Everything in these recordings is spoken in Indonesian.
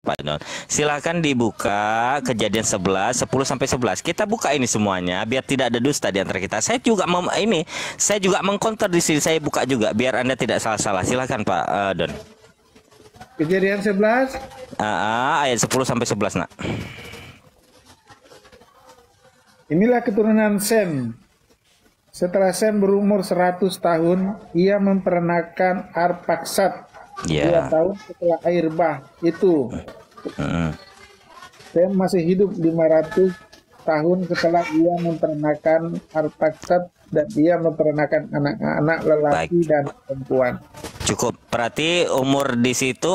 Pak Don. Silahkan dibuka Kejadian 11, 10 sampai 11. Kita buka ini semuanya biar tidak ada dusta di antara kita. Saya juga saya juga mengcounter di sini. Saya buka juga biar Anda tidak salah-salah. Silahkan Pak Don. Kejadian 11 ayat 10 sampai 11, Nak. Inilah keturunan Sem. Setelah Sem berumur 100 tahun, ia memperanakan Arpaksad. 2 tahun setelah air bah itu. Sem masih hidup 500 tahun setelah ia memperanakan Arpaksad, dan ia memperanakan anak-anak lelaki dan perempuan. Cukup. Berarti umur di situ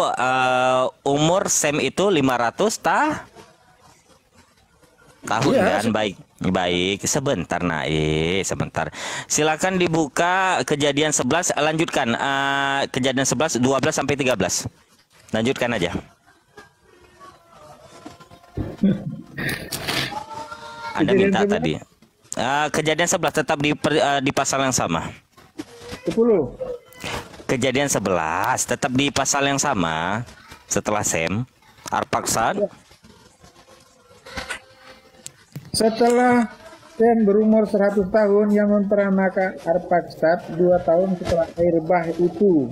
umur Sem itu 500 tahun Iya, kan? Baik, sebentar sebentar. Silakan dibuka Kejadian 11, lanjutkan Kejadian 11 12 sampai 13. Lanjutkan aja. Anda Kejadian minta 11? tadi. Kejadian 11 tetap di pasal yang sama. 10. Kejadian 11 tetap di pasal yang sama setelah Sem, Arpaksad. Setelah Sem berumur 100 tahun, yang memperanakan Arpaksad 2 tahun setelah air bah itu.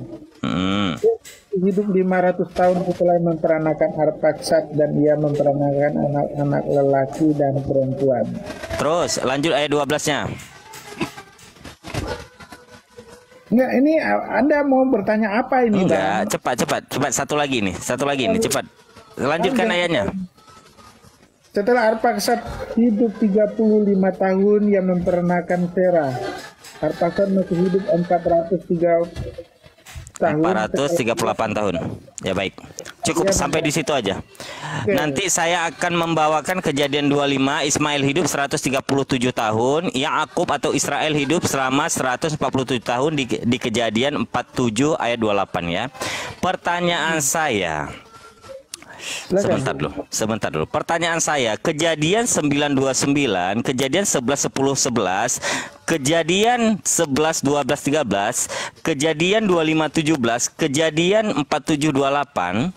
Hidup 500 tahun setelah memperanakan Arpaksad, dan ia memperanakan anak-anak lelaki dan perempuan. Terus lanjut ayat 12-nya. Enggak, ini Anda mau bertanya apa ini? Enggak, cepat. Satu lagi nih, cepat. Lanjutkan ayatnya. Setelah Arpaksad hidup 35 tahun, yang memperanakan Terah. Arpaksad masih hidup 438 tahun. Ya baik. Cukup sampai di situ aja. Nanti saya akan membawakan Kejadian 25, Ismail hidup 137 tahun, Yakub atau Israel hidup selama 147 tahun di Kejadian 47 ayat 28 ya. Pertanyaan saya, Sebentar dulu. Pertanyaan saya, Kejadian 929, Kejadian 11 10 11, Kejadian 11 12 13, Kejadian 25 17, Kejadian 47 28.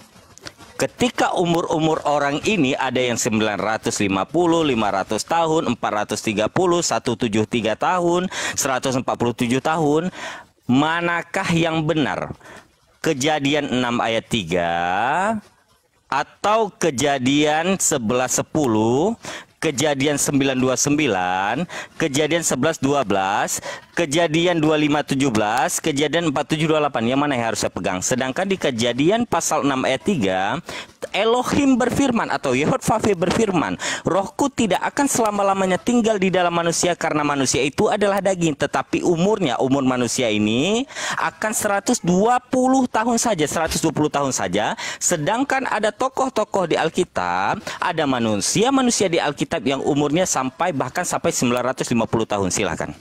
Ketika umur orang ini ada yang 950, 500 tahun, 430, 173 tahun, 147 tahun, manakah yang benar? Kejadian 6 ayat 3 atau Kejadian 11 10, Kejadian 929, Kejadian 11 12, Kejadian 25 17, Kejadian 47 28. Yang mana yang harus saya pegang? Sedangkan di Kejadian pasal 6 ayat 3, Elohim berfirman atau Yehovah berfirman, rohku tidak akan selama-lamanya tinggal di dalam manusia karena manusia itu adalah daging, tetapi umur manusia ini akan 120 tahun saja, 120 tahun saja. Sedangkan ada tokoh-tokoh di Alkitab, ada manusia di Alkitab yang umurnya bahkan sampai 950 tahun. Silakan.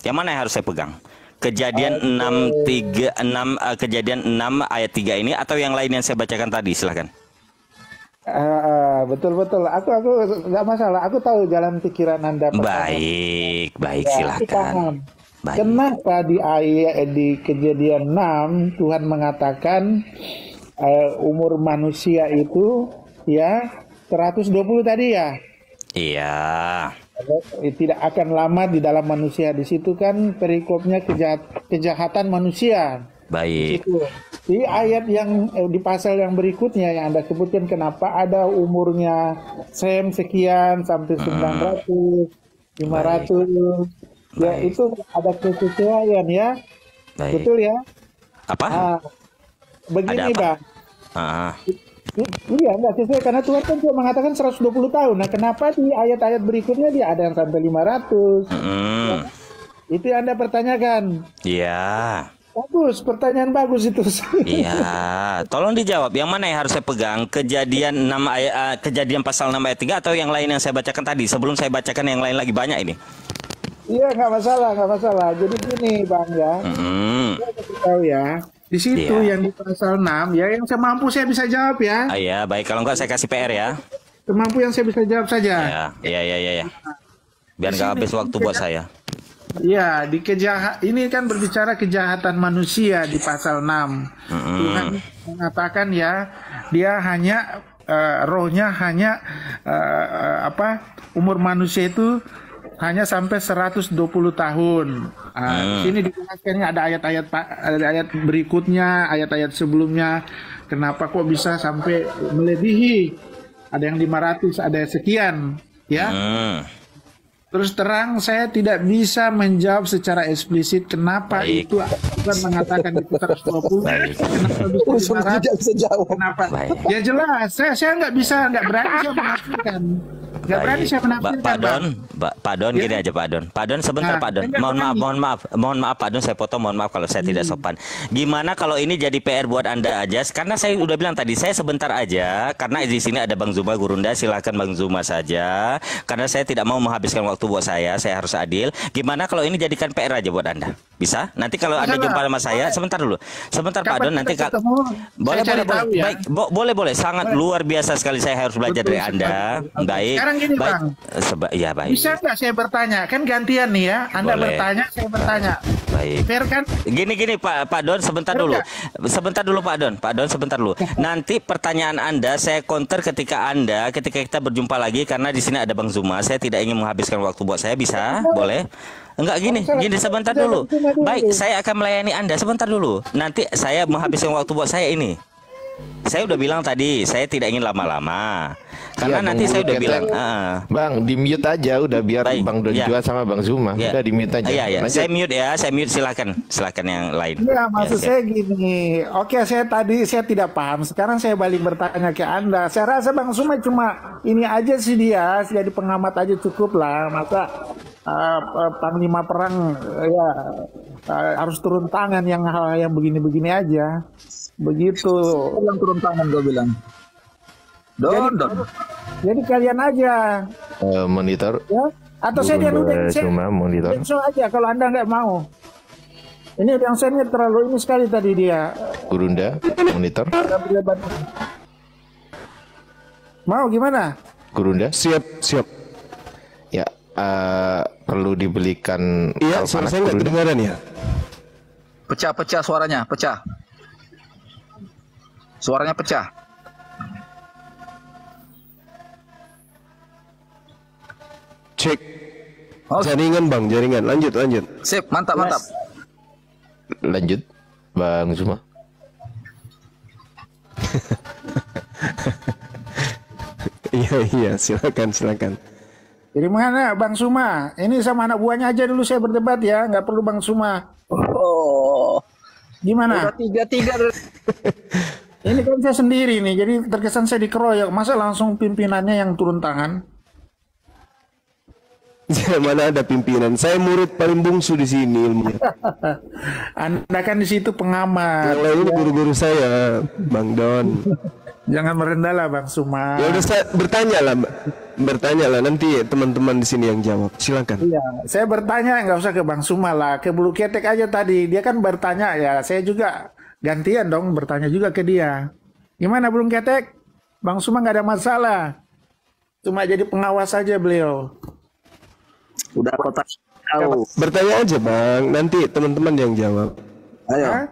Yang mana yang harus saya pegang? Kejadian 6 Kejadian 6 ayat 3 ini atau yang lain yang saya bacakan tadi? Silakan. Betul. Aku nggak masalah. Aku tahu jalan pikiran Anda. Baik, silakan. Baik. Kenapa di Kejadian 6 Tuhan mengatakan umur manusia itu ya 120 tadi ya? Iya. Tidak akan lama di dalam manusia. Di situ kan perikopnya kejahatan manusia. Baik. Di ayat yang di pasal yang berikutnya yang Anda sebutkan, kenapa ada umurnya Sem sekian sampai 900, 500. Ya itu ada kesesuaian ya. Baik. Betul ya? Apa? Begini Bang. Iya, enggak sesuai karena Tuhan kan cuma mengatakan 120 tahun. Nah, kenapa di ayat-ayat berikutnya dia ada yang sampai 500? Ya, itu yang Anda pertanyakan. Iya. Bagus, pertanyaan bagus itu. Iya, tolong dijawab. Yang mana yang harus saya pegang? Kejadian 6 ayat, Kejadian pasal 6 ayat 3 atau yang lain yang saya bacakan tadi? Sebelum saya bacakan yang lain lagi banyak ini. Iya, nggak masalah. Jadi gini, Bang ya. Saya kasih tahu ya. Di situ yang di pasal 6 ya, yang semampu saya bisa jawab ya. Iya, baik. Kalau enggak saya kasih PR ya. Semampu yang saya bisa jawab saja. Iya. Biar nggak habis waktu buat saya. Ya, ini kan berbicara kejahatan manusia di pasal 6. Tuhan mengatakan ya, dia hanya rohnya hanya umur manusia itu hanya sampai 120 tahun. Di sini dijelaskannya ada ayat berikutnya, ayat-ayat sebelumnya. Kenapa kok bisa sampai melebihi? Ada yang 500, ada sekian, ya. Terus terang saya tidak bisa menjawab secara eksplisit kenapa itu bukan mengatakan itu 120. Kenapa bisa jawab? Kenapa? Ya jelas, saya nggak berani saya menafsirkan. Nggak berani saya menafsirkan. Pak Don, gini aja Pak Don. Pak Don sebentar Pak Don. Mohon maaf Pak Don, saya potong, mohon maaf kalau saya tidak sopan. Gimana kalau ini jadi PR buat Anda aja? Karena saya udah bilang tadi saya sebentar aja, karena di sini ada Bang Zuma Gurunda, silakan Bang Zuma saja. Karena saya tidak mau menghabiskan waktu buat saya harus adil. Gimana kalau ini jadikan PR aja buat Anda? Bisa? Nanti kalau Anda jumpa sama saya, sebentar dulu. Sebentar Pak Don, nanti boleh. Boleh. Sangat luar biasa sekali, saya harus belajar dari Anda. Baik. Sekarang gini, Bang. Baik. Bisa nggak saya bertanya? Kan gantian nih ya. Anda bertanya, saya bertanya. Baik. Fair kan? Gini Pak Don, sebentar dulu. Sebentar dulu Pak Don. Pak Don sebentar dulu. Nanti pertanyaan Anda saya counter ketika kita berjumpa lagi, karena di sini ada Bang Zuma. Saya tidak ingin menghabiskan waktu buat saya, bisa? Boleh? Enggak, gini sebentar dulu. Baik, saya akan melayani Anda sebentar dulu. Nanti saya menghabiskan waktu buat saya ini. Saya udah bilang tadi, saya tidak ingin lama-lama. Karena ya, nanti saya udah bilang, Bang, di mute aja udah biar baik, Bang Don Juan sama Bang Zuma. Udah di mute aja. Iya. Saya mute silakan yang lain. Ya, maksud saya gini. Oke, saya tidak paham. Sekarang saya balik bertanya ke Anda. Saya rasa Bang Zuma cuma ini aja sih, dia jadi pengamat aja cukup lah. Masa panglima perang harus turun tangan yang hal yang begini-begini aja. Begitu. Yang turun tangan gue bilang. Don. Jadi kalian aja monitor. Ya? Atau saya dia cuma monitor. So aja kalau Anda nggak mau. Ini yang saya terlalu ini sekali tadi dia. Gurunda monitor. Mau gimana? Gurunda siap. Ya, perlu dibelikan. Iya, saya nggak kedengaran ya. Pecah suaranya, pecah. Suaranya pecah. Cek. Jaringan Bang, jaringan. Lanjut. Sip, mantap. Lanjut, Bang Zuma. Iya, silakan. Jadi mana Bang Zuma? Ini sama anak buahnya aja dulu saya berdebat ya, nggak perlu Bang Zuma. Oh, gimana? Udah 3-3. Ini kan saya sendiri nih, jadi terkesan saya dikeroyok. Masa langsung pimpinannya yang turun tangan? Mana ada pimpinan? Saya murid paling bungsu di sini ilmunya. Anda kan di situ pengamat. Yang lain guru-guru saya, Bang Don. Jangan merendah lah Bang Zuma. Ya udah, saya bertanya lah nanti teman-teman di sini yang jawab. Silakan. Iya, saya bertanya nggak usah ke Bang Zuma lah, ke Bulu Ketek aja tadi. Dia kan bertanya ya, saya juga gantian dong bertanya juga ke dia. Gimana Bulu Ketek? Bang Zuma nggak ada masalah. Cuma jadi pengawas saja beliau. Udah kota tahu. Bertanya aja Bang, nanti teman-teman yang jawab. Ayo.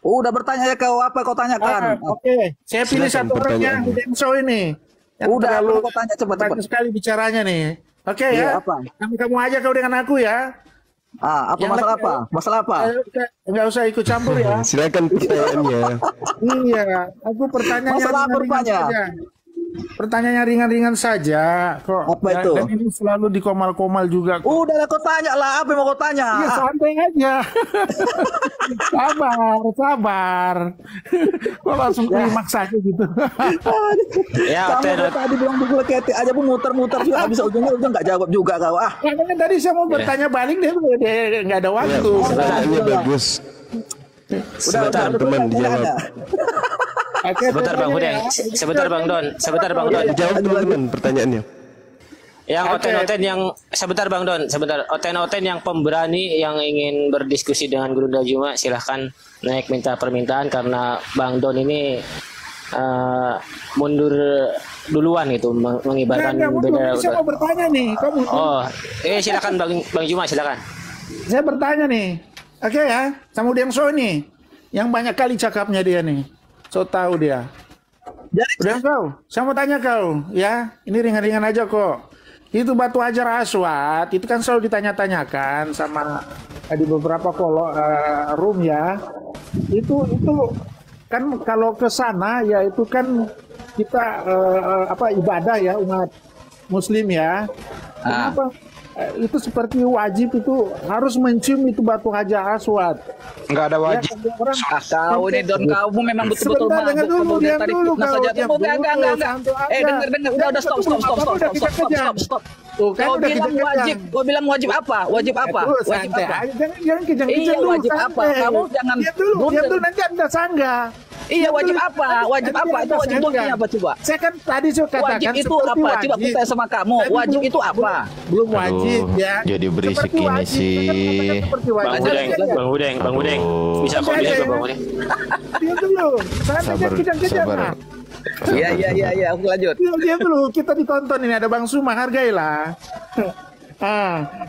Udah bertanya ya kau tanyakan. Oke. Saya pilih satu orang yang di show ini. Udah kau tanya cepat sekali bicaranya nih. Oke ya. Apa? Kamu aja kau dengan aku ya. Masalah apa? Enggak usah ikut campur ya. Silakan pertanyaannya. Iya, aku pertanyaannya masalah apa rupanya? Pertanyaannya ringan-ringan saja kok. Apa itu? Dan ini selalu dikomal-komal juga kok. Udah kau tanya lah, apa yang mau kau tanya? Iya, santai aja. sabar. Kok langsung klimaks saja gitu. Ya, tadi bilang Bulu Ketek aja pun muter-muter juga habis ujungnya nggak jawab juga kau. Makanya tadi saya mau bertanya balik dia nggak ada waktu. Pertanyaannya bagus. Sebentar teman dijawab. Sebentar Bang Hudeng, sebentar Bang Don. Jawab teman-teman pertanyaannya. Yang oten-oten yang sebentar Bang Don, oten-oten yang pemberani yang ingin berdiskusi dengan Gurunda Juma silahkan naik minta permintaan, karena Bang Don ini mundur duluan itu mengibarkan bendera. Saya mau bertanya nih, kamu. Silakan Bang Juma, silakan. Saya bertanya nih. Oke ya, sama Udiang So nih. Yang banyak kali cakapnya dia nih. So tahu dia. Jadi Udah kau, saya mau tanya kau, ya, ini ringan-ringan aja kok. Itu batu hajar aswad, itu kan selalu ditanya-tanyakan sama di beberapa room ya. Itu kan kalau ke sana ya itu kan kita ibadah ya umat Muslim ya. Kenapa? Itu seperti wajib itu harus mencium itu batu hajar aswad. Enggak ada wajib. Ya, orang, kau ini Don, kamu memang betul-betul sebentar, dengar dulu, diam dulu kau. Udah, stop. Tuh, kan Kau udah bilang kejang-kejang. wajib, kau bilang wajib apa? Wajib apa? Aduh, Wajib santai apa? aja. Jangan kejang-kejang Iya, dulu. wajib apa? santai. Kamu jangan Diam dulu nanti Anda sanggah. Iya, Diam wajib dulu. apa? Wajib apa? Itu wajib itu artinya apa coba? Saya kan tadi saya katakan Wajib itu seperti apa? wajib. Coba aku tanya sama kamu. Tadi Wajib belum- itu apa? Belum wajib Aduh, ya. jadi berisik Seperti ini wajib, sih. saya kan katakan seperti wajib. Bang Udeng. Bisa kok Santai bisa aja, Bang ya. Udeng. Diam dulu. Santai, Sabar, kejang-kejang. sabar. Nah. Iya, aku lanjut. Diam dulu, kita ditonton ini ada Bang Suma, hargailah.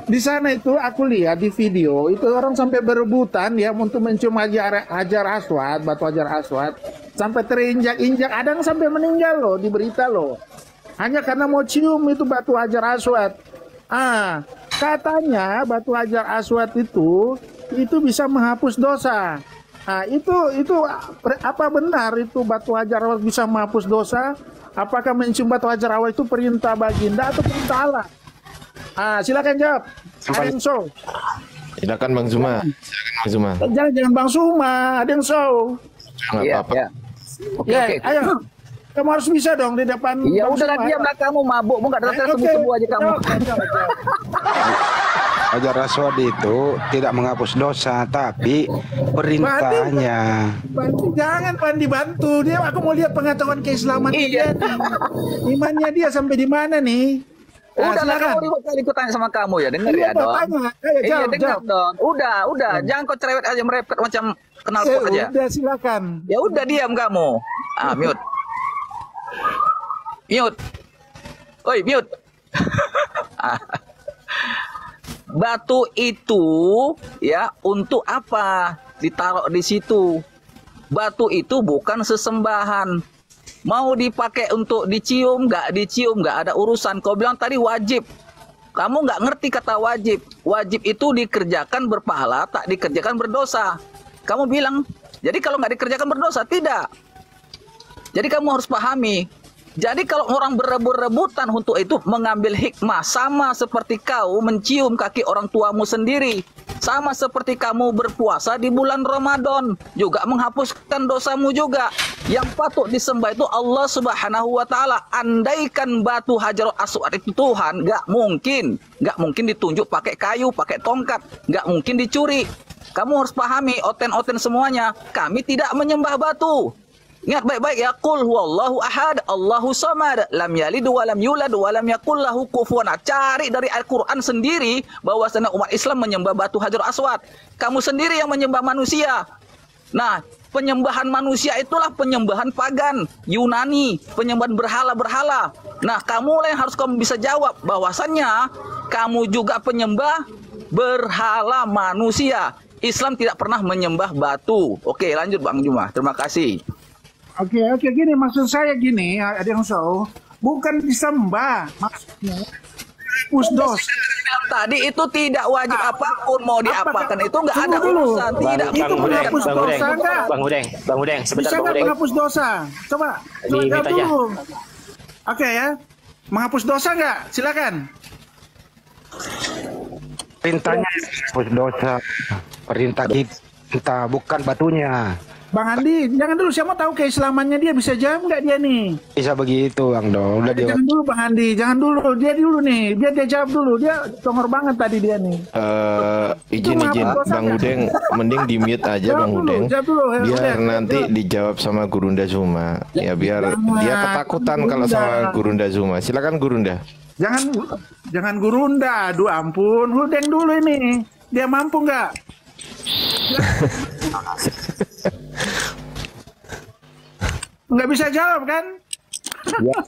Di sana itu aku lihat di video itu orang sampai berebutan ya untuk mencium hajar aswad, batu hajar aswad, sampai terinjak-injak, ada yang sampai meninggal loh di berita loh. Hanya karena mau cium itu batu hajar aswad. Katanya batu hajar aswad itu bisa menghapus dosa. Itu apa benar itu batu hajar aswad bisa menghapus dosa? Apakah mencium batu hajar aswad itu perintah baginda atau perintah Allah? Silakan jawab. Ada yang show. Silakan Bang Zuma. Jangan Bang Suma, ada yang show. Nggak Iya, apa-apa. iya. Oke. Ayo. Kamu harus bisa dong di depan. Iya, Bang udah Suma. diamlah kamu mabuk, mau enggak datang Oke. sembuh aja kamu. Jawab. Hajar aswad itu tidak menghapus dosa, tapi perintahnya. Jangan dibantu dia. Aku mau lihat pengetahuan keislaman Iya. dia nih. Imannya dia sampai di mana nih? Udah lah, silakan. kamu ribut kali ku tanya sama kamu ya, denger Iya, ya Don. tanya. Ayo, Iya, jawab, dengar jawab. Don. Udah, jangan kau cerewet aja merepet macam kenal pot aja. Udah silakan. Ya udah diam kamu. Mute. Oi, mute. Batu itu ya untuk apa ditaruh di situ? Batu itu bukan sesembahan. Mau dipakai untuk dicium, nggak ada urusan. Kau bilang tadi wajib. Kamu nggak ngerti kata wajib. Wajib itu dikerjakan berpahala, tak dikerjakan berdosa. Kamu bilang, jadi kalau nggak dikerjakan berdosa, tidak. Jadi kamu harus pahami. Jadi kalau orang berebut-rebutan untuk itu mengambil hikmah, sama seperti kau mencium kaki orang tuamu sendiri, sama seperti kamu berpuasa di bulan Ramadan, juga menghapuskan dosamu juga. Yang patut disembah itu Allah Subhanahu wa Ta'ala. Andaikan batu Hajarul Aswad itu Tuhan, nggak mungkin ditunjuk pakai kayu, pakai tongkat, nggak mungkin dicuri. Kamu harus pahami, oten-oten semuanya, kami tidak menyembah batu. Ingat baik-baik ya, qul huwallahu ahad, Allahu samad, lam yalid wa lam yulad wa lam yakul lahu kufuwan. Cari dari Al-Qur'an sendiri bahwasanya umat Islam menyembah batu Hajarul Aswad. Kamu sendiri yang menyembah manusia. Nah, penyembahan manusia itulah penyembahan pagan, Yunani, penyembahan berhala-berhala. Nah, kamu yang harus kamu bisa jawab bahwasannya kamu juga penyembah berhala manusia. Islam tidak pernah menyembah batu. Oke, lanjut Bang Juma. Terima kasih. Oke, gini maksud saya gini, ada yang show, bukan disembah, maksudnya hapus dosa. Tadi itu tidak wajib apapun mau diapakan itu nggak ada urusan, tidak. Itu menghapus dosa enggak? Bang Udeng, sebentar Bisa Bang nggak Udeng. menghapus dosa? Coba Limit jawab aja. dulu. Oke ya, menghapus dosa nggak? Silakan. Perintahnya menghapus dosa. Perintah kita, bukan batunya. Bang Andi, jangan dulu, saya mau tahu keislamannya dia, bisa jawab nggak dia nih? Bisa begitu, Bang Don. Udah dia. Jangan dulu Bang Andi, jangan dulu, dia dulu nih, biar dia jawab dulu, dia congor banget tadi dia nih. Izin Bang Udeng, mending di mute aja Jawab Bang dulu, Udeng. jawab dulu, Biar Udeng, nanti jawab. dijawab sama Gurunda Zuma. Ya biar dia ketakutan kalau sama Gurunda Zuma. Silakan Gurunda. Jangan Gurunda, aduh ampun, Udeng dulu ini, dia mampu nggak? Nggak bisa jawab kan? Ya.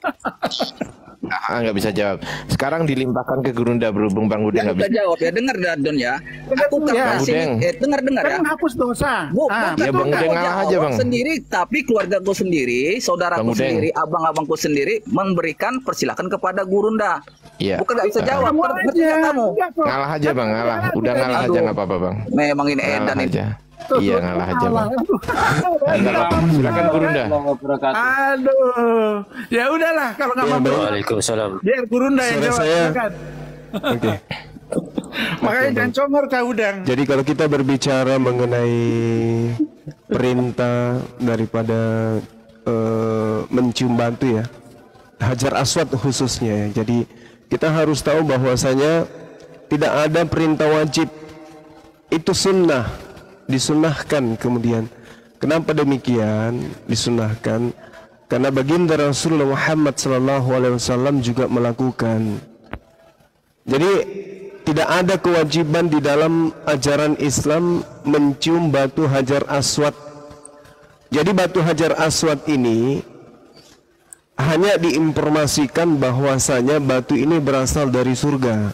Nggak bisa jawab. Sekarang dilimpahkan ke Gurunda berhubung Bang Udeng nggak bisa jawab ya. Dengar Don ya. Aku ya. dengar ya. Menghapus dosa. Ya Bang Udeng ngalah aja Bang. Sendiri, tapi keluargaku sendiri, saudaraku sendiri, abang-abangku sendiri memberikan persilakan kepada Gurunda. Iya. Bukan nggak bisa jawab. Kamu ngalah aja Bang, ngalah. Udah ngalah aja nggak apa-apa Bang. Memang ini edan ini. Iya ngalah aja Bang. Silakan Gurunda. Aduh, ya udahlah kalau nggak mau. Waalaikumsalam. Biar Gurunda yang jawab. Oke. Makanya jangan congor Kak Udang. Jadi kalau kita berbicara mengenai perintah daripada mencium batu ya, Hajar Aswad khususnya ya. Jadi kita harus tahu bahwasanya tidak ada perintah wajib, itu sunnah, disunnahkan. Kemudian kenapa demikian disunnahkan? Karena baginda Rasulullah Muhammad SAW juga melakukan. Jadi tidak ada kewajiban di dalam ajaran Islam mencium batu Hajar Aswad. Jadi batu Hajar Aswad ini hanya diinformasikan bahwasanya batu ini berasal dari surga.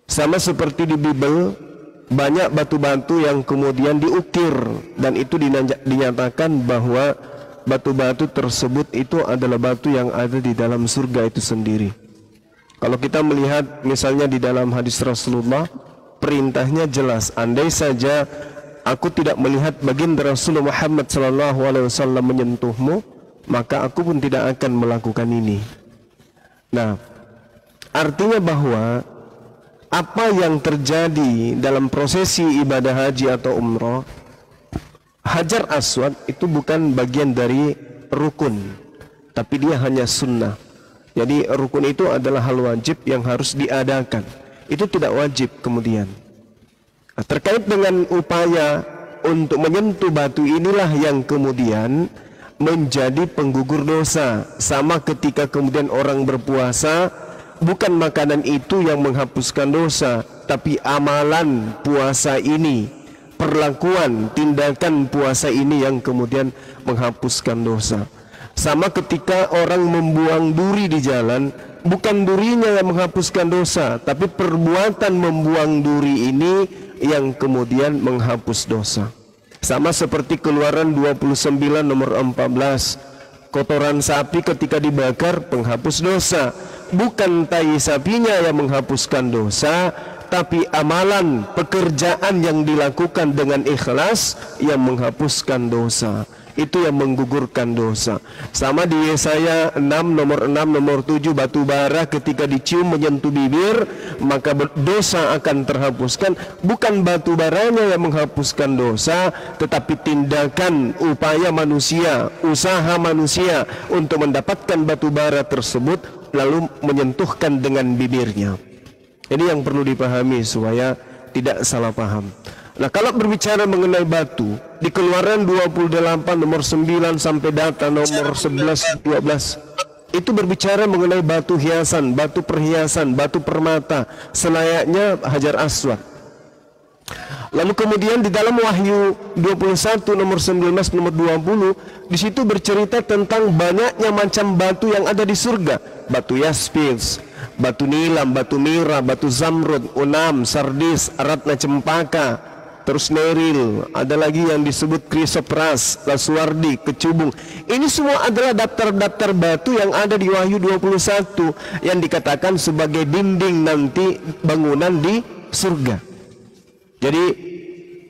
Sama seperti di Bible, banyak batu-batu yang kemudian diukir dan itu dinyatakan bahwa batu-batu tersebut itu adalah batu yang ada di dalam surga itu sendiri. Kalau kita melihat misalnya di dalam hadis Rasulullah, perintahnya jelas. Andai saja aku tidak melihat baginda Rasulullah Muhammad SAW menyentuhmu, maka aku pun tidak akan melakukan ini. Nah, artinya bahwa apa yang terjadi dalam prosesi ibadah haji atau umroh, Hajar Aswad itu bukan bagian dari rukun, tapi dia hanya sunnah. Jadi rukun itu adalah hal wajib yang harus diadakan. Itu tidak wajib kemudian. Nah, terkait dengan upaya untuk menyentuh batu inilah yang kemudian menjadi penggugur dosa. Sama ketika kemudian orang berpuasa, bukan makanan itu yang menghapuskan dosa, tapi amalan puasa ini, perlakuan, tindakan puasa ini yang kemudian menghapuskan dosa. Sama ketika orang membuang duri di jalan, bukan durinya yang menghapuskan dosa, tapi perbuatan membuang duri ini yang kemudian menghapus dosa. Sama seperti Keluaran 29 nomor 14, kotoran sapi ketika dibakar penghapus dosa. Bukan tai sapinya yang menghapuskan dosa, tapi amalan pekerjaan yang dilakukan dengan ikhlas yang menghapuskan dosa. Itu yang menggugurkan dosa. Sama di Yesaya 6 nomor 6 nomor 7, batu bara ketika dicium menyentuh bibir maka dosa akan terhapuskan. Bukan batu baranya yang menghapuskan dosa, tetapi tindakan upaya manusia, usaha manusia untuk mendapatkan batu bara tersebut lalu menyentuhkan dengan bibirnya. Ini yang perlu dipahami supaya tidak salah paham. Nah, kalau berbicara mengenai batu, di Keluaran 28 nomor 9 sampai data nomor 11 12 itu berbicara mengenai batu hiasan, batu perhiasan, batu permata selayaknya Hajar Aswad. Lalu kemudian di dalam Wahyu 21 nomor 19 nomor 20 di situ bercerita tentang banyaknya macam batu yang ada di surga. Batu yaspis, batu nilam, batu mira, batu zamrud, unam, sardis, ratna cempaka, terus neril, ada lagi yang disebut krisopras, lasuardi, kecubung. Ini semua adalah daftar-daftar batu yang ada di Wahyu 21 yang dikatakan sebagai dinding nanti bangunan di surga. Jadi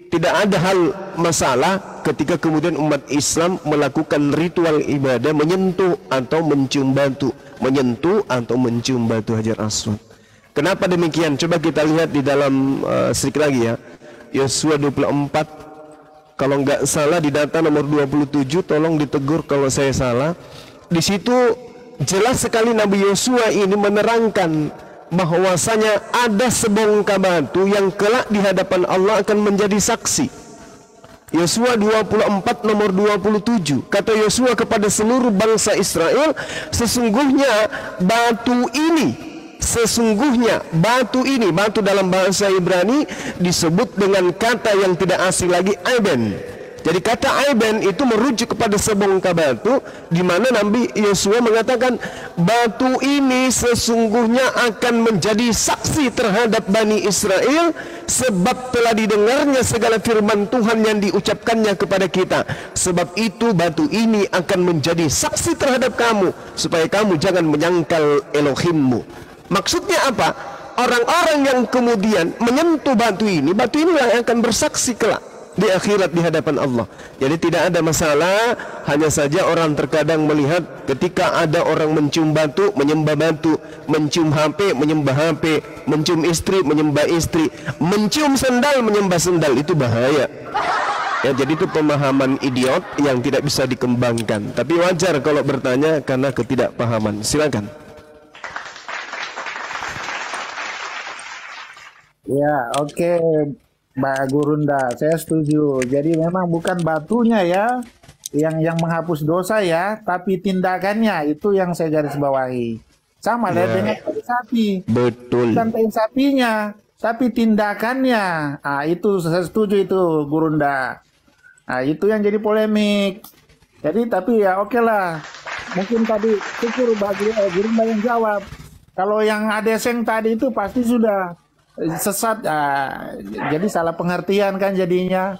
tidak ada hal masalah ketika kemudian umat Islam melakukan ritual ibadah menyentuh atau mencium batu, menyentuh atau mencium batu Hajar Aswad. Kenapa demikian? Coba kita lihat di dalam sedikit lagi ya. Yosua 24, kalau nggak salah di data nomor 27, tolong ditegur kalau saya salah. Di situ jelas sekali Nabi Yosua ini menerangkan bahwasanya ada sebongkah batu yang kelak di hadapan Allah akan menjadi saksi. Yosua 24 nomor 27, kata Yosua kepada seluruh bangsa Israel, sesungguhnya batu ini, batu dalam bahasa Ibrani disebut dengan kata yang tidak asing lagi Eben. Jadi kata aiben itu merujuk kepada sebongkah batu, di mana Nabi Yosua mengatakan batu ini sesungguhnya akan menjadi saksi terhadap Bani Israel, sebab telah didengarnya segala firman Tuhan yang diucapkannya kepada kita. Sebab itu batu ini akan menjadi saksi terhadap kamu, supaya kamu jangan menyangkal Elohimmu. Maksudnya apa? Orang-orang yang kemudian menyentuh batu inilah yang akan bersaksi kelak di akhirat di hadapan Allah. Jadi tidak ada masalah, hanya saja orang terkadang melihat ketika ada orang mencium batu, menyembah batu, mencium HP, menyembah HP, mencium istri, menyembah istri, mencium sendal, menyembah sendal, itu bahaya. Ya, jadi itu pemahaman idiot yang tidak bisa dikembangkan. Tapi wajar kalau bertanya karena ketidakpahaman. Silakan. Ya, oke, Mbak Gurunda, saya setuju. Jadi memang bukan batunya ya yang menghapus dosa ya, tapi tindakannya itu yang saya garis bawahi. Sama lah dengan tai sapi. Betul. Bukan tai sapinya, tapi tindakannya. Ah, itu saya setuju itu, Gurunda. Nah, itu yang jadi polemik. Jadi tapi ya oke lah. Mungkin tadi syukur bagi Gurunda yang jawab. Kalau yang adeseng tadi itu pasti sudah sesat, jadi salah pengertian kan jadinya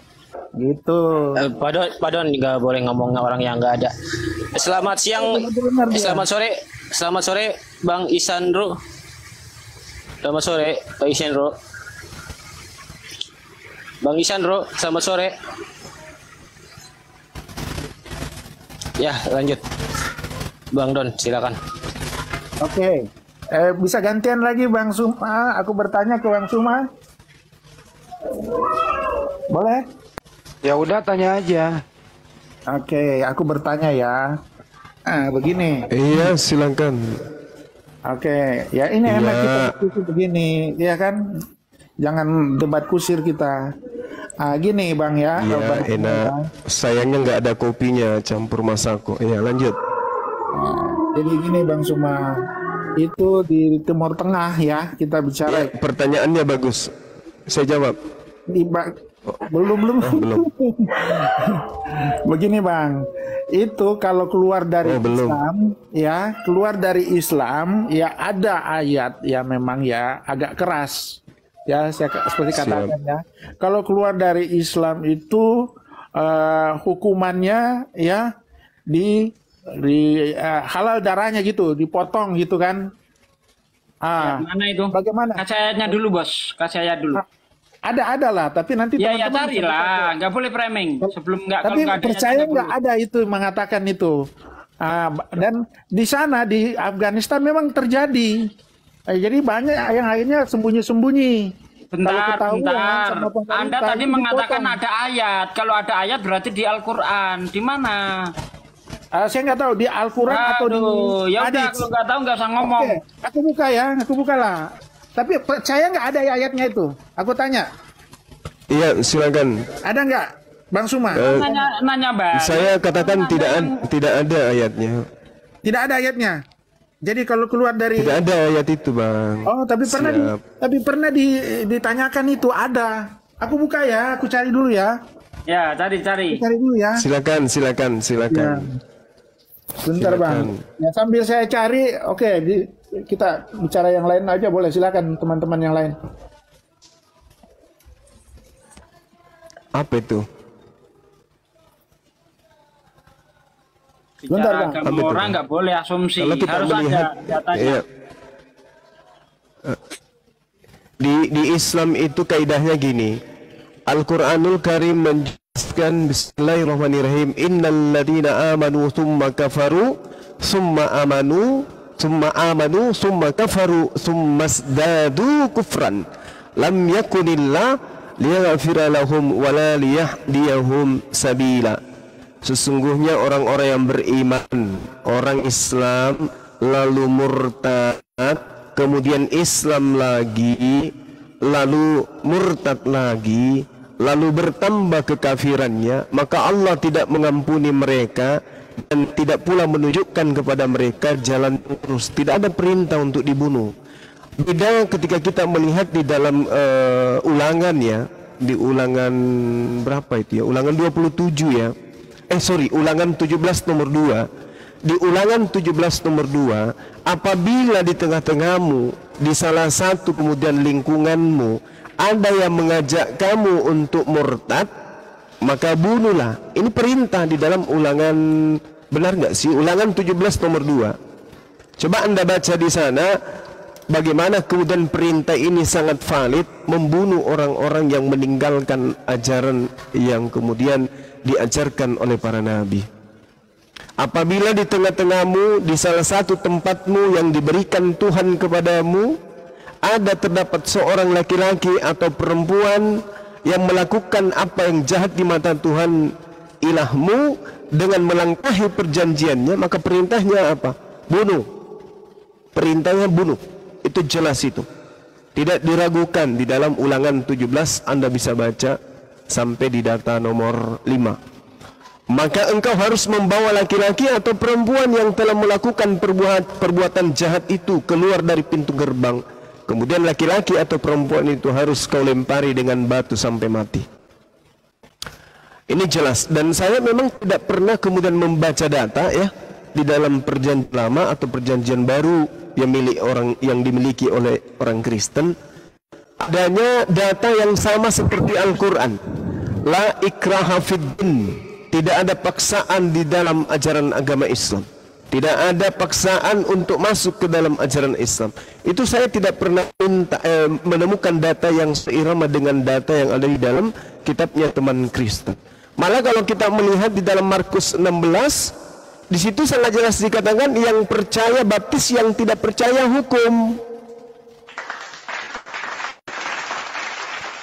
gitu. Padon nggak boleh ngomong orang yang nggak ada. Selamat siang, selamat sore Bang Isandro. Selamat sore Bang Isandro. Bang Isandro, selamat sore. Ya, lanjut Bang Don, silakan. Oke. Bisa gantian lagi Bang Suma, aku bertanya ke Bang Suma. Boleh? Ya udah tanya aja. Oke, aku bertanya ya. Begini. Iya, silakan. Oke, ya ini enak kita diskusi begini, ya kan? Jangan debat kusir kita. Gini Bang ya. Iya, Bang enak. Bang. Sayangnya nggak ada kopinya, campur masako. Iya, lanjut. Jadi gini Bang Suma. Itu di Timur Tengah ya kita bicara. Ya, pertanyaannya bagus. Saya jawab. Belum. Begini Bang, itu kalau keluar dari Islam, ya keluar dari Islam, ya ada ayat ya memang ya agak keras, ya saya seperti katakan ya. Kalau keluar dari Islam itu hukumannya ya di halal darahnya gitu, dipotong gitu kan. Mana itu? Bagaimana? Kasih ayatnya dulu bos, kasih ayat dulu. Ada lah, tapi nanti ya carilah, nggak boleh framing sebelum nggak. Tapi kalau percaya nggak ada itu mengatakan itu. Dan di sana di Afghanistan memang terjadi. Jadi banyak yang akhirnya sembunyi-sembunyi. Bentar. Anda tadi mengatakan ada ayat. Kalau ada ayat berarti di Al-Quran. Di mana? Saya nggak tahu di Al-Quran atau di ya udah, kalau nggak tahu nggak usah ngomong. Oke, aku buka lah. Tapi percaya nggak ada ayatnya itu? Aku tanya. Iya, silakan. Ada nggak, Bang Suma? Nanya Bang. Saya katakan tidak ada ayatnya. Tidak ada ayatnya. Jadi kalau keluar dari tidak ada ayat itu Bang. Oh, tapi pernah ditanyakan itu ada. Aku buka ya, aku cari dulu ya. Ya, cari dulu ya. Silakan. Ya. Bentar Bang. Ya, sambil saya cari, kita bicara yang lain aja boleh. Silakan teman-teman yang lain. Apa itu? Bentar Bang. Orang nggak boleh asumsi. Kalau kita harus melihat, ada datanya. Iya. Di Islam itu kaidahnya gini. Al-Quranul Karim menjelaskan Bismillahirrahmanirrahim. Innal ladina amanu thumma kafaru thumma amanu thumma kafaru thumma zdadu kufran lam yakunillah liyaghfira lahum wa la liyahdiyahum sabila. Sesungguhnya orang-orang yang beriman, orang Islam lalu murtad, kemudian Islam lagi, lalu murtad lagi, lalu bertambah kekafirannya, maka Allah tidak mengampuni mereka dan tidak pula menunjukkan kepada mereka jalan lurus. Tidak ada perintah untuk dibunuh. Beda ketika kita melihat di dalam ulangan ya, di ulangan berapa itu ya? Ulangan 27 ya. Ulangan 17 nomor 2. Di ulangan 17 nomor 2, apabila di tengah-tengahmu, di salah satu kemudian lingkunganmu, ada yang mengajak kamu untuk murtad, maka bunuhlah. Ini perintah di dalam ulangan, benar nggak sih? Ulangan 17 nomor 2. Coba Anda baca di sana bagaimana kemudian perintah ini sangat valid membunuh orang-orang yang meninggalkan ajaran yang kemudian diajarkan oleh para nabi. Apabila di tengah-tengahmu, di salah satu tempatmu yang diberikan Tuhan kepadamu, terdapat seorang laki-laki atau perempuan yang melakukan apa yang jahat di mata Tuhan ilahmu dengan melangkahi perjanjiannya, maka perintahnya apa? Bunuh. Perintahnya bunuh. Itu jelas itu. Tidak diragukan di dalam ulangan 17, Anda bisa baca sampai di data nomor 5. Maka engkau harus membawa laki-laki atau perempuan yang telah melakukan perbuatan jahat itu keluar dari pintu gerbang. Kemudian laki-laki atau perempuan itu harus kau lempari dengan batu sampai mati. Ini jelas. Dan saya memang tidak pernah kemudian membaca data ya di dalam perjanjian lama atau perjanjian baru yang dimiliki oleh orang Kristen. Adanya data yang sama seperti Al-Quran. La ikraha fid din. Tidak ada paksaan di dalam ajaran agama Islam. Tidak ada paksaan untuk masuk ke dalam ajaran Islam. Itu saya tidak pernah menemukan data yang seirama dengan data yang ada di dalam kitabnya teman Kristen. Malah kalau kita melihat di dalam Markus 16, di situ sangat jelas dikatakan yang percaya baptis, yang tidak percaya hukum.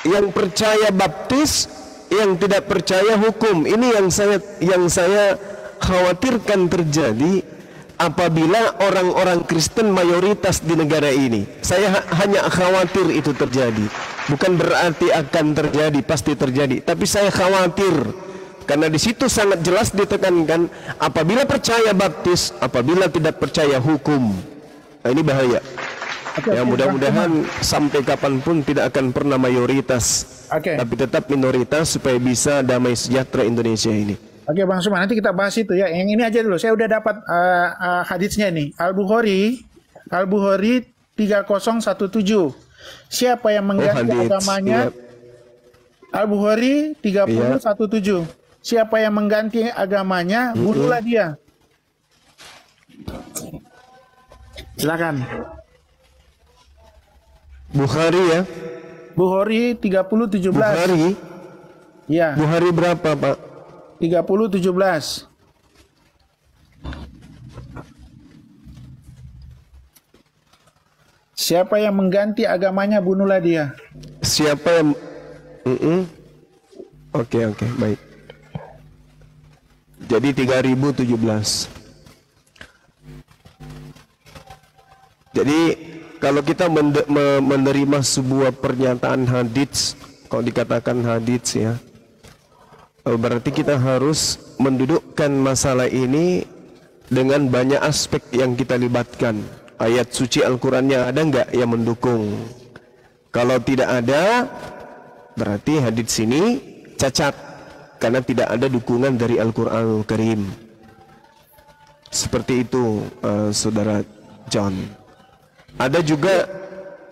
Yang percaya baptis, yang tidak percaya hukum. Ini yang saya khawatirkan terjadi apabila orang-orang Kristen mayoritas di negara ini. Saya hanya khawatir itu terjadi. Bukan berarti akan terjadi, pasti terjadi. Tapi saya khawatir karena di situ sangat jelas ditekankan apabila percaya baptis, apabila tidak percaya hukum. Nah, ini bahaya. Ya mudah-mudahan sampai kapanpun tidak akan pernah mayoritas, tapi tetap minoritas supaya bisa damai sejahtera Indonesia ini. Oke Bang Suma, nanti kita bahas itu ya. Yang ini aja dulu. Saya udah dapat haditsnya nih. Al-Bukhari 3017. Siapa yang mengganti agamanya? Al-Bukhari 3017. Siapa yang mengganti agamanya, bunuhlah dia. Silakan. Bukhari ya? Bukhari 3017. Bukhari? Ya. Bukhari berapa Pak? 3017. Siapa yang mengganti agamanya, bunuhlah dia. Siapa yang Oke, baik. Jadi 3017. Jadi kalau kita menerima sebuah pernyataan hadits, kalau dikatakan hadits ya, berarti kita harus mendudukkan masalah ini dengan banyak aspek yang kita libatkan. Ayat suci Al-Qurannya ada nggak yang mendukung? Kalau tidak ada, berarti hadits ini cacat karena tidak ada dukungan dari Al-Quranul Karim. Seperti itu, Saudara John. Ada juga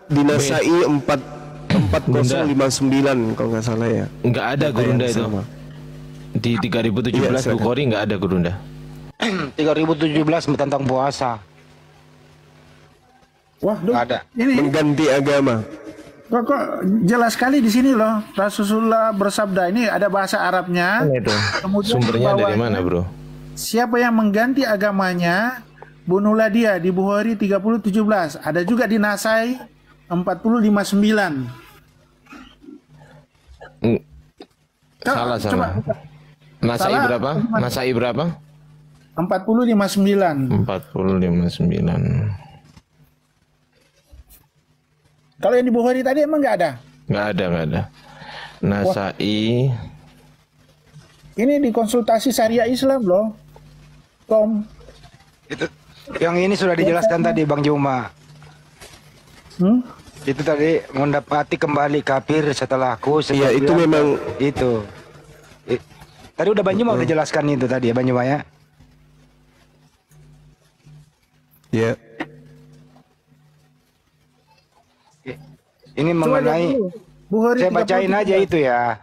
di Nasai 4059 kalau nggak salah ya. Nggak ada Gurunda itu. Di 3017 Bukhari nggak ada Gurunda. 3017 tentang puasa. Wah, ada. Ini mengganti agama. Kok jelas sekali di sini loh. Rasulullah bersabda, ini ada bahasa Arabnya. Kemudian sumbernya dari mana, Bro? Siapa yang mengganti agamanya, bunuhlah dia, di Bukhari 3017. Ada juga di Nasai 4059. Salah. Nasai berapa? Nasai berapa? 4059. 4059. Kalau yang di Bukhari tadi emang nggak ada? Nggak ada. Nasai. Ini di konsultasi syariah Islam loh. Tom. Itu yang ini sudah dijelaskan tadi Bang Juma. Itu tadi mendapati kembali kafir setelahku. Iya, itu memang itu. Tadi udah Banjuma udah jelaskan itu tadi ya Banjuma ya. Ya. Ini mengenai saya bacain aja itu ya.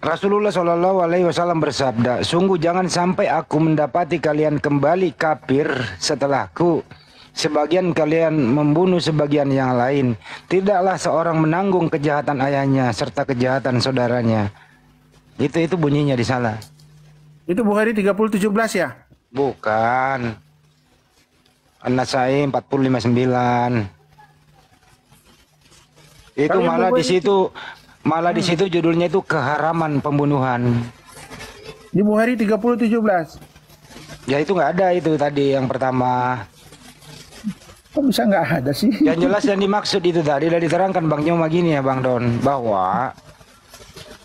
Rasulullah Shallallahu Alaihi Wasallam bersabda, sungguh jangan sampai aku mendapati kalian kembali kafir setelahku. Sebagian kalian membunuh sebagian yang lain. Tidaklah seorang menanggung kejahatan ayahnya serta kejahatan saudaranya. Itu bunyinya di sana. Itu Bukhari 30:17 ya? Bukan. An-Nasai 45:9. Itu malah di situ judulnya itu keharaman pembunuhan. Di Bukhari 30:17. Ya itu nggak ada itu tadi yang pertama. Kok bisa nggak ada sih? Yang jelas yang dimaksud itu tadi udah diterangkan Bang Nyoma gini ya Bang Don, bahwa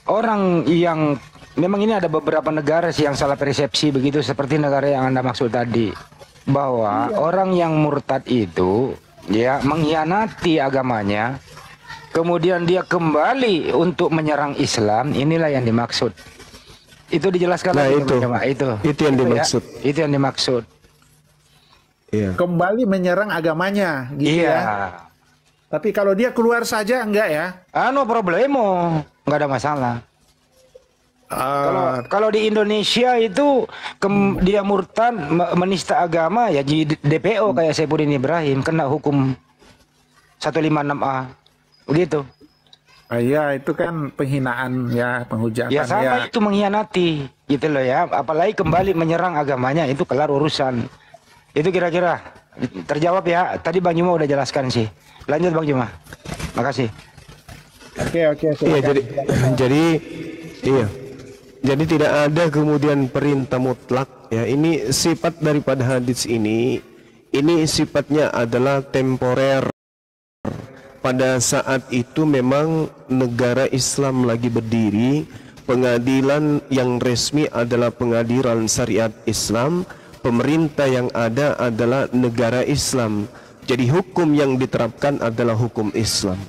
orang yang memang ini ada beberapa negara sih yang salah persepsi begitu seperti negara yang Anda maksud tadi, bahwa orang yang murtad itu ya mengkhianati agamanya, kemudian dia kembali untuk menyerang Islam, inilah yang dimaksud. Itu dijelaskan lagi itu yang dimaksud. Ya, itu yang dimaksud. Iya. Kembali menyerang agamanya, gitu ya. Tapi kalau dia keluar saja enggak ya? No problemo, nggak ada masalah. Kalau di Indonesia itu dia murtad menista agama ya di DPO kayak Saifuddin Ibrahim kena hukum 156A begitu. Iya, itu kan penghinaan ya, penghujatan ya. Sama itu mengkhianati gitu loh ya. Apalagi kembali menyerang agamanya, itu kelar urusan. Itu kira-kira terjawab ya. Tadi Bang Juma udah jelaskan sih. Lanjut Bang Juma. Makasih. Oke. Iya, jadi tidak ada kemudian perintah mutlak ya. Ini sifat daripada hadis ini sifatnya adalah temporer. Pada saat itu memang negara Islam lagi berdiri, pengadilan yang resmi adalah pengadilan syariat Islam, pemerintah yang ada adalah negara Islam. Jadi hukum yang diterapkan adalah hukum Islam.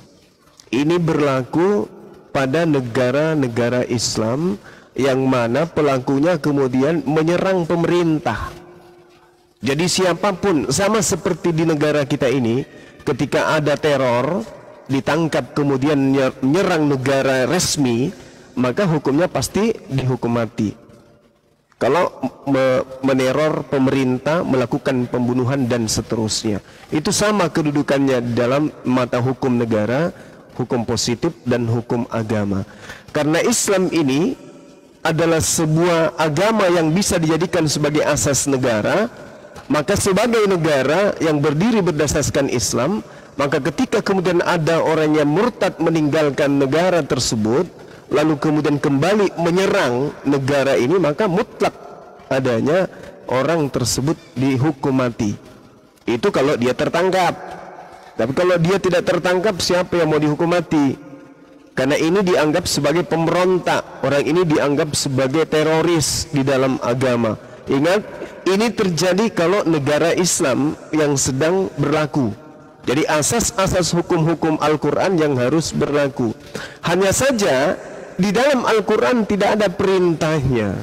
Ini berlaku pada negara-negara Islam yang mana pelakunya kemudian menyerang pemerintah. Jadi siapapun, sama seperti di negara kita ini, ketika ada teror, ditangkap kemudian menyerang negara resmi, maka hukumnya pasti dihukum mati. Kalau meneror pemerintah, melakukan pembunuhan dan seterusnya, itu sama kedudukannya dalam mata hukum negara, hukum positif dan hukum agama. Karena Islam ini adalah sebuah agama yang bisa dijadikan sebagai asas negara, maka sebagai negara yang berdiri berdasarkan Islam, maka ketika kemudian ada orang yang murtad meninggalkan negara tersebut, lalu kemudian kembali menyerang negara ini, maka mutlak adanya orang tersebut dihukum mati. Itu kalau dia tertangkap. Tapi kalau dia tidak tertangkap, siapa yang mau dihukum mati? Karena ini dianggap sebagai pemberontak, orang ini dianggap sebagai teroris di dalam agama. Ingat, ini terjadi kalau negara Islam yang sedang berlaku. Jadi asas-asas hukum-hukum Al-Quran yang harus berlaku. Hanya saja di dalam Al-Quran tidak ada perintahnya.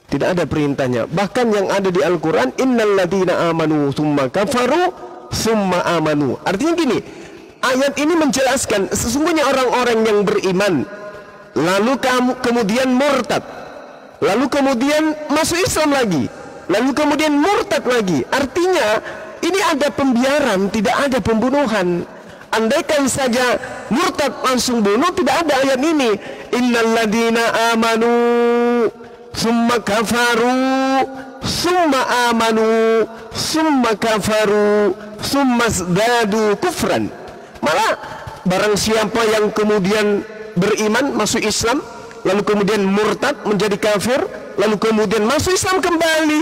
Tidak ada perintahnya. Bahkan yang ada di Al-Quran, innal ladzina amanu tsumma kafaru tsumma amanu. Artinya gini, ayat ini menjelaskan sesungguhnya orang-orang yang beriman lalu kemudian murtad, lalu kemudian masuk Islam lagi, lalu kemudian murtad lagi. Artinya ini ada pembiaran, tidak ada pembunuhan. Andaikan saja murtad langsung bunuh, tidak ada ayat ini. Innal ladzina amanu tsumma kafaru tsumma amanu tsumma kafaru tsumma zdadu kufran. Malah barang siapa yang kemudian beriman masuk Islam, lalu kemudian murtad menjadi kafir, lalu kemudian masuk Islam kembali,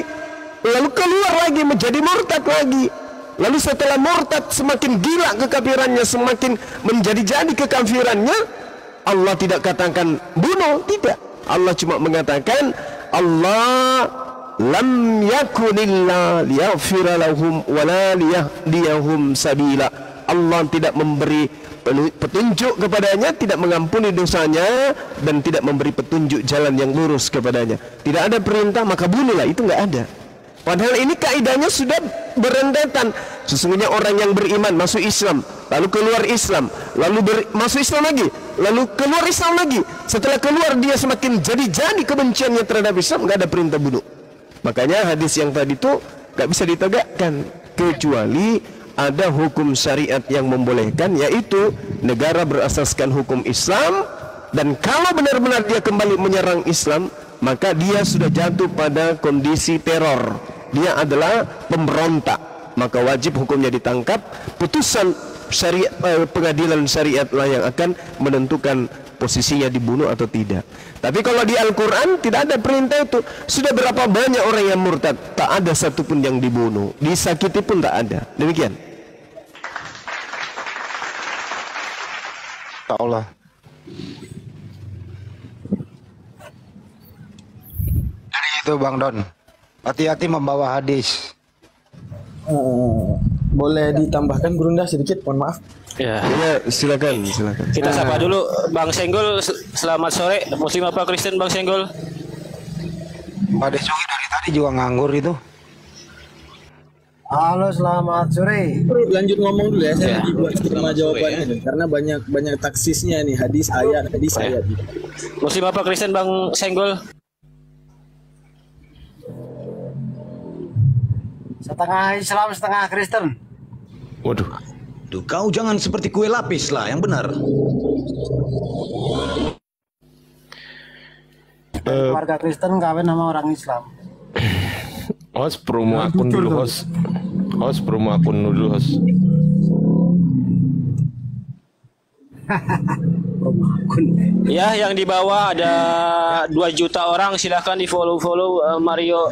lalu keluar lagi menjadi murtad lagi, lalu setelah murtad semakin gila kekafirannya, semakin menjadi-jadi kekafirannya, Allah tidak katakan bunuh, tidak. Allah cuma mengatakan Allah lam yakunillah liyaghfira lahum wa la liyahdiyahum sabila. Allah tidak memberi petunjuk kepadanya, tidak mengampuni dosanya, dan tidak memberi petunjuk jalan yang lurus kepadanya. Tidak ada perintah maka bunuhlah, itu nggak ada. Padahal ini kaidahnya sudah berentetan. Sesungguhnya orang yang beriman masuk Islam, lalu keluar Islam, lalu masuk Islam lagi, lalu keluar Islam lagi. Setelah keluar dia semakin jadi kebenciannya terhadap Islam, nggak ada perintah bunuh. Makanya hadis yang tadi itu nggak bisa ditegakkan kecuali ada hukum syariat yang membolehkan, yaitu negara berasaskan hukum Islam, dan kalau benar-benar dia kembali menyerang Islam, maka dia sudah jatuh pada kondisi teror. Dia adalah pemberontak, maka wajib hukumnya ditangkap. Putusan syariat, pengadilan syariat lah yang akan menentukan posisinya dibunuh atau tidak. Tapi kalau di Al-Quran tidak ada perintah itu. Sudah berapa banyak orang yang murtad, tak ada satupun yang dibunuh, disakiti pun tak ada. Demikian. Allah. Dari itu Bang Don, hati-hati membawa hadis. Boleh ditambahkan Gurunda sedikit, mohon maaf. Ya, silakan. Kita sapa dulu Bang Senggol. Selamat sore. Muslim apa Kristen Bang Senggol? Pak Desuki dari tadi juga nganggur itu. Halo, selamat sore. Lanjut ngomong dulu ya, saya buat terima jawabannya karena banyak taksisnya nih, hadis ayat. Muslim apa Kristen Bang Senggol? Setengah Islam, setengah Kristen. Waduh. Tuh, kau jangan seperti kue lapis lah, yang benar. Warga Kristen kawin sama orang Islam. Host promo akun dulu, host promo akun dulu, host. Ya, yang di bawah ada 2 juta orang, silakan di follow Mario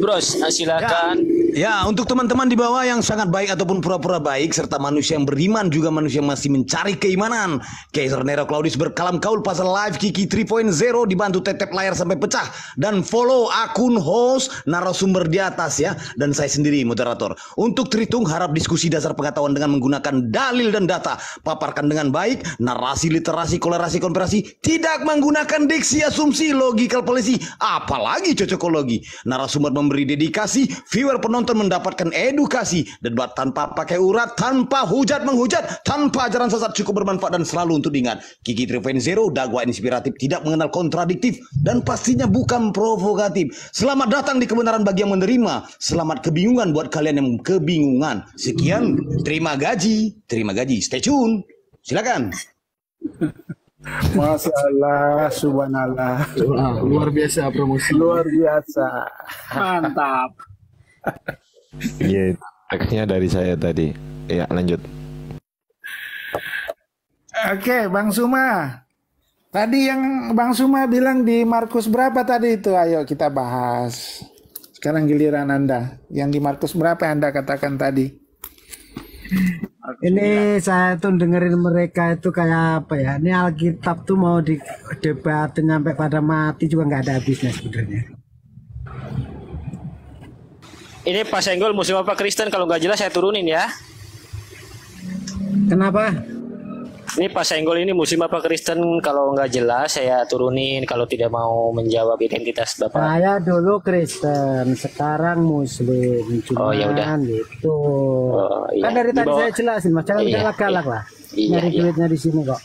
Bros, silakan. Ya, untuk teman-teman di bawah yang sangat baik ataupun pura-pura baik, serta manusia yang beriman juga manusia yang masih mencari keimanan. Kaiser Nero Claudius berkalam kaul pasal live Kiki 3.0, dibantu tetep layar sampai pecah, dan follow akun host narasumber di atas ya, dan saya sendiri moderator. Untuk Tritung harap diskusi dasar pengetahuan dengan menggunakan dalil dan data, paparkan dengan baik, narasi, literasi, kolerasi, konspirasi, tidak menggunakan diksi, asumsi, logikal polisi, apalagi cocokologi. Narasumber memberi dedikasi, viewer penonton mendapatkan edukasi, debat tanpa pakai urat, tanpa hujat menghujat, tanpa ajaran sesat, cukup bermanfaat dan selalu untuk diingat. Kiki 3.0 dakwah inspiratif, tidak mengenal kontradiktif, dan pastinya bukan provokatif. Selamat datang di kebenaran bagi yang menerima, selamat kebingungan buat kalian yang kebingungan. Sekian, terima gaji, stay tune, silakan. Masya Allah, subhanallah. Luar biasa promosi. Luar biasa. Mantap. Iya, teksnya dari saya tadi. Ya, lanjut. Oke, Bang Suma. Tadi yang Bang Suma bilang di Markus berapa tadi itu? Ayo kita bahas. Sekarang giliran Anda. Yang di Markus berapa yang Anda katakan tadi? Ini saya tuh dengerin mereka itu kayak apa ya? Ini Alkitab tuh mau didebatin sampai pada mati juga nggak ada habisnya sebenarnya. Ini Pak Senggol Muslim apa Kristen, kalau nggak jelas saya turunin ya. Kenapa? Ini Pak Senggol ini Muslim apa Kristen, kalau nggak jelas saya turunin kalau tidak mau menjawab identitas Bapak. Saya dulu Kristen, sekarang Muslim. Cuman Oh ya udah. gitu. Iya. Kan dari Di tadi bawah- saya jelasin, Mas, jangan galak-galak lah. Nyari duitnya di sini kok.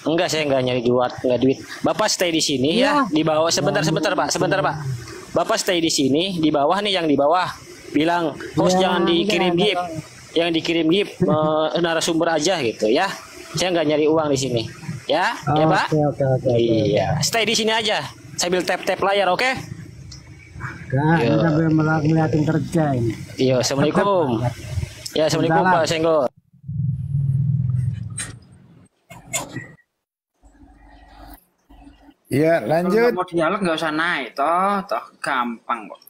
Enggak, saya enggak nyari duit. Bapak stay di sini ya, di bawah. Sebentar Pak. Bapak stay di sini, di bawah nih, yang di bawah bilang host jangan dikirim gift, yang dikirim gift narasumber aja gitu ya. Saya nggak nyari uang di sini, ya, ya Pak. Oke. Iya, stay di sini aja sambil tap layar, oke? Ini sambil ngeliatin kerja ini. Iya, assalamualaikum. Ya, assalamualaikum Pak Senggol. Ya, lanjut. Kalau mau dialog nggak usah naik, toh gampang kok.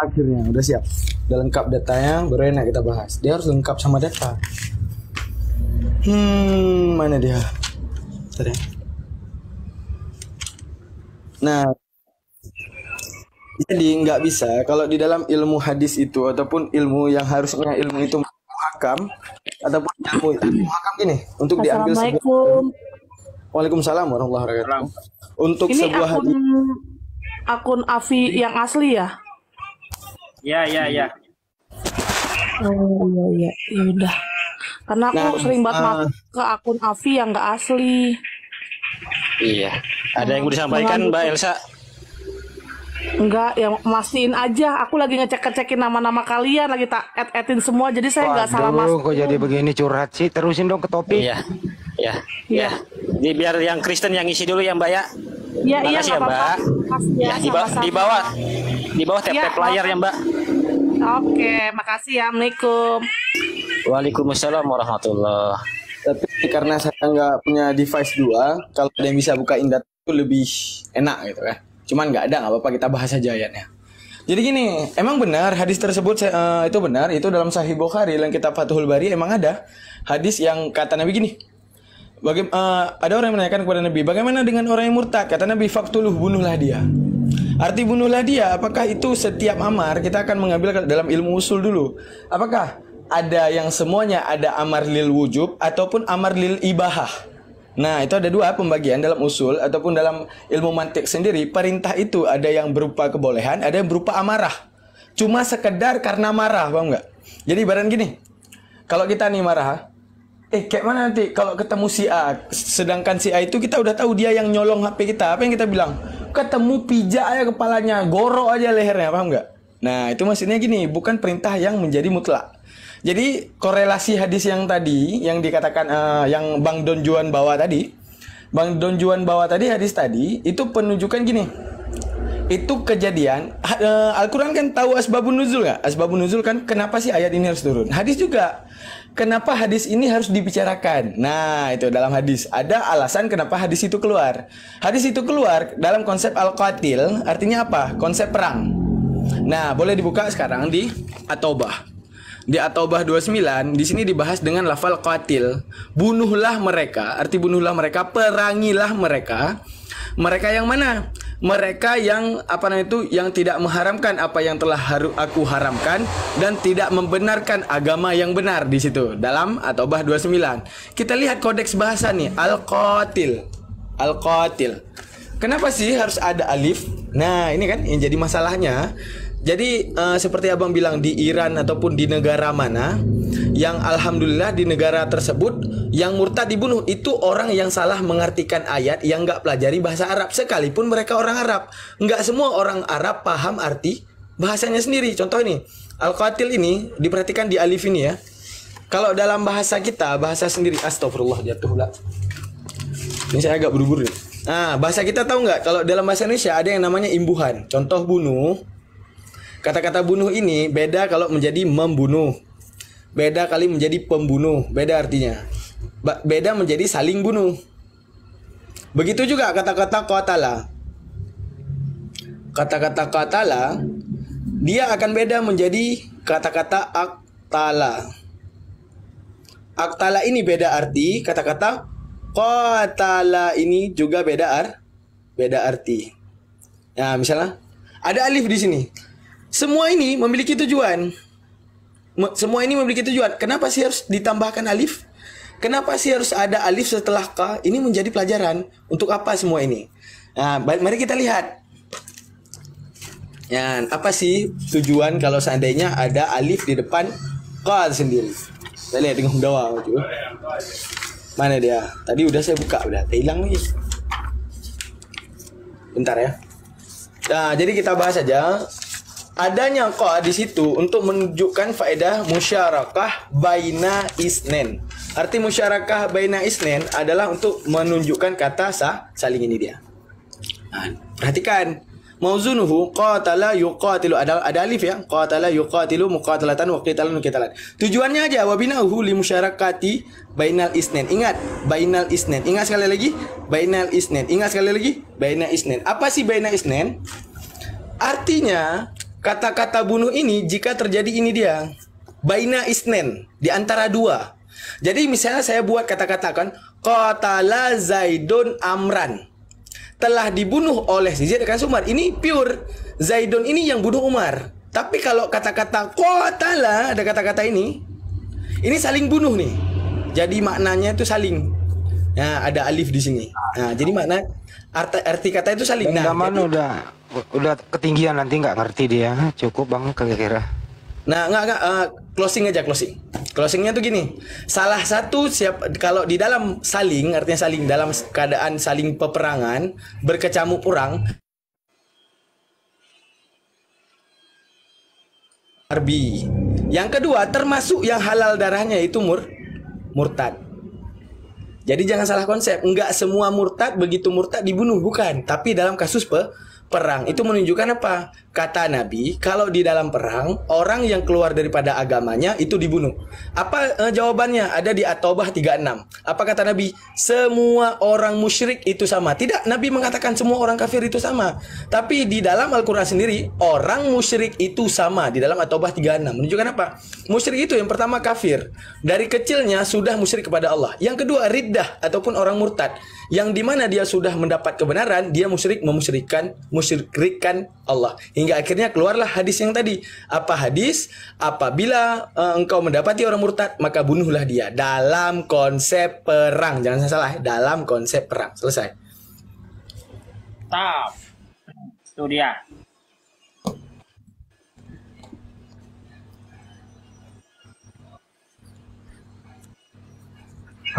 Akhirnya udah siap, udah lengkap datanya, baru enak kita bahas. Dia harus lengkap sama data. Mana dia? Bentar ya. Nah, Jadi nggak bisa kalau di dalam ilmu hadis itu ataupun ilmu yang harusnya ilmu itu muhakam ataupun ilmu muhakam ini untuk diambil sebuah. Assalamualaikum. Waalaikumsalam warahmatullahi wabarakatuh. Untuk Ini sebuah akun Afi yang asli ya? Ya. Oh iya, ya udah. Karena aku sering banget masuk ke akun Afi yang nggak asli. Iya. Ada yang mau disampaikan Mbak Elsa? Enggak, yang mastiin aja. Aku lagi ngecek-ngecekin nama-nama kalian, lagi tak add-addin semua, jadi saya nggak salah masuk. Kok jadi begini curhat sih? Terusin dong ke topik. Iya. Ini biar yang Kristen yang isi dulu ya Mbak ya. Iya, Makasih ya nggak Mbak. apa-apa. Makasih ya, sama-sama. Di bawah tap-tap layar ya Mbak. Oke, makasih ya. Assalamualaikum. Waalaikumsalam warahmatullahi. Tapi karena saya nggak punya device 2, kalau ada yang bisa buka Indat itu lebih enak gitu kan. Cuman nggak apa-apa, kita bahas aja ayatnya. Jadi gini, emang benar hadis tersebut itu benar, itu dalam Sahih Bukhari dalam kitab Fathul Bari emang ada hadis yang kata Nabi gini. Ada orang yang menanyakan kepada Nabi, bagaimana dengan orang yang murtad? Kata Nabi, faktuluh, bunuhlah dia. Arti bunuhlah dia, apakah itu setiap amar? Kita akan mengambil dalam ilmu usul dulu. Apakah ada yang semuanya ada amar lil wujub ataupun amar lil ibahah? Nah, itu ada dua pembagian dalam usul ataupun dalam ilmu mantik sendiri. Perintah itu ada yang berupa kebolehan, ada yang berupa amarah. Cuma sekedar karena marah, paham nggak? Jadi ibarat gini, kalau kita nih marah, kayak mana nanti kalau ketemu si A, sedangkan si A itu kita udah tahu dia yang nyolong HP kita, apa yang kita bilang? Ketemu pijak aja kepalanya, gorok aja lehernya, paham nggak? Nah, itu maksudnya gini, bukan perintah yang menjadi mutlak. Jadi korelasi hadis yang tadi, yang dikatakan yang Bang Don Juan bawa tadi, hadis tadi, itu penunjukan gini. Itu kejadian, Al-Quran kan tahu asbabun nuzul nggak? Asbabun nuzul kan kenapa sih ayat ini harus turun? Hadis juga, kenapa hadis ini harus dibicarakan? Nah, itu dalam hadis, ada alasan kenapa hadis itu keluar. Hadis itu keluar dalam konsep al-qatil, artinya apa? Konsep perang. Nah, boleh dibuka sekarang di At-Taubah. Di At-Taubah 29, di sini dibahas dengan lafal qatil. Bunuhlah mereka, arti bunuhlah mereka, perangilah mereka. Mereka yang mana? Mereka yang yang tidak mengharamkan apa yang telah aku haramkan dan tidak membenarkan agama yang benar di situ. Dalam At-Taubah 29. Kita lihat kodeks bahasa nih, al-qatil. Al-qatil. Kenapa sih harus ada alif? Nah, ini kan yang jadi masalahnya. Jadi seperti abang bilang, di Iran ataupun di negara mana yang alhamdulillah di negara tersebut yang murtad dibunuh itu orang yang salah mengartikan ayat, yang nggak pelajari bahasa Arab, sekalipun mereka orang Arab. Nggak semua orang Arab paham arti bahasanya sendiri. Contoh ini, al-qatil ini diperhatikan di alif ini ya. Kalau dalam bahasa kita, bahasa sendiri, astagfirullah, jatuh lah. Ini saya agak buru-buru. Nah, bahasa kita tahu nggak? Kalau dalam bahasa Indonesia ada yang namanya imbuhan. Contoh bunuh. Kata-kata bunuh ini beda kalau menjadi membunuh. Beda kali menjadi pembunuh. Beda artinya. Beda menjadi saling bunuh. Begitu juga kata-kata qatala. Kata-kata qatala, dia akan beda menjadi kata-kata aqtala. Aqtala ini beda arti. Kata-kata qatala ini juga beda arti. Nah, misalnya ada alif di sini. Semua ini memiliki tujuan. Kenapa sih harus ditambahkan alif? Kenapa sih harus ada alif setelah ka? Ini menjadi pelajaran. Untuk apa semua ini? Nah, mari kita lihat. Ya, apa sih tujuan kalau seandainya ada alif di depan ka sendiri? Kita lihat dengan dawa. Mana dia? Tadi udah saya buka, udah hilang lagi. Bentar ya. Nah, jadi kita bahas aja. Adanya qa di situ untuk menunjukkan faedah musyarakah baina isnen. Arti musyarakah baina isnen adalah untuk menunjukkan kata saling ini dia. Nah, perhatikan. Mauzunuhu qatala yuqatilu, ada alif ya. Qatala yuqatilu muqatalatan wa qitalan qitalan. Tujuannya aja wabinahu li musyarakati bainal isnen. Ingat, bainal isnen. Ingat sekali lagi, bainal isnen. Ingat sekali lagi, bainal isnen. Apa sih bainal isnen? Artinya kata-kata bunuh ini jika terjadi ini dia baina isnen, di antara dua. Jadi misalnya saya buat kata-kata kan qatala Zaidun Amran. telah dibunuh oleh si Zaid akan Umar. Ini pure Zaidun ini yang bunuh Umar. Tapi kalau kata-kata qatala, ada kata-kata ini saling bunuh nih. Jadi maknanya itu saling. Nah, ada alif di sini. Nah, jadi makna arti kata itu saling. Nah, jadi, udah ketinggian nanti nggak ngerti dia. Cukup Bang kira-kira. Nah, enggak, closing aja, closing. Closingnya tuh gini. Salah satu kalau di dalam saling, artinya saling dalam keadaan saling peperangan, berkecamuk perang, harbi. Yang kedua, termasuk yang halal darahnya itu murtad. Jadi jangan salah konsep. Enggak semua murtad begitu murtad dibunuh, bukan. Tapi dalam kasus perang itu menunjukkan apa? Kata Nabi, kalau di dalam perang orang yang keluar daripada agamanya itu dibunuh. Apa jawabannya? Ada di At-Taubah 36. Apa kata Nabi? Semua orang musyrik itu sama. Tidak, Nabi mengatakan semua orang kafir itu sama. Tapi di dalam Al-Qur'an sendiri orang musyrik itu sama di dalam At-Taubah 36. Menunjukkan apa? Musyrik itu yang pertama kafir. Dari kecilnya sudah musyrik kepada Allah. Yang kedua riddah ataupun orang murtad. Yang dimana dia sudah mendapat kebenaran, dia musyrikkan Allah. Hingga akhirnya keluarlah hadis yang tadi. Apa hadis? Apabila engkau mendapati orang murtad, maka bunuhlah dia. Dalam konsep perang. Jangan salah, dalam konsep perang. Selesai. Tap. Itu dia.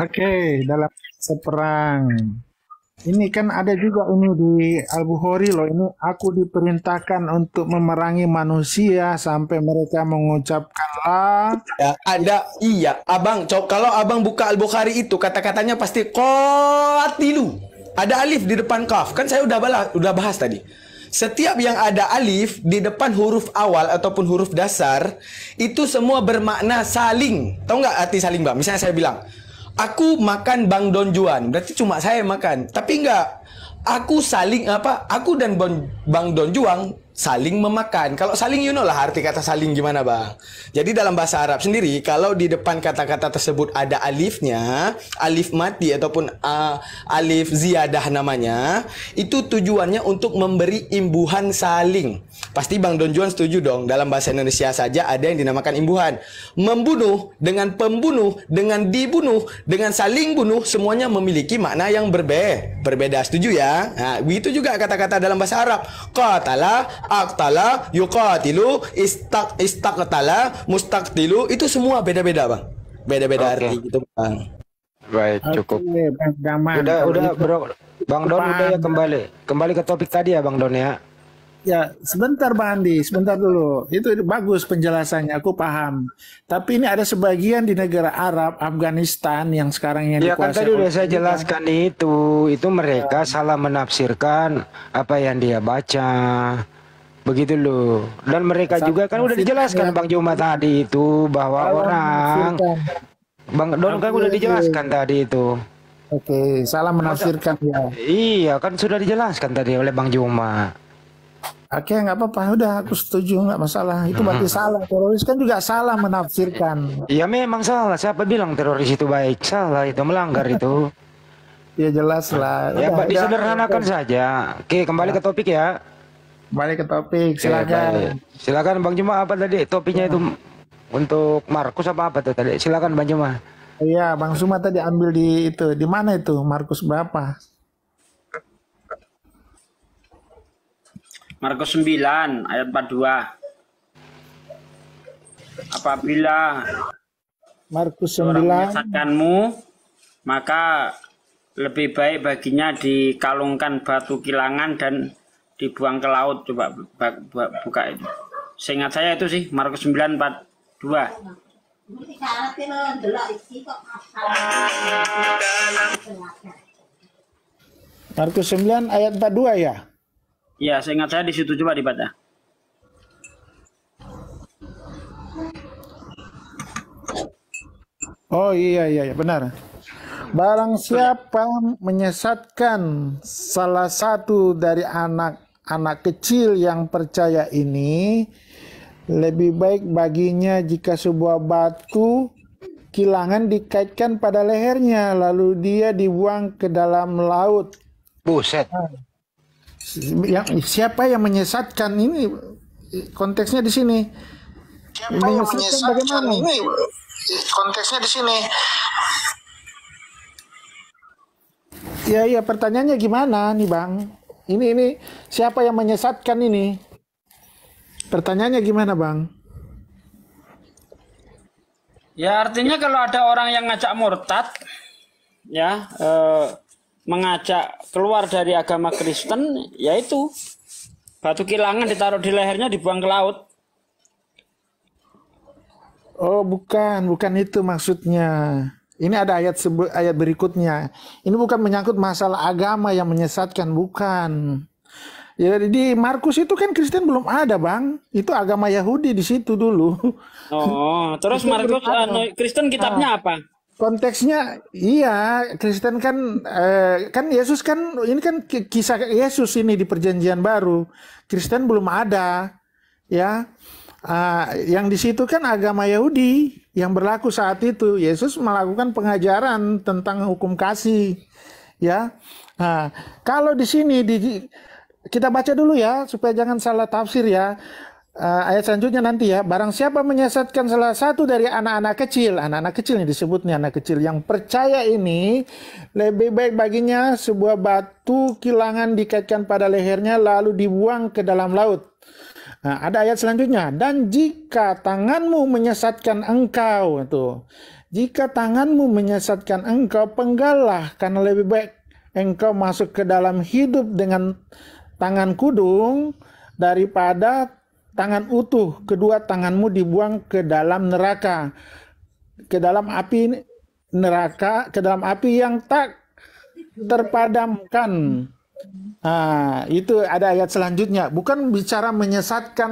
Oke, dalam seperang. Ini kan ada juga ini di Al-Bukhari loh. Ini aku diperintahkan untuk memerangi manusia sampai mereka mengucapkan la. Ya, ada iya, Abang. Kalau Abang buka Al-Bukhari itu kata-katanya pasti qatilu. Ada alif di depan kaf. Kan saya udah bahas tadi. Setiap yang ada alif di depan huruf awal ataupun huruf dasar itu semua bermakna saling. Tahu nggak arti saling, Bang? Misalnya saya bilang, aku makan Bang Don Juan, berarti cuma saya makan. Tapi enggak, aku saling aku dan Bang Don Juan saling memakan. Kalau saling, you know lah arti kata saling gimana, Bang. Jadi dalam bahasa Arab sendiri, kalau di depan kata-kata tersebut ada alifnya, alif mati ataupun alif ziyadah namanya, itu tujuannya untuk memberi imbuhan saling. Pasti Bang Don Juan setuju dong, dalam bahasa Indonesia saja ada yang dinamakan imbuhan. Membunuh, dengan pembunuh, dengan dibunuh, dengan saling bunuh, semuanya memiliki makna yang berbeda. Setuju ya? Nah, itu juga kata-kata dalam bahasa Arab. Qatala, aqtala, yuqatilu, istaqtala, mustaqtilu, itu semua beda-beda, Bang. Beda-beda arti gitu, Bang. Baik, cukup. Udah bro. Bang Don udah ya kembali ke topik tadi ya, Bang Don ya. Ya, sebentar Bang Andi, sebentar dulu. Itu bagus penjelasannya, aku paham. Tapi ini ada sebagian di negara Arab, Afghanistan yang sekarang yang ya kan tadi udah saya jelaskan itu mereka salah menafsirkan apa yang dia baca. Begitu loh. Dan mereka juga kan udah dijelaskan Bang Juma tadi itu bahwa orang Bang Don kan udah dijelaskan tadi itu. Oke, salah menafsirkan ya. Iya, kan sudah dijelaskan tadi oleh Bang Juma. Oke, nggak apa-apa. Udah, aku setuju, nggak masalah. Itu berarti salah. Teroris kan juga salah menafsirkan. Iya, memang salah. Siapa bilang teroris itu baik? Salah, itu melanggar itu. Ya jelas lah. Ya, Pak, disederhanakan saja. Oke, kembali ke topik ya. Balik ke topik, silakan. Silakan Bang Juma, apa tadi topiknya itu untuk Markus apa tuh tadi? Silakan Bang Juma. Iya, Bang Suma tadi ambil di itu. Di mana itu? Markus berapa? Markus 9 ayat 42. Apabila Markus 9 menyesatkanmu, maka lebih baik baginya dikalungkan batu kilangan dan dibuang ke laut. Coba buka itu. Seingat saya itu sih Markus 9:42. Markus 9 ayat 42 ya? Iya, seingat saya di situ, coba dibaca. Oh iya benar. Barang siapa menyesatkan salah satu dari anak kecil yang percaya ini, lebih baik baginya jika sebuah batu kilangan dikaitkan pada lehernya lalu dia dibuang ke dalam laut. Buset. siapa yang menyesatkan ini konteksnya di sini. Siapa yang menyesatkan bagaimana? Ini konteksnya di sini. Iya, pertanyaannya gimana nih Bang? Ini siapa yang menyesatkan ini? Pertanyaannya gimana Bang? Ya artinya kalau ada orang yang ngajak murtad, ya mengajak keluar dari agama Kristen, yaitu batu kilangan ditaruh di lehernya dibuang ke laut. Oh bukan itu maksudnya. Ini ada ayat berikutnya. Ini bukan menyangkut masalah agama yang menyesatkan, bukan. Ya di Markus itu kan Kristen belum ada Bang. Itu agama Yahudi di situ dulu. Oh, terus Markus Kristen kitabnya apa? Konteksnya iya, Kristen kan kan Yesus kan ini kan kisah Yesus ini di Perjanjian Baru. Kristen belum ada, ya. Yang di situ kan agama Yahudi yang berlaku saat itu. Yesus melakukan pengajaran tentang hukum kasih, ya. Kalau di sini kita baca dulu ya supaya jangan salah tafsir ya. Ayat selanjutnya nanti ya. Barang siapa menyesatkan salah satu dari anak-anak kecil yang disebut nih anak kecil yang percaya ini, lebih baik baginya sebuah batu kilangan dikaitkan pada lehernya lalu dibuang ke dalam laut. Nah, ada ayat selanjutnya. Dan jika tanganmu menyesatkan engkau, jika tanganmu menyesatkan engkau, penggallah, karena lebih baik engkau masuk ke dalam hidup dengan tangan kudung daripada tangan utuh, kedua tanganmu dibuang ke dalam neraka, ke dalam api neraka, ke dalam api yang tak terpadamkan. Itu ada ayat selanjutnya. Bukan bicara menyesatkan,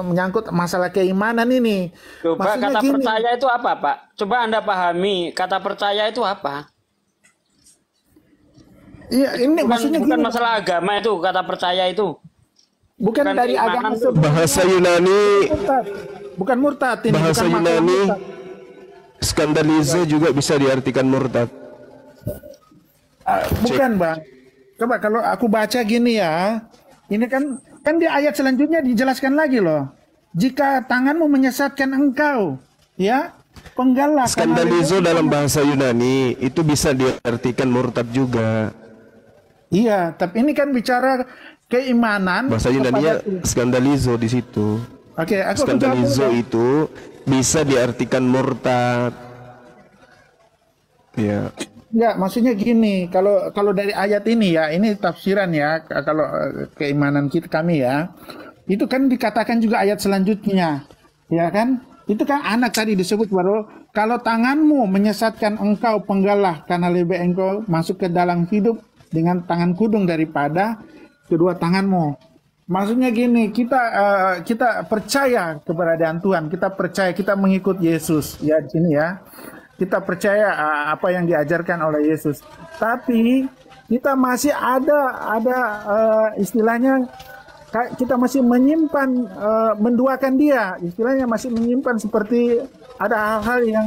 menyangkut masalah keimanan ini. Coba kata percaya itu apa Pak? Coba Anda pahami, kata percaya itu apa? Iya, ini bukan masalah agama itu, kata percaya itu. Bukan dari agama bahasa Yunani. Bukan murtad ini. Bahasa Yunani skandalize juga bisa diartikan murtad. Bukan Bang. Coba kalau aku baca gini ya. Ini kan di ayat selanjutnya dijelaskan lagi loh. Jika tanganmu menyesatkan engkau, ya, penggallah. Skandalizo dalam bahasa Yunani itu bisa diartikan murtad juga. Iya, tapi ini kan bicara keimanan. Bahasa Yunani skandalizo di situ. Oke, skandalizo itu bisa diartikan murtad. Ya. Enggak, maksudnya gini, kalau dari ayat ini ya, ini tafsiran ya, kalau keimanan kami ya, itu kan dikatakan juga ayat selanjutnya, ya kan? Itu kan anak tadi disebut baru, kalau tanganmu menyesatkan engkau, penggallah, karena lebih engkau masuk ke dalam hidup dengan tangan kudung daripada kedua tanganmu. Maksudnya gini, kita percaya keberadaan Tuhan, kita percaya, kita mengikut Yesus, ya di sini ya. Kita percaya apa yang diajarkan oleh Yesus. Tapi kita masih ada istilahnya, kita masih menyimpan, menduakan dia. Istilahnya masih menyimpan seperti ada hal-hal yang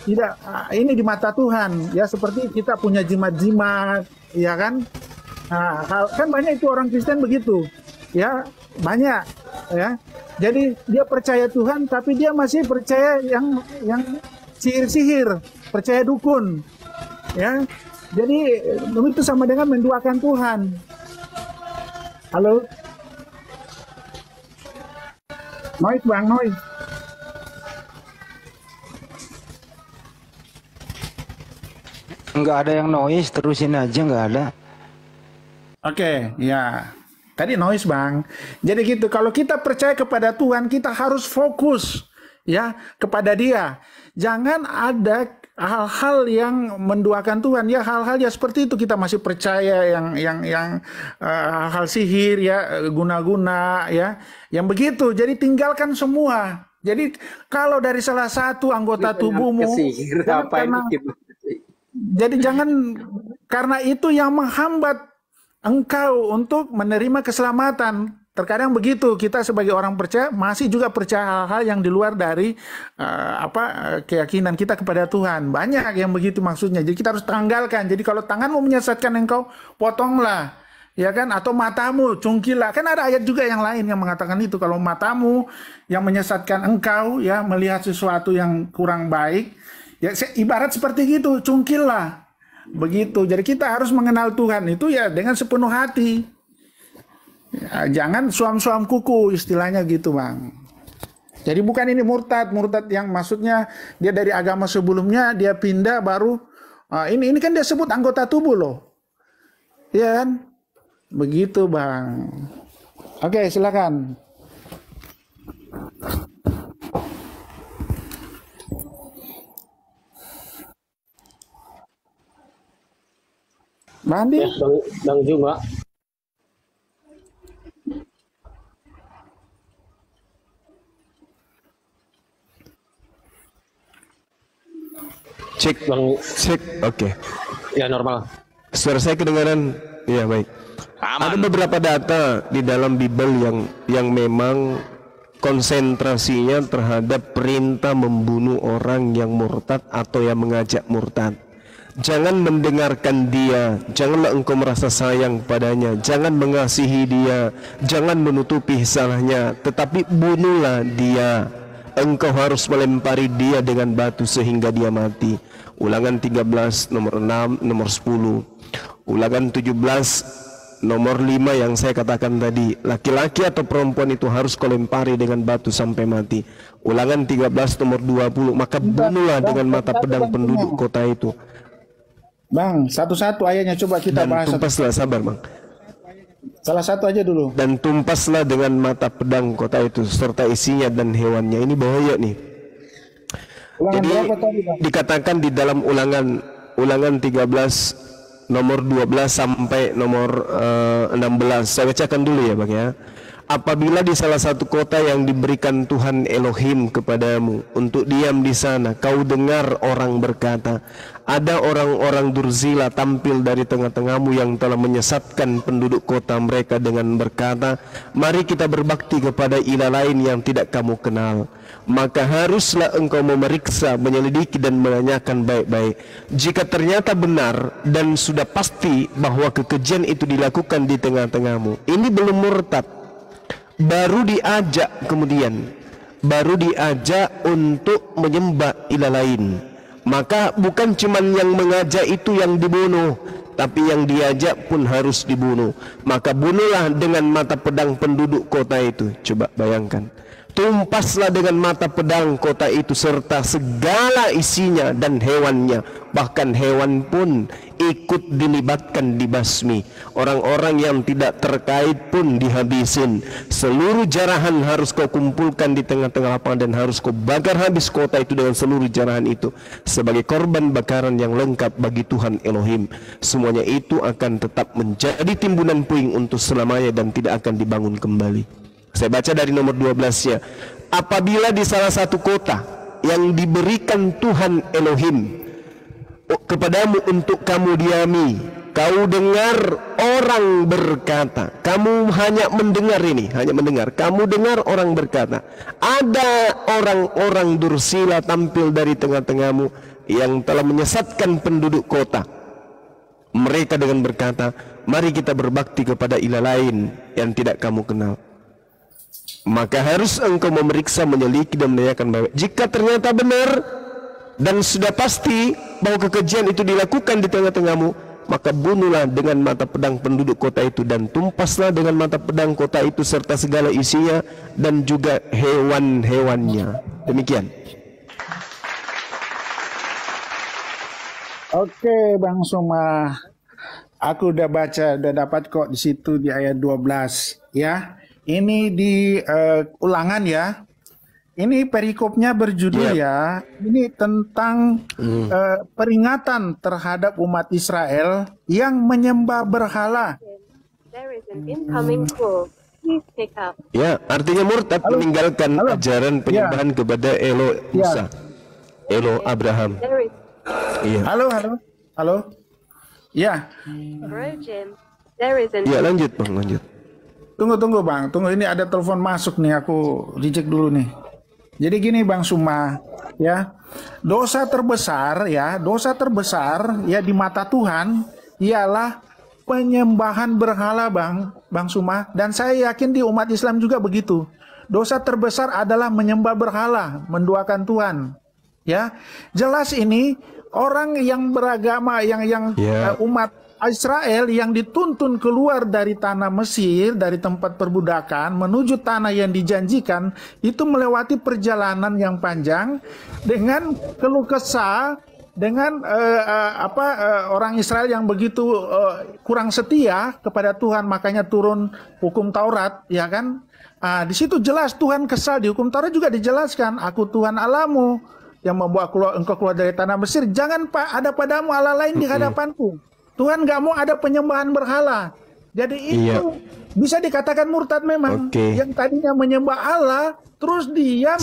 tidak ini di mata Tuhan. Ya seperti kita punya jimat-jimat, ya kan? Kan banyak itu orang Kristen begitu. Ya banyak. Ya. Jadi dia percaya Tuhan, tapi dia masih percaya yang sihir-sihir, percaya dukun, ya. Jadi itu sama dengan menduakan Tuhan. Halo, noise Bang, noise. Nggak ada yang noise, terusin aja, nggak ada. Oke, ya. Tadi noise Bang. Jadi gitu, kalau kita percaya kepada Tuhan, kita harus fokus ya kepada Dia. Jangan ada hal-hal yang menduakan Tuhan ya, hal-hal ya seperti itu kita masih percaya yang hal sihir ya, guna-guna ya, yang begitu. Jadi tinggalkan semua. Jadi kalau dari salah satu anggota tubuhmu, jangan karena itu yang menghambat engkau untuk menerima keselamatan. Terkadang begitu, kita sebagai orang percaya masih juga percaya hal-hal yang di luar dari keyakinan kita kepada Tuhan. Banyak yang begitu maksudnya. Jadi kita harus tanggalkan. Jadi kalau tanganmu menyesatkan engkau, potonglah. ya kan? Atau matamu cungkilah. Kan ada ayat juga yang lain yang mengatakan itu. Kalau matamu yang menyesatkan engkau ya melihat sesuatu yang kurang baik, ya ibarat seperti gitu, cungkilah. Begitu. Jadi kita harus mengenal Tuhan itu ya dengan sepenuh hati. Ya, jangan suam-suam kuku istilahnya gitu, Bang. Jadi bukan ini murtad yang maksudnya dia dari agama sebelumnya dia pindah baru ini kan dia sebut anggota tubuh loh. Iya kan? Begitu, Bang. Oke, silakan. Mandi? Ya, Bang Juma. Cek, Bang. cek, oke. Ya normal. Suara saya kedengaran, ya baik. Ada beberapa data di dalam Bible yang memang konsentrasinya terhadap perintah membunuh orang yang murtad atau yang mengajak murtad. Jangan mendengarkan dia, janganlah engkau merasa sayang padanya, jangan mengasihi dia, jangan menutupi salahnya, tetapi bunuhlah dia. Engkau harus melempari dia dengan batu sehingga dia mati. Ulangan 13 nomor 6 nomor 10. Ulangan 17 nomor 5 yang saya katakan tadi. Laki-laki atau perempuan itu harus kau lempari dengan batu sampai mati. Ulangan 13 nomor 20. Maka bunuhlah dengan mata pedang penduduk kota itu. Bang, satu-satu ayatnya coba kita bahas. Dan tumpaslah, sabar Bang. Salah satu aja dulu. Dan tumpaslah dengan mata pedang kota itu serta isinya dan hewannya. Ini bahaya nih. Jadi dikatakan di dalam ulangan 13 nomor 12 sampai nomor 16. Saya bacakan dulu ya Bang ya. Apabila di salah satu kota yang diberikan Tuhan Elohim kepadamu untuk diam di sana, kau dengar orang berkata, ada orang-orang durzila tampil dari tengah-tengahmu yang telah menyesatkan penduduk kota mereka dengan berkata, mari kita berbakti kepada ilah lain yang tidak kamu kenal. Maka haruslah engkau memeriksa, menyelidiki dan menanyakan baik-baik. Jika ternyata benar dan sudah pasti bahwa kekejian itu dilakukan di tengah-tengahmu, ini belum murtad. Baru diajak untuk menyembah ilah lain. Maka bukan cuman yang mengajak itu yang dibunuh, tapi yang diajak pun harus dibunuh. Maka bunuhlah dengan mata pedang penduduk kota itu. Coba bayangkan. Tumpaslah dengan mata pedang kota itu serta segala isinya dan hewannya. Bahkan hewan pun ikut dilibatkan dibasmi. Orang-orang yang tidak terkait pun dihabisin. Seluruh jarahan harus kau kumpulkan di tengah-tengah lapangan dan harus kau bakar habis kota itu dengan seluruh jarahan itu sebagai korban bakaran yang lengkap bagi Tuhan Elohim. Semuanya itu akan tetap menjadi timbunan puing untuk selamanya dan tidak akan dibangun kembali. Saya baca dari nomor 12-nya. Apabila di salah satu kota yang diberikan Tuhan Elohim kepadamu untuk kamu diami, kau dengar orang berkata, kamu hanya mendengar ini, kamu dengar orang berkata, ada orang-orang dursila tampil dari tengah-tengahmu yang telah menyesatkan penduduk kota. Mereka dengan berkata, mari kita berbakti kepada ilah lain yang tidak kamu kenal. Maka harus engkau memeriksa, menyelidiki dan menanyakan baik. Jika ternyata benar dan sudah pasti bahwa kekejian itu dilakukan di tengah-tengahmu, maka bunuhlah dengan mata pedang penduduk kota itu dan tumpaslah dengan mata pedang kota itu serta segala isinya dan juga hewan-hewannya. Demikian. Oke, Bang Soma. Aku udah baca, udah dapat kok di situ di ayat 12 ya. Ini di ulangan ya. Ini perikopnya berjudul ya. Ini tentang peringatan terhadap umat Israel yang menyembah berhala. Ya, artinya murtad meninggalkan ajaran penyembahan kepada Elo Musa, Elo Abraham. Iya. Halo. Ya. Ya, lanjut Bang, lanjut. Tunggu Bang, ini ada telepon masuk nih, aku reject dulu nih. Jadi gini Bang Suma, ya. Dosa terbesar ya di mata Tuhan ialah penyembahan berhala, Bang Suma, dan saya yakin di umat Islam juga begitu. Dosa terbesar adalah menyembah berhala, menduakan Tuhan. Ya, jelas ini orang yang beragama, umat Israel yang dituntun keluar dari tanah Mesir, dari tempat perbudakan menuju tanah yang dijanjikan, itu melewati perjalanan yang panjang dengan keluh kesah, dengan orang Israel yang begitu kurang setia kepada Tuhan, makanya turun hukum Taurat, ya kan? Di situ jelas Tuhan kesal. Di hukum Taurat juga dijelaskan, aku Tuhan Allahmu yang membawa engkau keluar dari tanah Mesir. Jangan ada padamu Allah lain di hadapanku. Tuhan nggak mau ada penyembahan berhala. Jadi itu bisa dikatakan murtad memang. Yang tadinya menyembah Allah, terus dia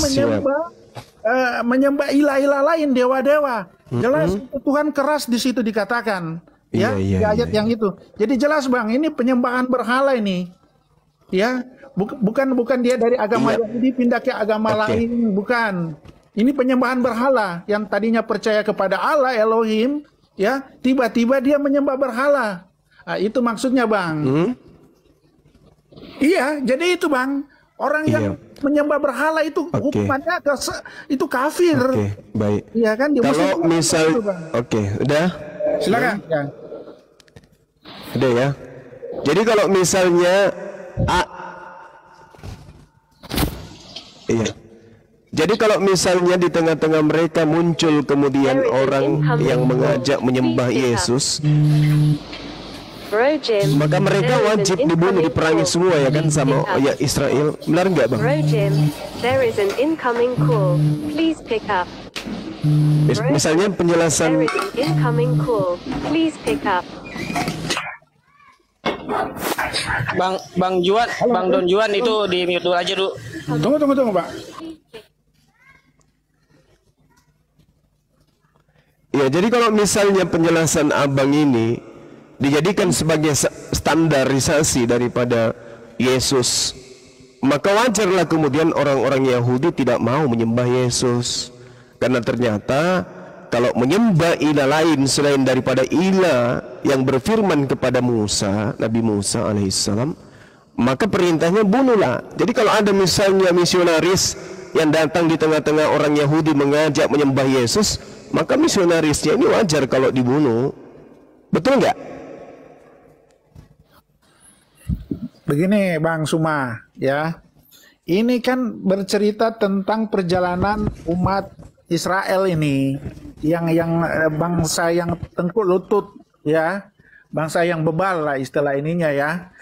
menyembah ilah-ilah lain, dewa-dewa. Jelas Tuhan keras di situ dikatakan. Di ayat yang itu. Jadi jelas, Bang, ini penyembahan berhala ini. Ya, bukan dia dari agama Yahudi pindah ke agama lain, bukan. Ini penyembahan berhala yang tadinya percaya kepada Allah Elohim, ya, tiba-tiba dia menyembah berhala. Itu maksudnya, Bang. Iya, jadi itu, Bang. Orang yang menyembah berhala itu hukumannya itu kafir. Baik. Iya kan? Kalau misal, udah. Silakan. Ya. Udah ya. Jadi kalau misalnya Jadi kalau misalnya di tengah-tengah mereka muncul kemudian orang yang mengajak menyembah Yesus, maka mereka wajib dibunuh, diperangi semua, ya kan, sama Israel. Benar nggak, Bang? Misalnya penjelasan Bang Juan, Bang Don Juan itu di mute dulu aja dulu. Tunggu, Pak. Ya, jadi kalau misalnya penjelasan Abang ini dijadikan sebagai standarisasi daripada Yesus, maka wajarlah kemudian orang-orang Yahudi tidak mau menyembah Yesus. Karena ternyata kalau menyembah ilah lain selain daripada ilah yang berfirman kepada Musa, Nabi Musa alaihissalam, maka perintahnya bunuhlah. Jadi kalau ada misalnya misionaris yang datang di tengah-tengah orang Yahudi mengajak menyembah Yesus, maka misionarisnya ini wajar kalau dibunuh. Betul nggak? Begini, Bang Suma, ya. Ini kan bercerita tentang perjalanan umat Israel ini, yang bangsa yang tengkuk lutut, ya, bangsa yang bebal lah istilah ininya, ya.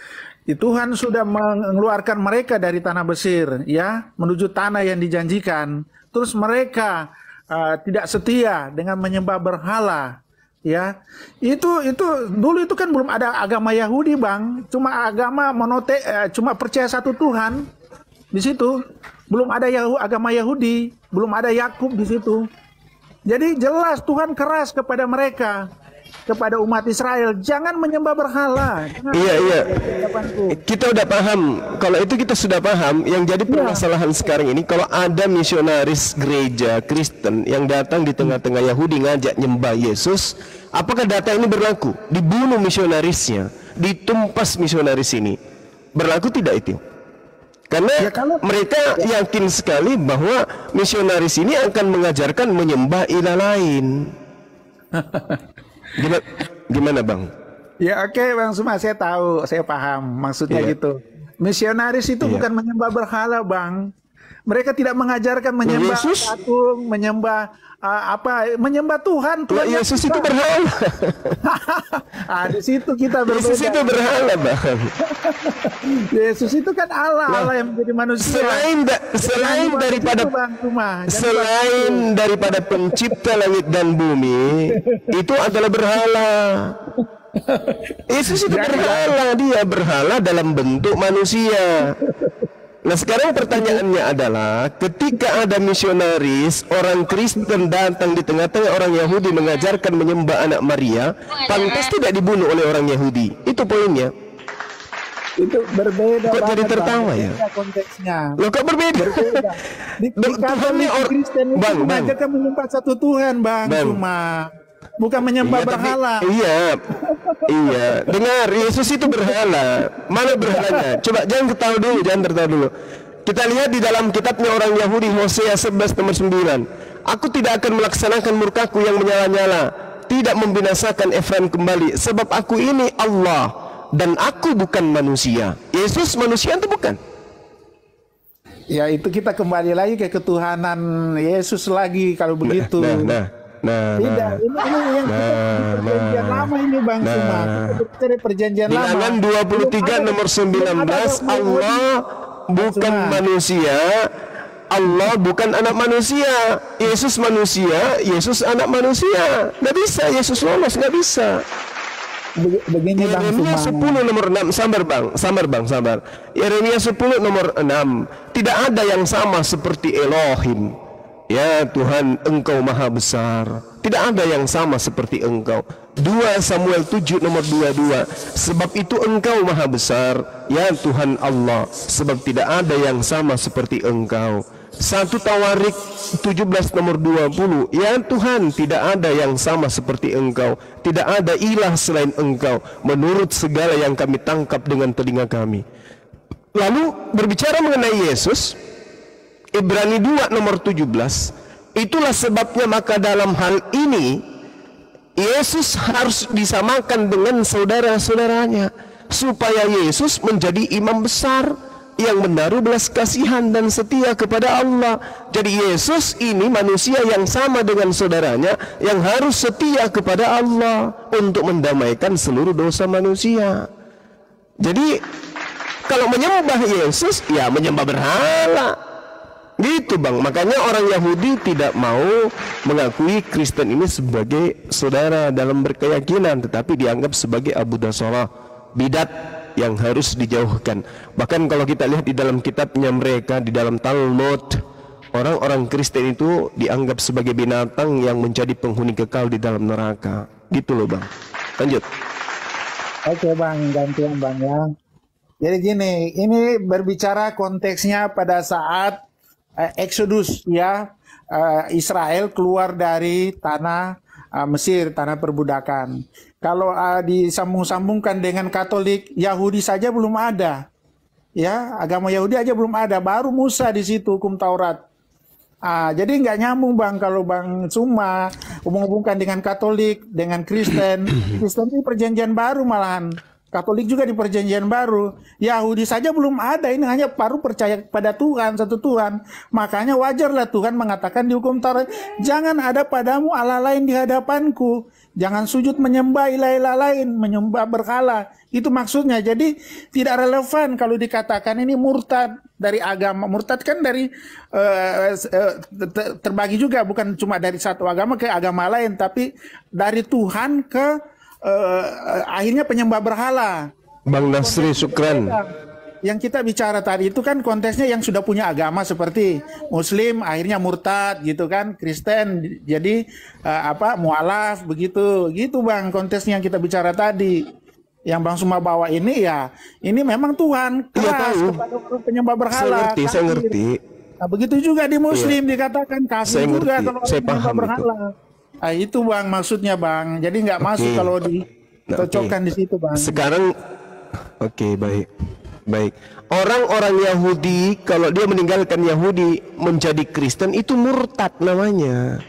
Tuhan sudah mengeluarkan mereka dari tanah Mesir, ya, menuju tanah yang dijanjikan. Terus mereka tidak setia dengan menyembah berhala, ya. Itu dulu itu kan belum ada agama Yahudi, Bang. Cuma agama cuma percaya satu Tuhan. Di situ belum ada agama Yahudi, belum ada Yakub di situ. Jadi jelas Tuhan keras kepada mereka, kepada umat Israel, jangan menyembah berhala. Iya. Kita udah paham. Kalau itu kita sudah paham. Yang jadi permasalahan sekarang ini, kalau ada misionaris gereja Kristen yang datang di tengah-tengah Yahudi ngajak nyembah Yesus, apakah data ini berlaku? Dibunuh misionarisnya, ditumpas misionaris ini. Berlaku tidak itu? Karena mereka yakin sekali bahwa misionaris ini akan mengajarkan menyembah ilah lain. Gimana, Bang? Ya oke, Bang Suma, saya tahu, saya paham maksudnya gitu. Misionaris itu bukan menyembah berhala, Bang. Mereka tidak mengajarkan menyembah patung, menyembah menyembah Tuhan. Tuhan Yesus itu berhala. Di situ kita berbeda. Yesus itu berhala, Bang. Yesus itu kan Allah yang menjadi manusia. Selain daripada pencipta langit dan bumi, itu adalah berhala. Yesus itu berhala, dia berhala dalam bentuk manusia. Nah, sekarang pertanyaannya adalah, ketika ada misionaris orang Kristen datang di tengah-tengah orang Yahudi mengajarkan menyembah anak Maria, pantas tidak dibunuh oleh orang Yahudi? Itu poinnya. Itu berbeda. Kok jadi tertawa ya? Konteksnya. Loh, kok berbeda? Di Kristen itu mengajarkan menyembah satu Tuhan, Bang. Cuma bukan menyembah berhala. Iya, iya. Dengar, Yesus itu berhala. Mana berhalanya? Coba jangan tertawa dulu. Kita lihat di dalam kitabnya orang Yahudi, Hosea 11 nomor 9. Aku tidak akan melaksanakan murkaku yang menyala-nyala, tidak membinasakan Efraim kembali, sebab aku ini Allah dan aku bukan manusia. Yesus manusia itu bukan. Ya itu kita kembali lagi ke ketuhanan Yesus lagi kalau begitu. Tidak, ini yang perjanjian lama ini Bang Suma. Kita perjanjian lama. Bilangan 23 nomor 19, Allah bukan manusia, Allah bukan anak manusia. Yesus manusia, Yesus anak manusia. Nggak bisa Yesus lolos, nggak bisa. Begini Bang Yeremia 10 nomor 6, sabar bang. Yeremia 10 nomor 6, tidak ada yang sama seperti Elohim. Ya Tuhan, Engkau maha besar. Tidak ada yang sama seperti Engkau. 2 Samuel 7 nomor 22, sebab itu Engkau maha besar, ya Tuhan Allah, sebab tidak ada yang sama seperti Engkau. 1 Tawarik 17 nomor 20, ya Tuhan, tidak ada yang sama seperti Engkau, tidak ada ilah selain Engkau, menurut segala yang kami tangkap dengan telinga kami. Lalu berbicara mengenai Yesus, Ibrani 2 nomor 17, itulah sebabnya maka dalam hal ini Yesus harus disamakan dengan saudara-saudaranya, supaya Yesus menjadi imam besar yang menaruh belas kasihan dan setia kepada Allah. Jadi Yesus ini manusia yang sama dengan saudaranya, yang harus setia kepada Allah untuk mendamaikan seluruh dosa manusia. Jadi kalau menyembah Yesus, ya menyembah berhala. Gitu Bang, makanya orang Yahudi tidak mau mengakui Kristen ini sebagai saudara dalam berkeyakinan, tetapi dianggap sebagai Abu Dasalah, bidat yang harus dijauhkan. Bahkan kalau kita lihat di dalam kitabnya mereka, di dalam Talmud, orang-orang Kristen itu dianggap sebagai binatang yang menjadi penghuni kekal di dalam neraka. Gitu loh Bang. Lanjut. Oke Bang, gantian Bang ya. Jadi gini, ini berbicara konteksnya pada saat Exodus ya, Israel keluar dari tanah Mesir, tanah perbudakan. Kalau disambung-sambungkan dengan Katolik, Yahudi saja belum ada. Ya, agama Yahudi aja belum ada, baru Musa di situ hukum Taurat. Jadi nggak nyambung Bang kalau Bang Suma hubung-hubungkan dengan Katolik, dengan Kristen. Kristen itu perjanjian baru malahan. Katolik juga di perjanjian baru. Yahudi saja belum ada, ini hanya baru percaya pada Tuhan, satu Tuhan. Makanya wajarlah Tuhan mengatakan di hukum Taurat, jangan ada padamu Allah lain di hadapanku. Jangan sujud menyembah ilah-ilah lain, menyembah berhala. Itu maksudnya. Jadi tidak relevan kalau dikatakan ini murtad dari agama. Murtad kan dari terbagi juga, bukan cuma dari satu agama ke agama lain, tapi dari Tuhan ke akhirnya penyembah berhala. Bang Nasri Sukran. Yang kita bicara tadi itu kan konteksnya yang sudah punya agama seperti Muslim akhirnya murtad gitu kan, Kristen jadi mualaf begitu Bang, konteksnya yang kita bicara tadi. Yang Bang Suma bawa ini ya, ini memang Tuhan keras kepada penyembah berhala. Saya ngerti. Nah, begitu juga di Muslim dikatakan kafir juga kalau penyembah berhala. Itu Bang maksudnya Bang. Jadi nggak masuk kalau dicocokkan di situ Bang. Sekarang baik. Orang-orang Yahudi kalau dia meninggalkan Yahudi menjadi Kristen itu murtad namanya.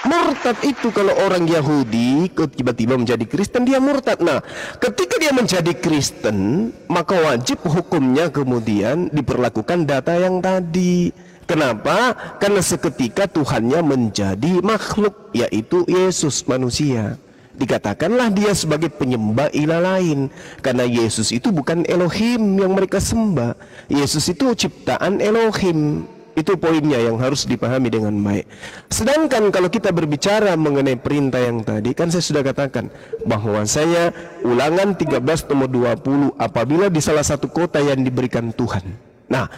Murtad itu kalau orang Yahudi tiba-tiba menjadi Kristen, dia murtad. Nah, ketika dia menjadi Kristen, maka wajib hukumnya kemudian diperlakukan data yang tadi. Kenapa? Karena seketika Tuhannya menjadi makhluk, yaitu Yesus manusia. Dikatakanlah dia sebagai penyembah ilah lain, karena Yesus itu bukan Elohim yang mereka sembah. Yesus itu ciptaan Elohim. Itu poinnya yang harus dipahami dengan baik. Sedangkan kalau kita berbicara mengenai perintah yang tadi, kan saya sudah katakan bahwa saya Ulangan 13 nomor 20, apabila di salah satu kota yang diberikan Tuhan. Nah,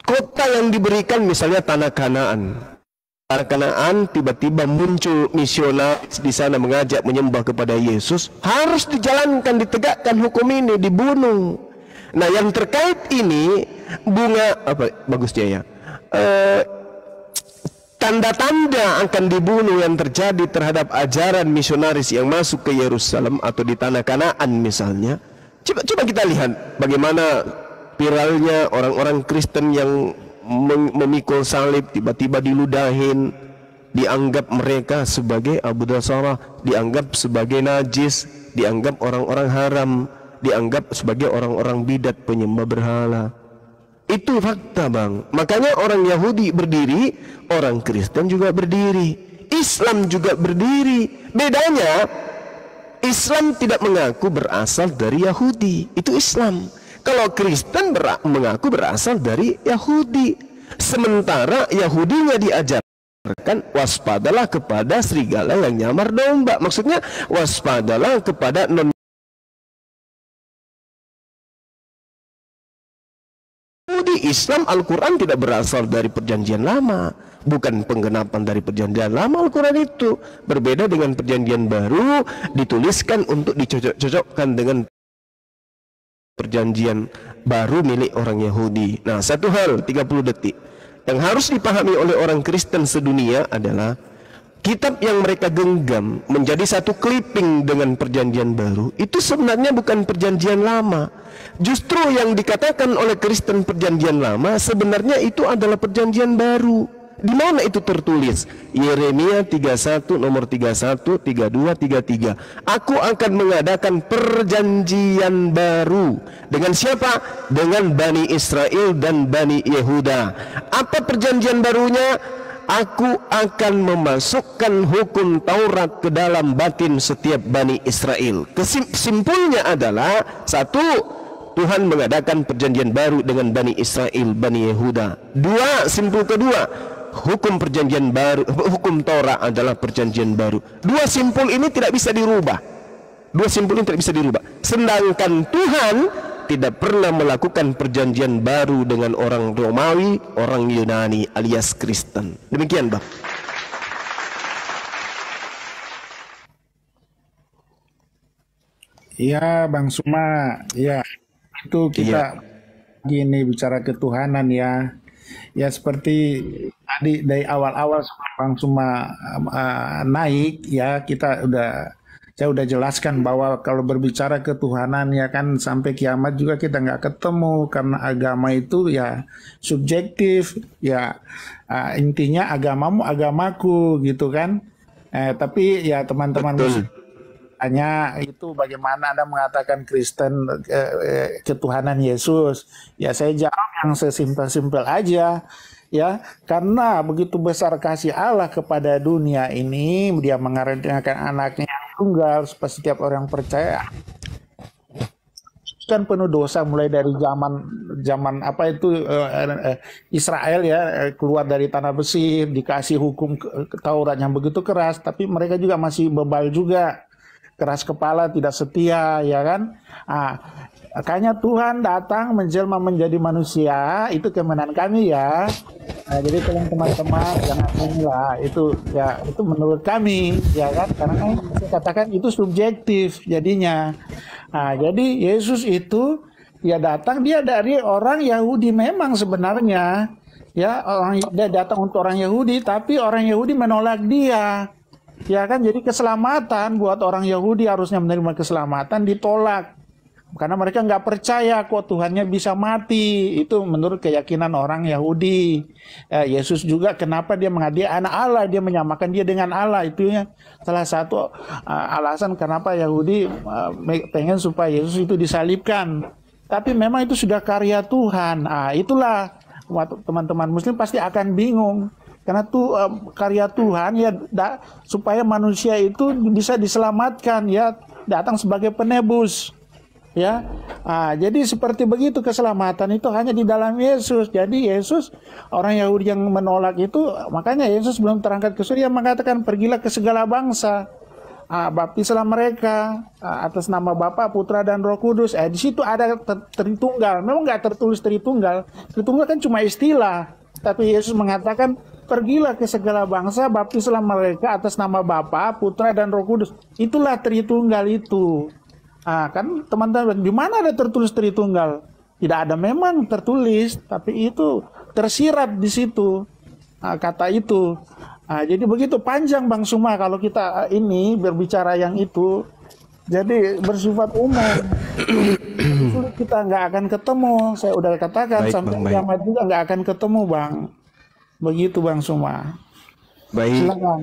kota yang diberikan misalnya tanah Kanaan. Tanah Kanaan tiba-tiba muncul misionaris di sana mengajak menyembah kepada Yesus, harus dijalankan, ditegakkan hukum ini, dibunuh. Nah, yang terkait ini bunga apa bagusnya ya? tanda-tanda akan dibunuh yang terjadi terhadap ajaran misionaris yang masuk ke Yerusalem atau di tanah Kanaan misalnya. Coba kita lihat bagaimana viralnya orang-orang Kristen yang memikul salib tiba-tiba diludahin, dianggap mereka sebagai Abu Dasarah, dianggap sebagai najis, dianggap orang-orang haram, dianggap sebagai orang-orang bidat penyembah berhala. Itu fakta, Bang. Makanya orang Yahudi berdiri, orang Kristen juga berdiri, Islam juga berdiri. Bedanya, Islam tidak mengaku berasal dari Yahudi, itu Islam. Kalau Kristen mengaku berasal dari Yahudi. Sementara Yahudinya diajarkan waspadalah kepada serigala yang nyamar domba. Maksudnya waspadalah kepada non Yahudi. Islam, Al-Quran tidak berasal dari perjanjian lama, bukan penggenapan dari perjanjian lama. Al-Quran itu berbeda dengan perjanjian baru, dituliskan untuk dicocok-cocokkan dengan perjanjian baru milik orang Yahudi. Nah, satu hal 30 detik yang harus dipahami oleh orang Kristen sedunia adalah kitab yang mereka genggam menjadi satu clipping dengan perjanjian baru itu sebenarnya bukan perjanjian lama. Justru yang dikatakan oleh Kristen perjanjian lama sebenarnya itu adalah perjanjian baru. Di mana itu tertulis? Yeremia 31 nomor 31, 32, 33. Aku akan mengadakan perjanjian baru. Dengan siapa? Dengan Bani Israel dan Bani Yehuda. Apa perjanjian barunya? Aku akan memasukkan hukum Taurat ke dalam batin setiap Bani Israel. Kesimpulannya adalah satu, Tuhan mengadakan perjanjian baru dengan Bani Israel, Bani Yehuda. Dua, simpul kedua, hukum perjanjian baru, hukum Taurat adalah perjanjian baru. Dua simpul ini tidak bisa dirubah. Dua simpul ini tidak bisa dirubah. Sedangkan Tuhan tidak pernah melakukan perjanjian baru dengan orang Romawi, orang Yunani alias Kristen. Demikian, Bang. Iya, Bang Suma. Ya, itu kita gini bicara ketuhanan ya. Ya seperti tadi dari awal-awal Bang Suma naik ya, saya udah jelaskan bahwa kalau berbicara ketuhanan ya kan sampai kiamat juga kita nggak ketemu karena agama itu ya subjektif ya, intinya agamamu agamaku gitu kan. Tapi ya teman-teman hanya itu bagaimana Anda mengatakan Kristen ketuhanan Yesus. Ya saya jawab yang sesimpel-simpel aja ya, karena begitu besar kasih Allah kepada dunia ini, dia mengaruniakan anaknya yang tunggal supaya setiap orang percaya kan penuh dosa mulai dari zaman apa itu Israel ya keluar dari tanah Mesir, dikasih hukum Taurat yang begitu keras, tapi mereka juga masih bebal juga, keras kepala, tidak setia ya kan. Makanya Tuhan datang menjelma menjadi manusia, itu kemenangan kami ya. Jadi tolong teman-teman jangan inilah itu ya, itu menurut kami ya kan, karena saya katakan itu subjektif jadinya. Jadi Yesus itu ya datang, dia dari orang Yahudi memang sebenarnya ya, dia datang untuk orang Yahudi, tapi orang Yahudi menolak dia. Ya kan, jadi keselamatan buat orang Yahudi harusnya menerima keselamatan ditolak karena mereka nggak percaya kok Tuhannya bisa mati. Itu menurut keyakinan orang Yahudi. Yesus juga kenapa dia menghadir anak Allah, dia menyamakan dia dengan Allah, itu ya salah satu alasan kenapa Yahudi pengen supaya Yesus itu disalibkan. Tapi memang itu sudah karya Tuhan. Itulah teman-teman Muslim pasti akan bingung. Karena tuh karya Tuhan ya supaya manusia itu bisa diselamatkan ya, datang sebagai penebus ya. Jadi seperti begitu, keselamatan itu hanya di dalam Yesus. Jadi Yesus, orang Yahudi yang menolak itu, makanya Yesus belum terangkat ke surga mengatakan pergilah ke segala bangsa, baptislah mereka atas nama Bapa, Putra dan Roh Kudus. Di situ ada Tritunggal. Memang nggak tertulis Tritunggal. Tritunggal kan cuma istilah. Tapi Yesus mengatakan pergilah ke segala bangsa, baptislah mereka atas nama Bapa, Putra dan Roh Kudus. Itulah Tritunggal itu. Kan teman-teman, di mana ada tertulis Tritunggal? Tidak ada memang tertulis, tapi itu tersirat di situ. kata itu. Jadi begitu panjang Bang Suma kalau kita ini berbicara yang itu. Jadi bersifat umum. Sulit kita nggak akan ketemu. Saya udah katakan baik, sampai kiamat juga nggak akan ketemu Bang. Begitu Bang Suma. Baik. Silakan.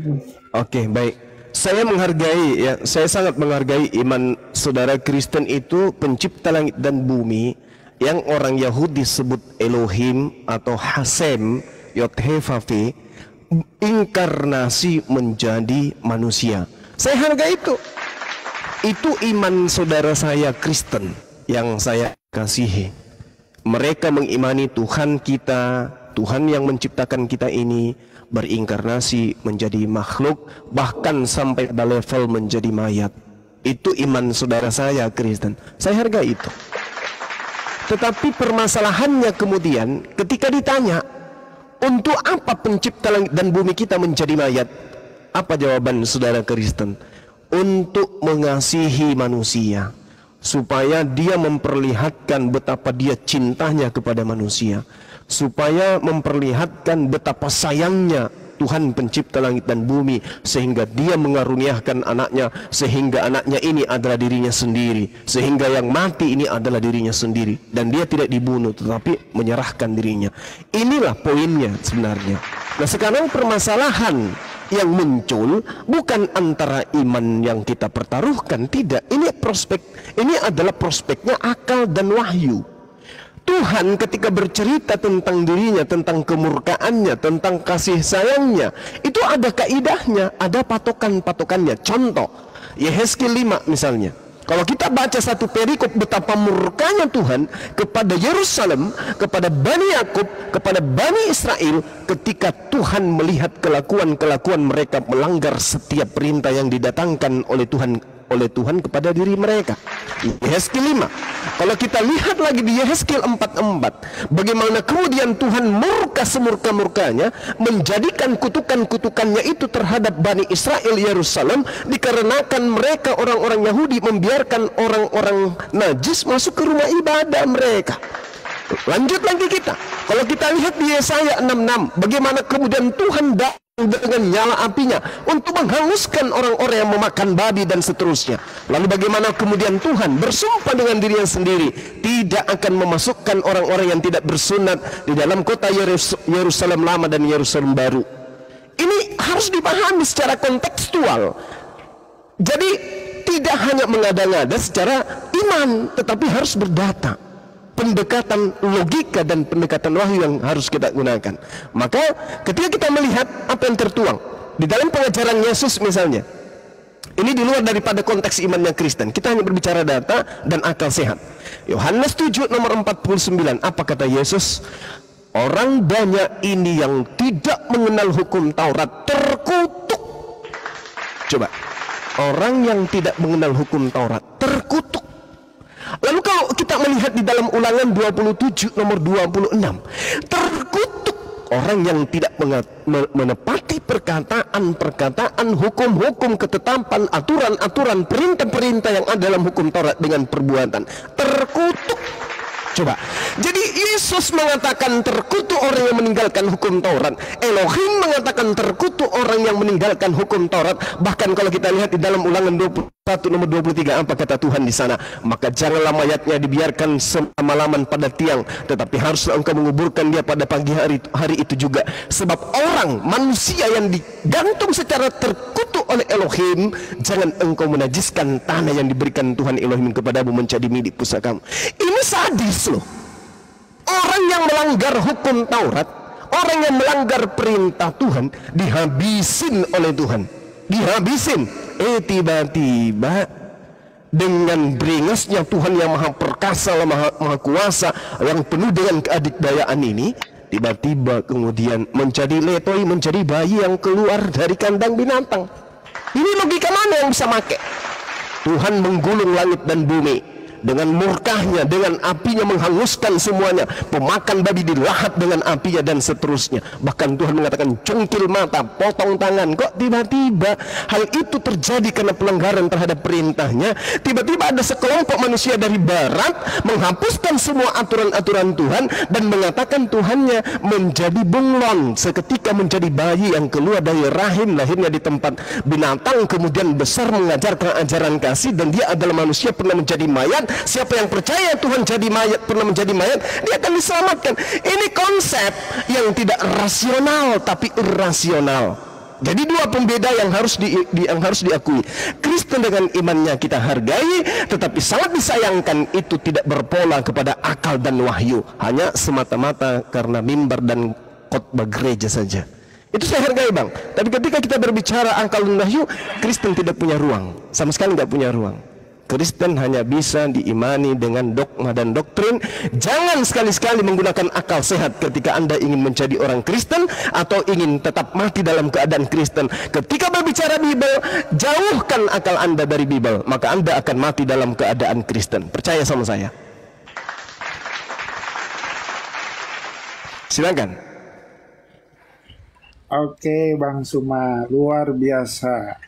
Oke, baik. Saya menghargai ya, saya sangat menghargai iman saudara Kristen itu pencipta langit dan bumi yang orang Yahudi sebut Elohim atau Hasem Yod-Heh-Vav-He, inkarnasi menjadi manusia. Saya hargai itu. Itu iman saudara saya Kristen yang saya kasihi. Mereka mengimani Tuhan kita, Tuhan yang menciptakan kita ini berinkarnasi menjadi makhluk, bahkan sampai pada level menjadi mayat. Itu iman saudara saya Kristen. Saya hargai itu. Tetapi permasalahannya kemudian ketika ditanya, untuk apa pencipta langit dan bumi kita menjadi mayat? Apa jawaban saudara Kristen? Untuk mengasihi manusia, supaya dia memperlihatkan betapa dia cintanya kepada manusia, supaya memperlihatkan betapa sayangnya Tuhan pencipta langit dan bumi, sehingga dia mengaruniakan anaknya, sehingga anaknya ini adalah dirinya sendiri, sehingga yang mati ini adalah dirinya sendiri, dan dia tidak dibunuh tetapi menyerahkan dirinya. Inilah poinnya sebenarnya. Nah sekarang permasalahan yang muncul bukan antara iman yang kita pertaruhkan, tidak. Ini prospek, ini adalah prospeknya akal dan wahyu. Tuhan ketika bercerita tentang dirinya, tentang kemurkaannya, tentang kasih sayangnya, itu ada kaidahnya, ada patokan-patokannya. Contoh, Yehezkiel 5 misalnya. Kalau kita baca satu perikop betapa murkanya Tuhan kepada Yerusalem, kepada Bani Yakub, kepada Bani Israel, ketika Tuhan melihat kelakuan-kelakuan mereka melanggar setiap perintah yang didatangkan oleh Tuhan kepada diri mereka. Yehezkiel 5. Kalau kita lihat lagi di Yehezkiel 4:4, bagaimana kemudian Tuhan murka semurka-murkanya, menjadikan kutukan-kutukannya itu terhadap Bani Israel Yerusalem, dikarenakan mereka orang-orang Yahudi membiarkan orang-orang najis masuk ke rumah ibadah mereka. Lanjut lagi kita. Kalau kita lihat di Yesaya 6:6, bagaimana kemudian Tuhan dengan nyala apinya untuk menghanguskan orang-orang yang memakan babi dan seterusnya. Lalu bagaimana kemudian Tuhan bersumpah dengan dirinya sendiri tidak akan memasukkan orang-orang yang tidak bersunat di dalam kota Yerusalem lama dan Yerusalem baru. Ini harus dipahami secara kontekstual. Jadi tidak hanya mengada-ngada secara iman, tetapi harus berdata. Pendekatan logika dan pendekatan wahyu yang harus kita gunakan. Maka ketika kita melihat apa yang tertuang di dalam pengajaran Yesus misalnya, ini di luar daripada konteks imannya Kristen, kita hanya berbicara data dan akal sehat. Yohanes 7 nomor 49, apa kata Yesus? Orang banyak ini yang tidak mengenal hukum Taurat terkutuk. Coba, orang yang tidak mengenal hukum Taurat terkutuk. Lalu kalau kita melihat di dalam Ulangan 27 nomor 26, terkutuk orang yang tidak menepati perkataan-perkataan, hukum-hukum, ketetapan, aturan-aturan, perintah-perintah yang ada dalam hukum Taurat dengan perbuatan. Terkutuk. Coba. Jadi Yesus mengatakan terkutuk orang yang meninggalkan hukum Taurat. Elohim mengatakan terkutuk orang yang meninggalkan hukum Taurat. Bahkan kalau kita lihat di dalam Ulangan 21 nomor 23, apa kata Tuhan di sana? Maka janganlah mayatnya dibiarkan semalaman pada tiang, tetapi haruslah engkau menguburkan dia pada pagi hari itu juga. Sebab orang manusia yang digantung secara terkutuk oleh Elohim, jangan engkau menajiskan tanah yang diberikan Tuhan Elohim kepadamu menjadi milik pusakamu. Ini sadis loh. Orang yang melanggar hukum Taurat, orang yang melanggar perintah Tuhan, dihabisin oleh Tuhan. Dihabisin. Tiba-tiba dengan beringasnya Tuhan yang maha perkasa, maha kuasa, yang penuh dengan keadikdayaan ini, tiba-tiba kemudian menjadi letoi, menjadi bayi yang keluar dari kandang binatang. Ini logika mana yang bisa make? Tuhan menggulung langit dan bumi dengan murkahnya, dengan apinya menghanguskan semuanya, pemakan babi dilahat dengan apinya dan seterusnya. Bahkan Tuhan mengatakan cungkil mata, potong tangan. Kok tiba-tiba hal itu terjadi karena pelanggaran terhadap perintahnya? Tiba-tiba ada sekelompok manusia dari barat menghapuskan semua aturan-aturan Tuhan dan mengatakan Tuhannya menjadi bunglon, seketika menjadi bayi yang keluar dari rahim, lahirnya di tempat binatang, kemudian besar mengajarkan ajaran kasih, dan dia adalah manusia pernah menjadi mayat. Siapa yang percaya Tuhan jadi mayat, pernah menjadi mayat, dia akan diselamatkan. Ini konsep yang tidak rasional tapi irrasional. Jadi dua pembeda yang harus diakui. Kristen dengan imannya kita hargai, tetapi sangat disayangkan itu tidak berpola kepada akal dan wahyu, hanya semata-mata karena mimbar dan khotbah gereja saja. Itu saya hargai, Bang. Tapi ketika kita berbicara akal dan wahyu, Kristen tidak punya ruang, sama sekali nggak punya ruang. Kristen hanya bisa diimani dengan dogma dan doktrin. Jangan sekali-sekali menggunakan akal sehat ketika Anda ingin menjadi orang Kristen atau ingin tetap mati dalam keadaan Kristen. Ketika berbicara Bible, jauhkan akal Anda dari Bible, maka Anda akan mati dalam keadaan Kristen. Percaya sama saya. Silakan. Oke, Bang Suma, luar biasa.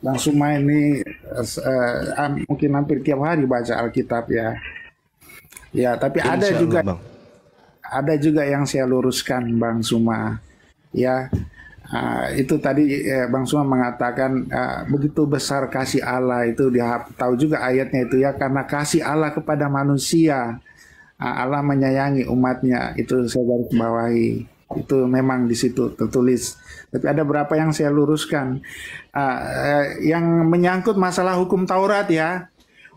Bang Suma ini mungkin hampir tiap hari baca Alkitab ya. Ya, tapi ada juga yang saya luruskan, Bang Suma. Ya, itu tadi Bang Suma mengatakan begitu besar kasih Allah itu, dia tahu juga ayatnya itu ya, karena kasih Allah kepada manusia, Allah menyayangi umatnya, itu saya garis bawahi. Itu memang di situ tertulis. Tapi ada berapa yang saya luruskan. Yang menyangkut masalah hukum Taurat ya.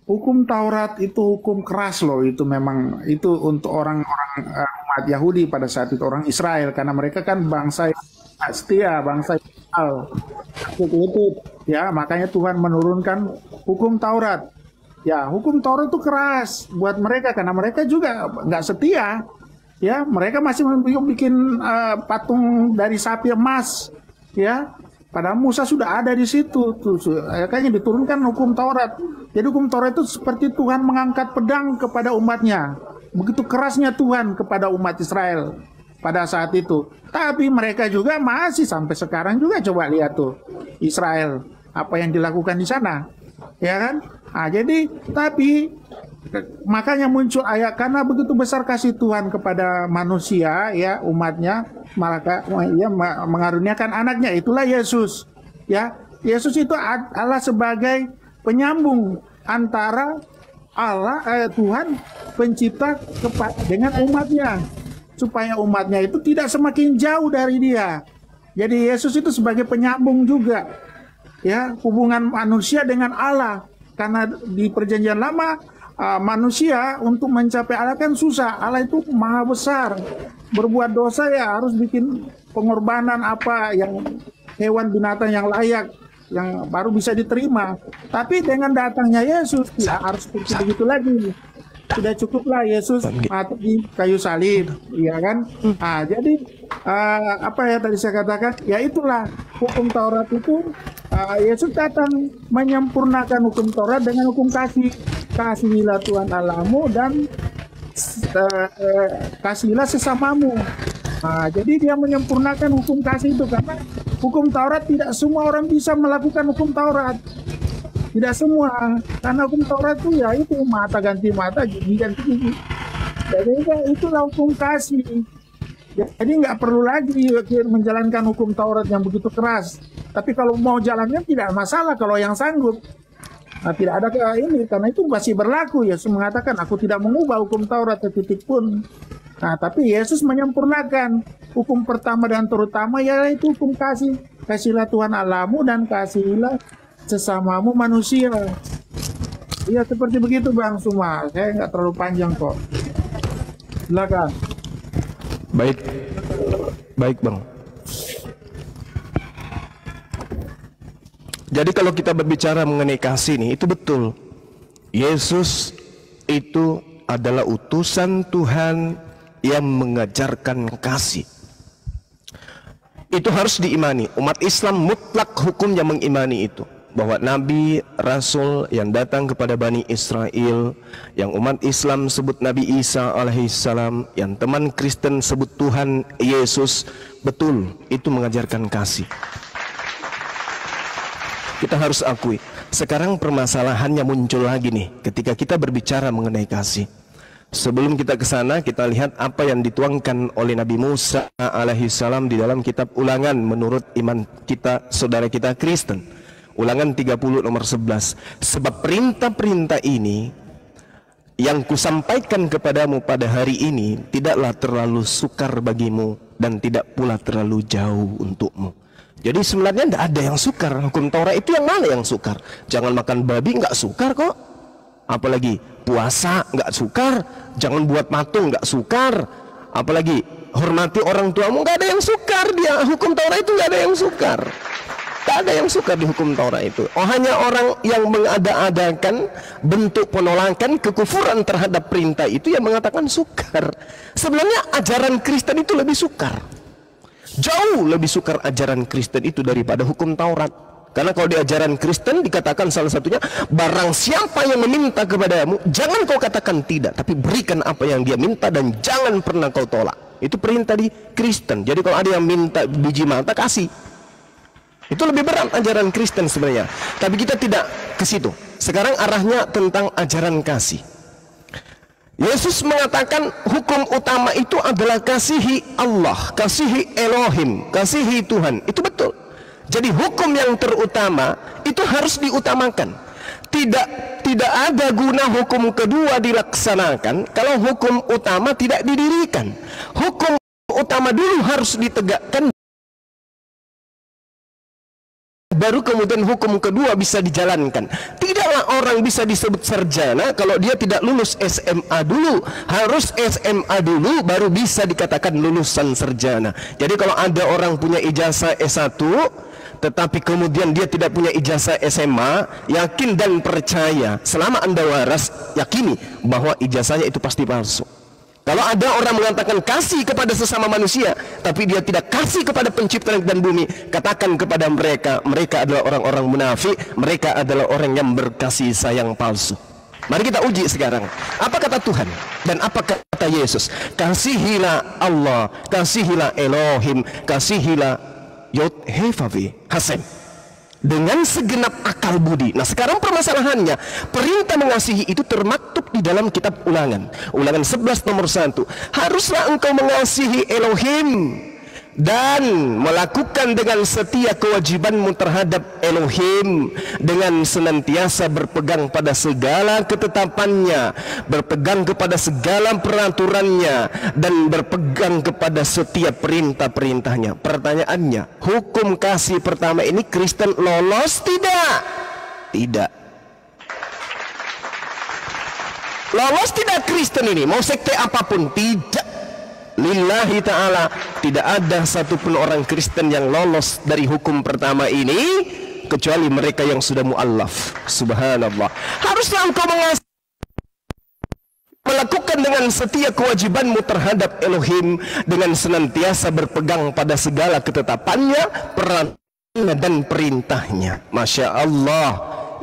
Hukum Taurat itu hukum keras loh. Itu memang itu untuk orang-orang umat Yahudi pada saat itu, orang Israel, karena mereka kan bangsa setia, bangsa Israel. Itu ya, makanya Tuhan menurunkan hukum Taurat. Ya, hukum Taurat itu keras buat mereka karena mereka juga nggak setia. Ya, mereka masih bikin patung dari sapi emas, ya. Padahal Musa sudah ada di situ, kayaknya diturunkan hukum Taurat. Jadi hukum Taurat itu seperti Tuhan mengangkat pedang kepada umatnya. Begitu kerasnya Tuhan kepada umat Israel pada saat itu. Tapi mereka juga masih sampai sekarang juga, coba lihat tuh Israel apa yang dilakukan di sana, ya kan? Jadi tapi makanya muncul ayat, karena begitu besar kasih Tuhan kepada manusia ya, umatnya, maka ia mengaruniakan anaknya, itulah Yesus ya. Yesus itu Allah sebagai penyambung antara Allah Tuhan pencipta dengan umatnya, supaya umatnya itu tidak semakin jauh dari dia. Jadi Yesus itu sebagai penyambung juga ya, hubungan manusia dengan Allah, karena di perjanjian lama manusia untuk mencapai Allah kan susah. Allah itu maha besar. Berbuat dosa ya harus bikin pengorbanan apa yang hewan binatang yang layak, yang baru bisa diterima. Tapi dengan datangnya Yesus tidak harus seperti begitu lagi. Sudah cukuplah Yesus mati di kayu salib, ya kan? Jadi apa ya tadi saya katakan? Ya itulah hukum Taurat itu. Yesus datang menyempurnakan hukum Taurat dengan hukum kasih. Kasihilah Tuhan Allahmu dan kasihilah sesamamu. Jadi dia menyempurnakan hukum kasih itu, karena hukum Taurat tidak semua orang bisa melakukan hukum Taurat. Tidak semua, karena hukum Taurat itu ya itu mata ganti mata, gigi ganti gigi. Jadi itulah hukum kasih. Jadi nggak perlu lagi menjalankan hukum Taurat yang begitu keras. Tapi kalau mau jalannya tidak masalah kalau yang sanggup. Tidak ada ini, karena itu masih berlaku. Yesus mengatakan, aku tidak mengubah hukum Taurat setitik pun. Tapi Yesus menyempurnakan hukum pertama dan terutama, yaitu hukum kasih. Kasihilah Tuhan Allahmu dan kasihilah sesamamu manusia. Ya seperti begitu Bang Suma. Saya nggak terlalu panjang kok. Silakan. Baik Bang. Jadi kalau kita berbicara mengenai kasih nih, itu betul. Yesus itu adalah utusan Tuhan yang mengajarkan kasih. Itu harus diimani. Umat Islam mutlak hukumnya mengimani itu. bahwa Nabi Rasul yang datang kepada Bani Israel, yang umat Islam sebut Nabi Isa alaihissalam, yang teman Kristen sebut Tuhan Yesus, betul itu mengajarkan kasih. Kita harus akui, sekarang permasalahannya muncul lagi nih ketika kita berbicara mengenai kasih. Sebelum kita ke sana, kita lihat apa yang dituangkan oleh Nabi Musa alaihissalam di dalam kitab Ulangan menurut iman kita, saudara kita Kristen. Ulangan 30 nomor 11. Sebab perintah-perintah ini yang kusampaikan kepadamu pada hari ini tidaklah terlalu sukar bagimu dan tidak pula terlalu jauh untukmu. Jadi sebenarnya tidak ada yang sukar. Hukum Taurat itu yang mana yang sukar? Jangan makan babi, nggak sukar kok. Apalagi puasa nggak sukar. Jangan buat patung, nggak sukar. Apalagi hormati orang tuamu, nggak ada yang sukar. Dia hukum Taurat itu nggak ada yang sukar. Tak ada yang suka di hukum Taurat itu. Oh, hanya orang yang mengada-adakan bentuk penolakan kekufuran terhadap perintah itu yang mengatakan sukar. Sebenarnya ajaran Kristen itu lebih sukar. Jauh lebih sukar ajaran Kristen itu daripada hukum Taurat. Karena kalau di ajaran Kristen dikatakan salah satunya, barang siapa yang meminta kepadamu, jangan kau katakan tidak, tapi berikan apa yang dia minta dan jangan pernah kau tolak. Itu perintah di Kristen. Jadi kalau ada yang minta biji mata, kasih. Itu lebih berat ajaran Kristen sebenarnya. Tapi kita tidak ke situ. Sekarang arahnya tentang ajaran kasih. Yesus mengatakan hukum utama itu adalah kasihi Allah, kasihi Elohim, kasihi Tuhan. Itu betul. Jadi hukum yang terutama itu harus diutamakan. Tidak ada guna hukum kedua dilaksanakan kalau hukum utama tidak didirikan. Hukum utama dulu harus ditegakkan, baru kemudian hukum kedua bisa dijalankan. Tidaklah orang bisa disebut sarjana kalau dia tidak lulus SMA dulu. Harus SMA dulu baru bisa dikatakan lulusan sarjana. Jadi kalau ada orang punya ijazah S1 tetapi kemudian dia tidak punya ijazah SMA, yakin dan percaya, selama Anda waras, yakini bahwa ijazahnya itu pasti palsu. Kalau ada orang mengatakan kasih kepada sesama manusia, tapi dia tidak kasih kepada pencipta langit dan bumi, katakan kepada mereka, mereka adalah orang-orang munafik, mereka adalah orang yang berkasih sayang palsu. Mari kita uji sekarang. Apa kata Tuhan dan apa kata Yesus? Kasihilah Allah, kasihilah Elohim, kasihilah Yod He Vav He Hasem dengan segenap akal budi. Nah sekarang permasalahannya, perintah mengasihi itu termaktub di dalam kitab Ulangan. Ulangan 11 nomor 1. Haruslah engkau mengasihi Elohim dan melakukan dengan setia kewajibanmu terhadap Elohim dengan senantiasa berpegang pada segala ketetapannya, berpegang kepada segala peraturannya, dan berpegang kepada setiap perintah-perintahnya. Pertanyaannya, hukum kasih pertama ini Kristen lolos tidak? Tidak. Lolos tidak Kristen ini? Mau sekte apapun? Tidak. Lillahi ta'ala, tidak ada satupun orang Kristen yang lolos dari hukum pertama ini kecuali mereka yang sudah mu'allaf. Subhanallah. Haruslah engkau melakukan dengan setia kewajibanmu terhadap Elohim dengan senantiasa berpegang pada segala ketetapannya, peraturannya dan perintahnya. Masya Allah,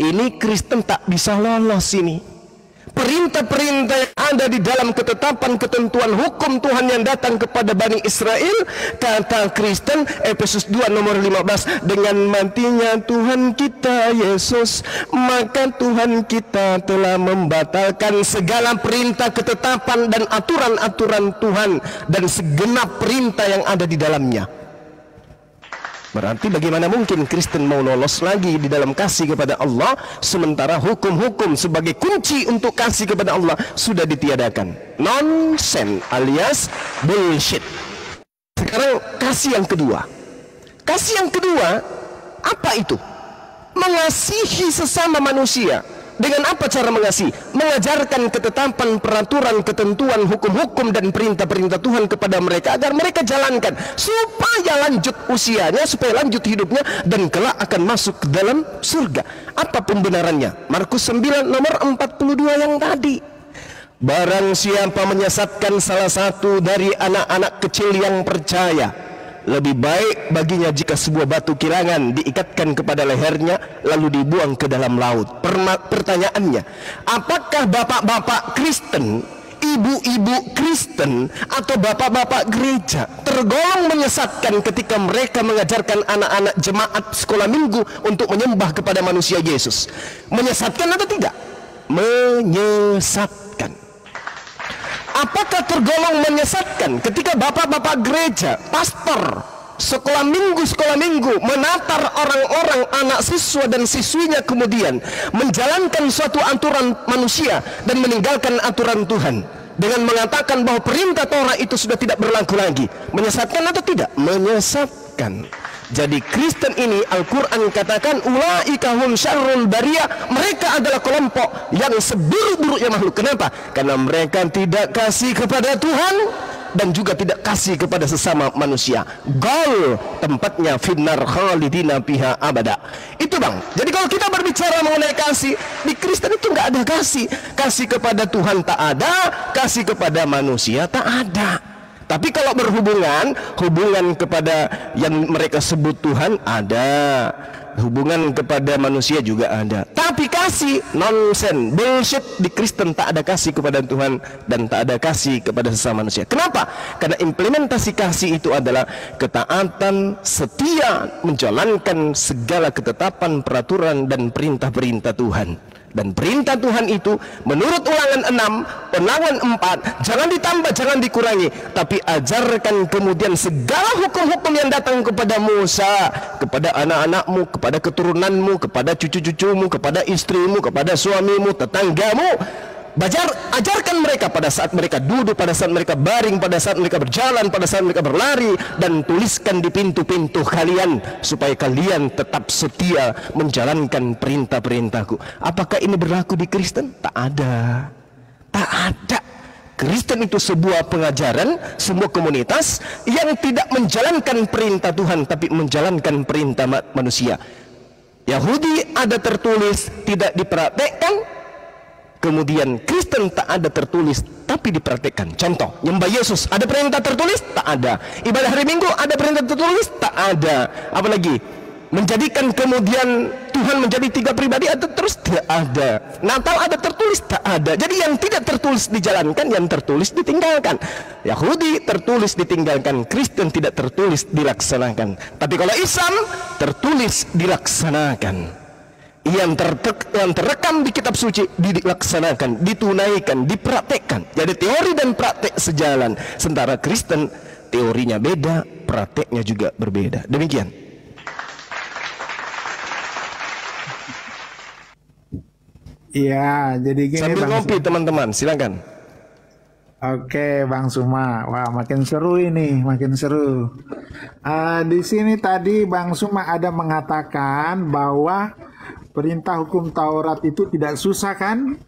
ini Kristen tak bisa lolos ini. Perintah-perintah yang ada di dalam ketetapan ketentuan hukum Tuhan yang datang kepada Bani Israel, kata Kristen Efesus 2 nomor 15, dengan matinya Tuhan kita Yesus, maka Tuhan kita telah membatalkan segala perintah, ketetapan dan aturan-aturan Tuhan dan segenap perintah yang ada di dalamnya. Berarti bagaimana mungkin Kristen mau lolos lagi di dalam kasih kepada Allah sementara hukum-hukum sebagai kunci untuk kasih kepada Allah sudah ditiadakan? Nonsense alias bullshit. Sekarang kasih yang kedua. Kasih yang kedua apa itu? Mengasihi sesama manusia. Dengan apa cara mengasihi? Mengajarkan ketetapan, peraturan, ketentuan, hukum-hukum dan perintah-perintah Tuhan kepada mereka agar mereka jalankan supaya lanjut usianya, supaya lanjut hidupnya dan kelak akan masuk ke dalam surga. Apa pembenarannya? Markus 9 nomor 42 yang tadi. Barang siapa menyesatkan salah satu dari anak-anak kecil yang percaya, lebih baik baginya jika sebuah batu kilangan diikatkan kepada lehernya lalu dibuang ke dalam laut. Pertanyaannya, apakah bapak-bapak Kristen, ibu-ibu Kristen, atau bapak-bapak gereja tergolong menyesatkan ketika mereka mengajarkan anak-anak jemaat sekolah minggu untuk menyembah kepada manusia Yesus? Menyesatkan atau tidak? Menyesatkan. Apakah tergolong menyesatkan ketika bapak-bapak gereja, pastor, sekolah minggu menatar orang-orang, anak siswa dan siswinya, kemudian menjalankan suatu aturan manusia dan meninggalkan aturan Tuhan dengan mengatakan bahwa perintah Torah itu sudah tidak berlaku lagi? Menyesatkan atau tidak? Menyesatkan. Jadi Kristen ini Al-Quran katakan ulaika hum syarrul bariyah, mereka adalah kelompok yang seburuk-buruknya makhluk. Kenapa? Karena mereka tidak kasih kepada Tuhan dan juga tidak kasih kepada sesama manusia. Gol, tempatnya finnar khalidina fiha abada. Itu bang. Jadi kalau kita berbicara mengenai kasih, di Kristen itu nggak ada kasih. Kasih kepada Tuhan tak ada, kasih kepada manusia tak ada. Tapi kalau berhubungan, hubungan kepada yang mereka sebut Tuhan ada, hubungan kepada manusia juga ada. Tapi kasih, nonsen, bullshit. Di Kristen tak ada kasih kepada Tuhan dan tak ada kasih kepada sesama manusia. Kenapa? Karena implementasi kasih itu adalah ketaatan, setia, menjalankan segala ketetapan, peraturan dan perintah-perintah Tuhan. Dan perintah Tuhan itu menurut Ulangan 6, Ulangan 4, jangan ditambah, jangan dikurangi, tapi ajarkan kemudian segala hukum-hukum yang datang kepada Musa, kepada anak-anakmu, kepada keturunanmu, kepada cucu-cucumu, kepada istrimu, kepada suamimu, tetanggamu. Ajarkan mereka pada saat mereka duduk, pada saat mereka baring, pada saat mereka berjalan, pada saat mereka berlari, dan tuliskan di pintu-pintu kalian supaya kalian tetap setia menjalankan perintah-perintahku. Apakah ini berlaku di Kristen? Tak ada. Tak ada. Kristen itu sebuah pengajaran, sebuah komunitas yang tidak menjalankan perintah Tuhan tapi menjalankan perintah manusia. Yahudi ada tertulis, tidak dipraktekkan. Kemudian Kristen tak ada tertulis tapi dipraktekkan. Contoh, nyembah Yesus ada perintah tertulis? Tak ada. Ibadah hari Minggu ada perintah tertulis? Tak ada. Apalagi menjadikan kemudian Tuhan menjadi 3 pribadi ada terus? Tidak ada. Natal ada tertulis? Tak ada. Jadi yang tidak tertulis dijalankan, yang tertulis ditinggalkan. Yahudi tertulis ditinggalkan, Kristen tidak tertulis dilaksanakan. Tapi kalau Islam tertulis dilaksanakan. Yang terekam di kitab suci dilaksanakan, ditunaikan, dipraktekkan. Jadi teori dan praktek sejalan. Sementara Kristen teorinya beda, prakteknya juga berbeda. Demikian. Iya, jadi gini sambil ngopi teman-teman, silakan. Oke, Bang Suma. Wah, makin seru ini, makin seru. Di sini tadi Bang Suma ada mengatakan bahwa perintah hukum Taurat itu tidak susah kan?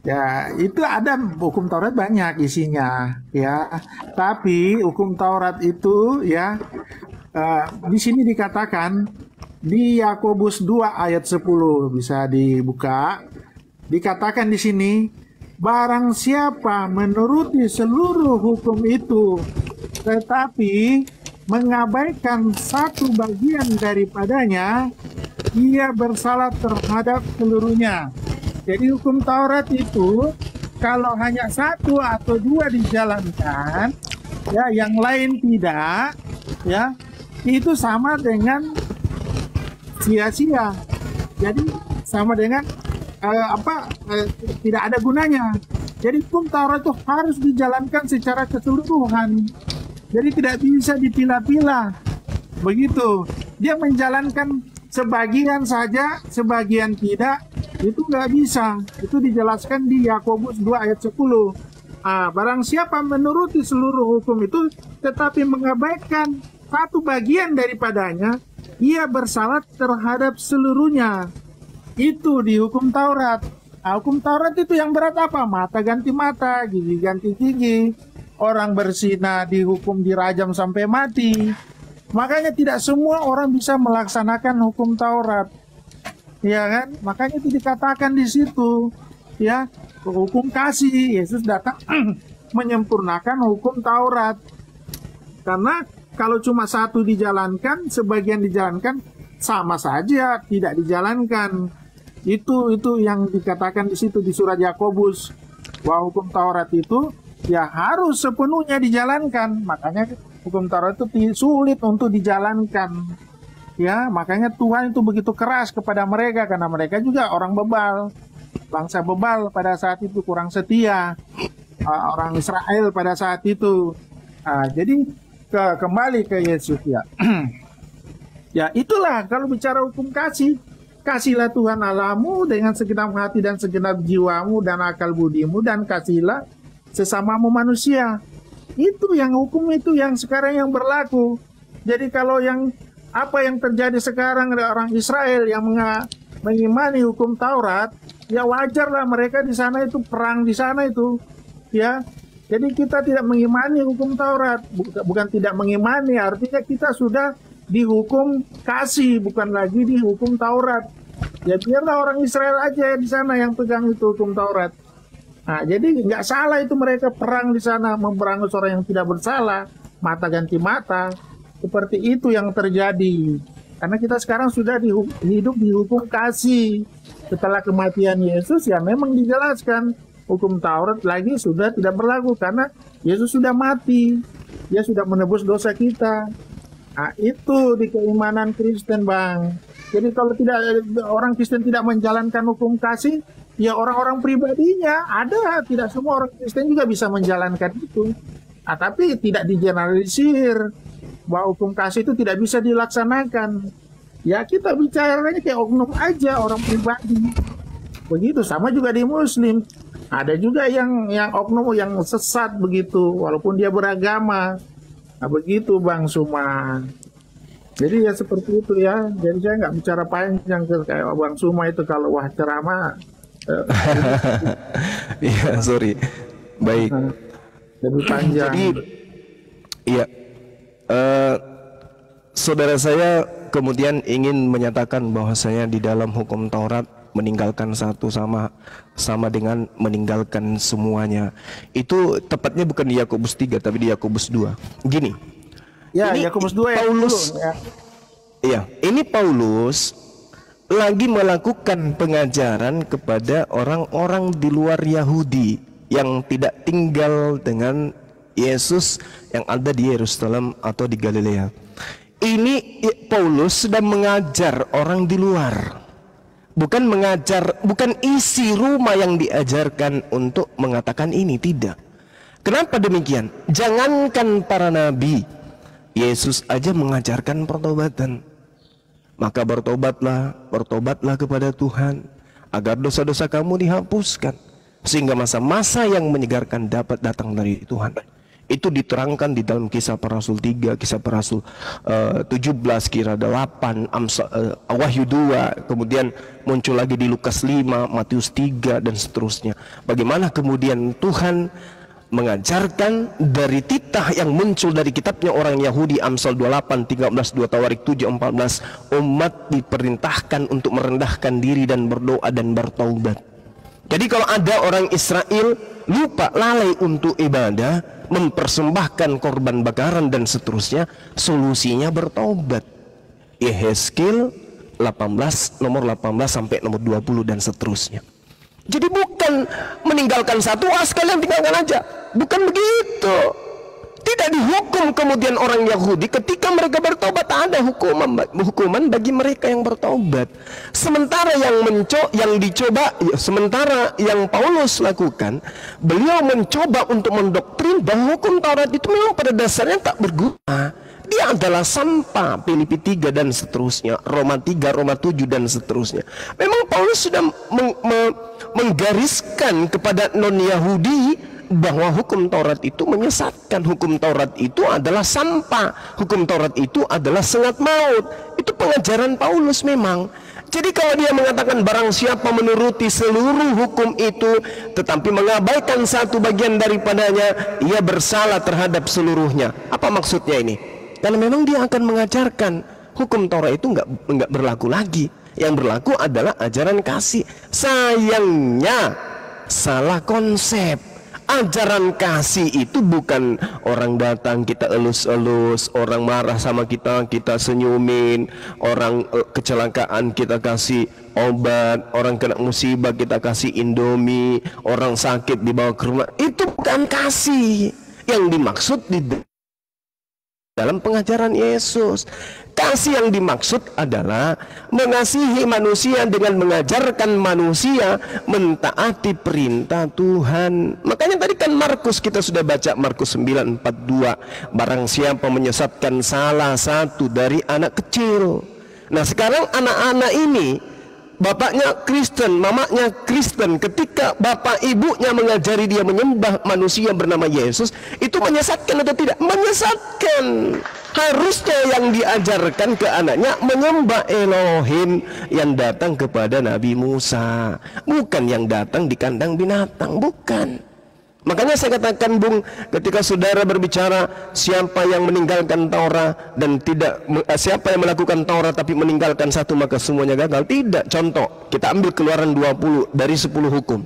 Ya itu ada hukum Taurat banyak isinya, ya. Tapi hukum Taurat itu, ya, di sini dikatakan di Yakobus 2 ayat 10 bisa dibuka. Dikatakan di sini, barang siapa menuruti seluruh hukum itu, tetapi mengabaikan satu bagian daripadanya, ia bersalah terhadap seluruhnya. Jadi hukum Taurat itu kalau hanya 1 atau 2 dijalankan, ya, yang lain tidak, ya, itu sama dengan sia-sia. Jadi sama dengan tidak ada gunanya. Jadi hukum Taurat itu harus dijalankan secara keseluruhan. Jadi tidak bisa dipilah-pilah. Begitu. Dia menjalankan sebagian saja, sebagian tidak, itu nggak bisa. Itu dijelaskan di Yakobus 2 ayat 10. Barang siapa menuruti seluruh hukum itu, tetapi mengabaikan satu bagian daripadanya, ia bersalah terhadap seluruhnya. Itu di hukum Taurat. Hukum Taurat itu yang berat apa? Mata ganti mata, gigi ganti gigi. Orang berzina dihukum dirajam sampai mati. Makanya tidak semua orang bisa melaksanakan hukum Taurat, ya kan? Makanya itu dikatakan di situ, ya, hukum kasih. Yesus datang menyempurnakan hukum Taurat. Karena kalau cuma satu dijalankan, sebagian dijalankan, sama saja tidak dijalankan. Itu yang dikatakan di situ di surat Yakobus, bahwa hukum Taurat itu ya harus sepenuhnya dijalankan. Makanya hukum Taurat itu sulit untuk dijalankan. Ya, makanya Tuhan itu begitu keras kepada mereka, karena mereka juga orang bebal, bangsa bebal pada saat itu, kurang setia, orang Israel pada saat itu. Jadi kembali ke Yesus ya. Ya itulah kalau bicara hukum kasih, kasihlah Tuhan Allahmu dengan segenap hati dan segenap jiwamu dan akal budimu, dan kasihlah sesamamu manusia. Itu yang hukum, itu yang sekarang yang berlaku. Jadi kalau apa yang terjadi sekarang ada orang Israel yang mengimani hukum Taurat, ya wajarlah mereka di sana itu perang di sana itu, ya. Jadi kita tidak mengimani hukum Taurat, bukan tidak mengimani, artinya kita sudah dihukum kasih, bukan lagi dihukum Taurat. Ya biarlah orang Israel aja di sana yang pegang itu hukum Taurat. Nah, jadi nggak salah itu mereka perang di sana, memberangus orang yang tidak bersalah, mata ganti mata. Seperti itu yang terjadi. Karena kita sekarang sudah hidup di hukum kasih. Setelah kematian Yesus ya memang dijelaskan hukum Taurat lagi sudah tidak berlaku karena Yesus sudah mati. Dia sudah menebus dosa kita. Nah, itu di keimanan Kristen, Bang. Jadi kalau orang Kristen tidak menjalankan hukum kasih, ya orang-orang pribadinya ada, tidak semua orang Kristen juga bisa menjalankan itu. Nah, tapi tidak digeneralisir bahwa hukum kasih itu tidak bisa dilaksanakan. Ya kita bicaranya kayak oknum aja, orang pribadi. Begitu, sama juga di Muslim. Ada juga yang oknum yang sesat begitu, walaupun dia beragama. Nah, begitu Bang Suma. Jadi ya seperti itu ya. Jadi saya nggak bicara panjang kayak Bang Suma itu kalau wah ceramah. Iya, sorry. Baik. Lebih panjang. Jadi, iya. Saudara saya kemudian ingin menyatakan bahwasanya di dalam hukum Taurat meninggalkan satu sama dengan meninggalkan semuanya. Itu tepatnya bukan di Yakobus 3 tapi di Yakobus 2. Gini. Ya, ini Yakobus 2 Paulus. Ya. Iya, ini Paulus lagi melakukan pengajaran kepada orang-orang di luar Yahudi yang tidak tinggal dengan Yesus yang ada di Yerusalem atau di Galilea. Ini Paulus sedang mengajar orang di luar. Bukan isi rumah yang diajarkan untuk mengatakan ini, tidak. Kenapa demikian? Jangankan para nabi, Yesus aja mengajarkan pertobatan. Maka bertobatlah kepada Tuhan agar dosa-dosa kamu dihapuskan, sehingga masa-masa yang menyegarkan dapat datang dari Tuhan. Itu diterangkan di dalam Kisah Para Rasul 3, Kisah Para Rasul 17, Kira 8, Wahyu 2, kemudian muncul lagi di Lukas 5, Matius 3 dan seterusnya. Bagaimana kemudian Tuhan mengajarkan dari titah yang muncul dari kitabnya orang Yahudi, Amsal 28, 13, 2 Tawarik 7, 14, umat diperintahkan untuk merendahkan diri dan berdoa dan bertaubat. Jadi kalau ada orang Israel lupa, lalai untuk ibadah, mempersembahkan korban bakaran dan seterusnya, solusinya bertaubat. Yehezkiel 18, nomor 18 sampai nomor 20 dan seterusnya. Jadi bukan meninggalkan satu, sekalian tinggalkan aja. Bukan begitu. Tidak dihukum kemudian orang Yahudi ketika mereka bertobat, ada hukuman bagi mereka yang bertobat. Sementara sementara yang Paulus lakukan, beliau mencoba untuk mendoktrin bahwa hukum Taurat itu memang pada dasarnya tak berguna. Dia adalah sampah, Filipi 3 dan seterusnya, Roma 3, Roma 7 dan seterusnya. Memang Paulus sudah menggariskan kepada non-Yahudi bahwa hukum Taurat itu menyesatkan, hukum Taurat itu adalah sampah, hukum Taurat itu adalah sengat maut. Itu pengajaran Paulus memang. Jadi kalau dia mengatakan barang siapa menuruti seluruh hukum itu tetapi mengabaikan satu bagian daripadanya, ia bersalah terhadap seluruhnya. Apa maksudnya ini? Karena memang dia akan mengajarkan hukum Taurat itu enggak berlaku lagi. Yang berlaku adalah ajaran kasih. Sayangnya salah konsep. Ajaran kasih itu bukan orang datang kita elus-elus, orang marah sama kita, kita senyumin, orang kecelakaan kita kasih obat, orang kena musibah kita kasih Indomie, orang sakit dibawa ke rumah. Itu bukan kasih yang dimaksud di dalam pengajaran Yesus. Kasih yang dimaksud adalah mengasihi manusia dengan mengajarkan manusia mentaati perintah Tuhan. Makanya tadi kan Markus kita sudah baca, Markus 9:42, barang siapa menyesatkan salah satu dari anak kecil. Nah sekarang anak-anak ini bapaknya Kristen, mamanya Kristen, ketika bapak ibunya mengajari dia menyembah manusia bernama Yesus, itu menyesatkan atau tidak? Menyesatkan. Harusnya yang diajarkan ke anaknya menyembah Elohim yang datang kepada Nabi Musa, bukan yang datang di kandang binatang, bukan. Makanya saya katakan, Bung, ketika saudara berbicara siapa yang meninggalkan Taurat dan tidak, siapa yang melakukan Taurat tapi meninggalkan satu maka semuanya gagal. Tidak. Contoh, kita ambil Keluaran 20 dari 10 hukum.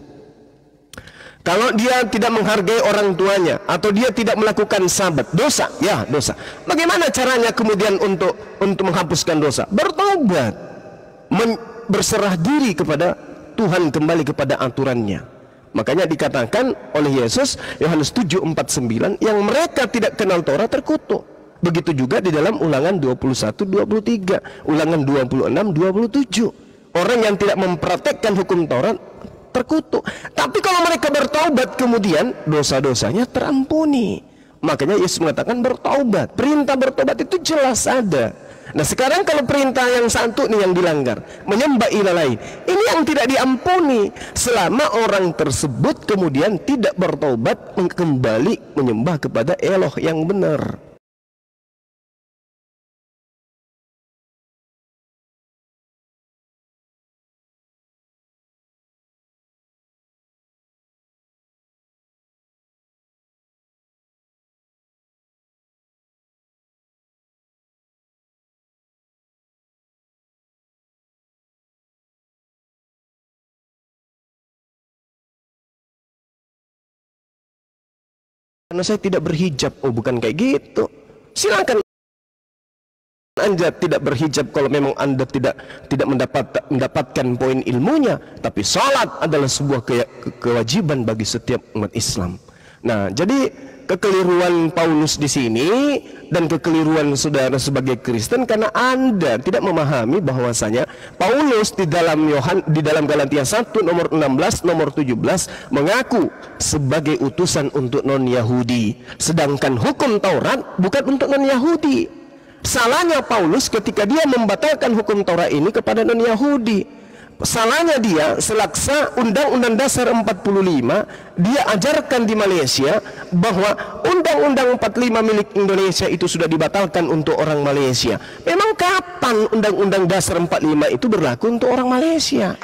Kalau dia tidak menghargai orang tuanya atau dia tidak melakukan sabat, dosa, ya dosa. Bagaimana caranya kemudian untuk menghapuskan dosa? Bertobat, berserah diri kepada Tuhan, kembali kepada aturannya. Makanya dikatakan oleh Yesus Yohanes 7:49, yang mereka tidak kenal Taurat terkutuk. Begitu juga di dalam Ulangan 21:23, Ulangan 26:27. Orang yang tidak mempraktekkan hukum Taurat terkutuk. Tapi kalau mereka bertaubat kemudian dosa-dosanya terampuni. Makanya Yesus mengatakan bertaubat. Perintah bertobat itu jelas ada. Nah sekarang kalau perintah yang satu nih yang dilanggar, menyembah ilah lain, ini yang tidak diampuni selama orang tersebut kemudian tidak bertobat kembali menyembah kepada Eloh yang benar. Karena saya tidak berhijab. Oh bukan kayak gitu. Silakan Anda tidak berhijab kalau memang Anda tidak mendapatkan poin ilmunya. Tapi salat adalah sebuah kewajiban bagi setiap umat Islam. Nah, jadi kekeliruan Paulus di sini dan kekeliruan saudara sebagai Kristen karena Anda tidak memahami bahwasanya Paulus di dalam Galatia 1 nomor 16 nomor 17 mengaku sebagai utusan untuk non-Yahudi, sedangkan hukum Taurat bukan untuk non-Yahudi. Salahnya Paulus ketika dia membatalkan hukum Taurat ini kepada non-Yahudi. Salahnya dia selaksa Undang-Undang Dasar 45, dia ajarkan di Malaysia bahwa Undang-Undang 45 milik Indonesia itu sudah dibatalkan untuk orang Malaysia. Memang kapan Undang-Undang Dasar 45 itu berlaku untuk orang Malaysia?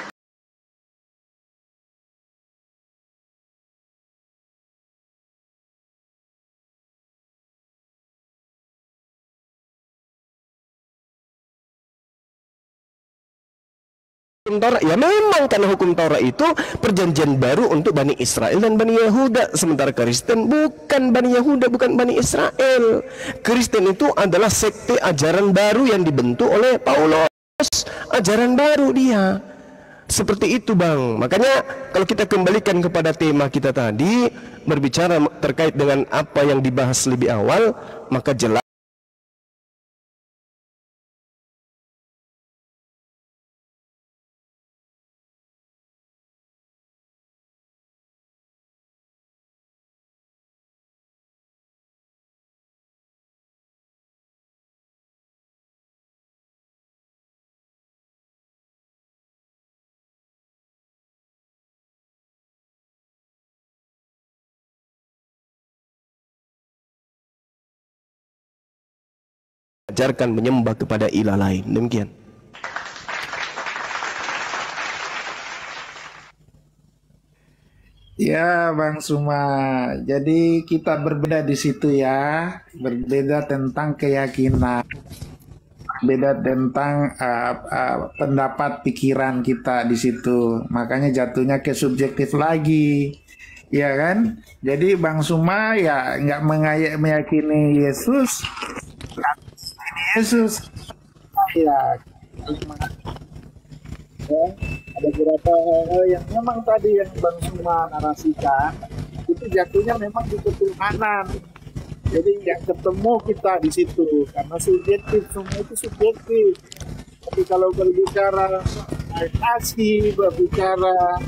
Taurat, ya memang karena hukum Taurat itu perjanjian baru untuk Bani Israel dan Bani Yehuda, sementara Kristen bukan Bani Yehuda, bukan Bani Israel. Kristen itu adalah sekte ajaran baru yang dibentuk oleh Paulus, ajaran baru dia. Seperti itu Bang. Makanya kalau kita kembalikan kepada tema kita tadi, berbicara terkait dengan apa yang dibahas lebih awal, maka jelas ajarkan menyembah kepada ilah lain. Demikian. Ya Bang Suma, jadi kita berbeda di situ ya, berbeda tentang keyakinan, beda tentang pendapat pikiran kita di situ, makanya jatuhnya ke subjektif lagi. ya kan? Jadi Bang Suma ya nggak meyakini Yesus, ya. Ya, ada beberapa hal yang memang tadi yang Bang Suma narasikan itu jatuhnya memang di ketuhanan. Jadi yang ketemu kita di situ karena subjektif, semua itu subjektif. Tapi kalau berbicara kasih, berbicara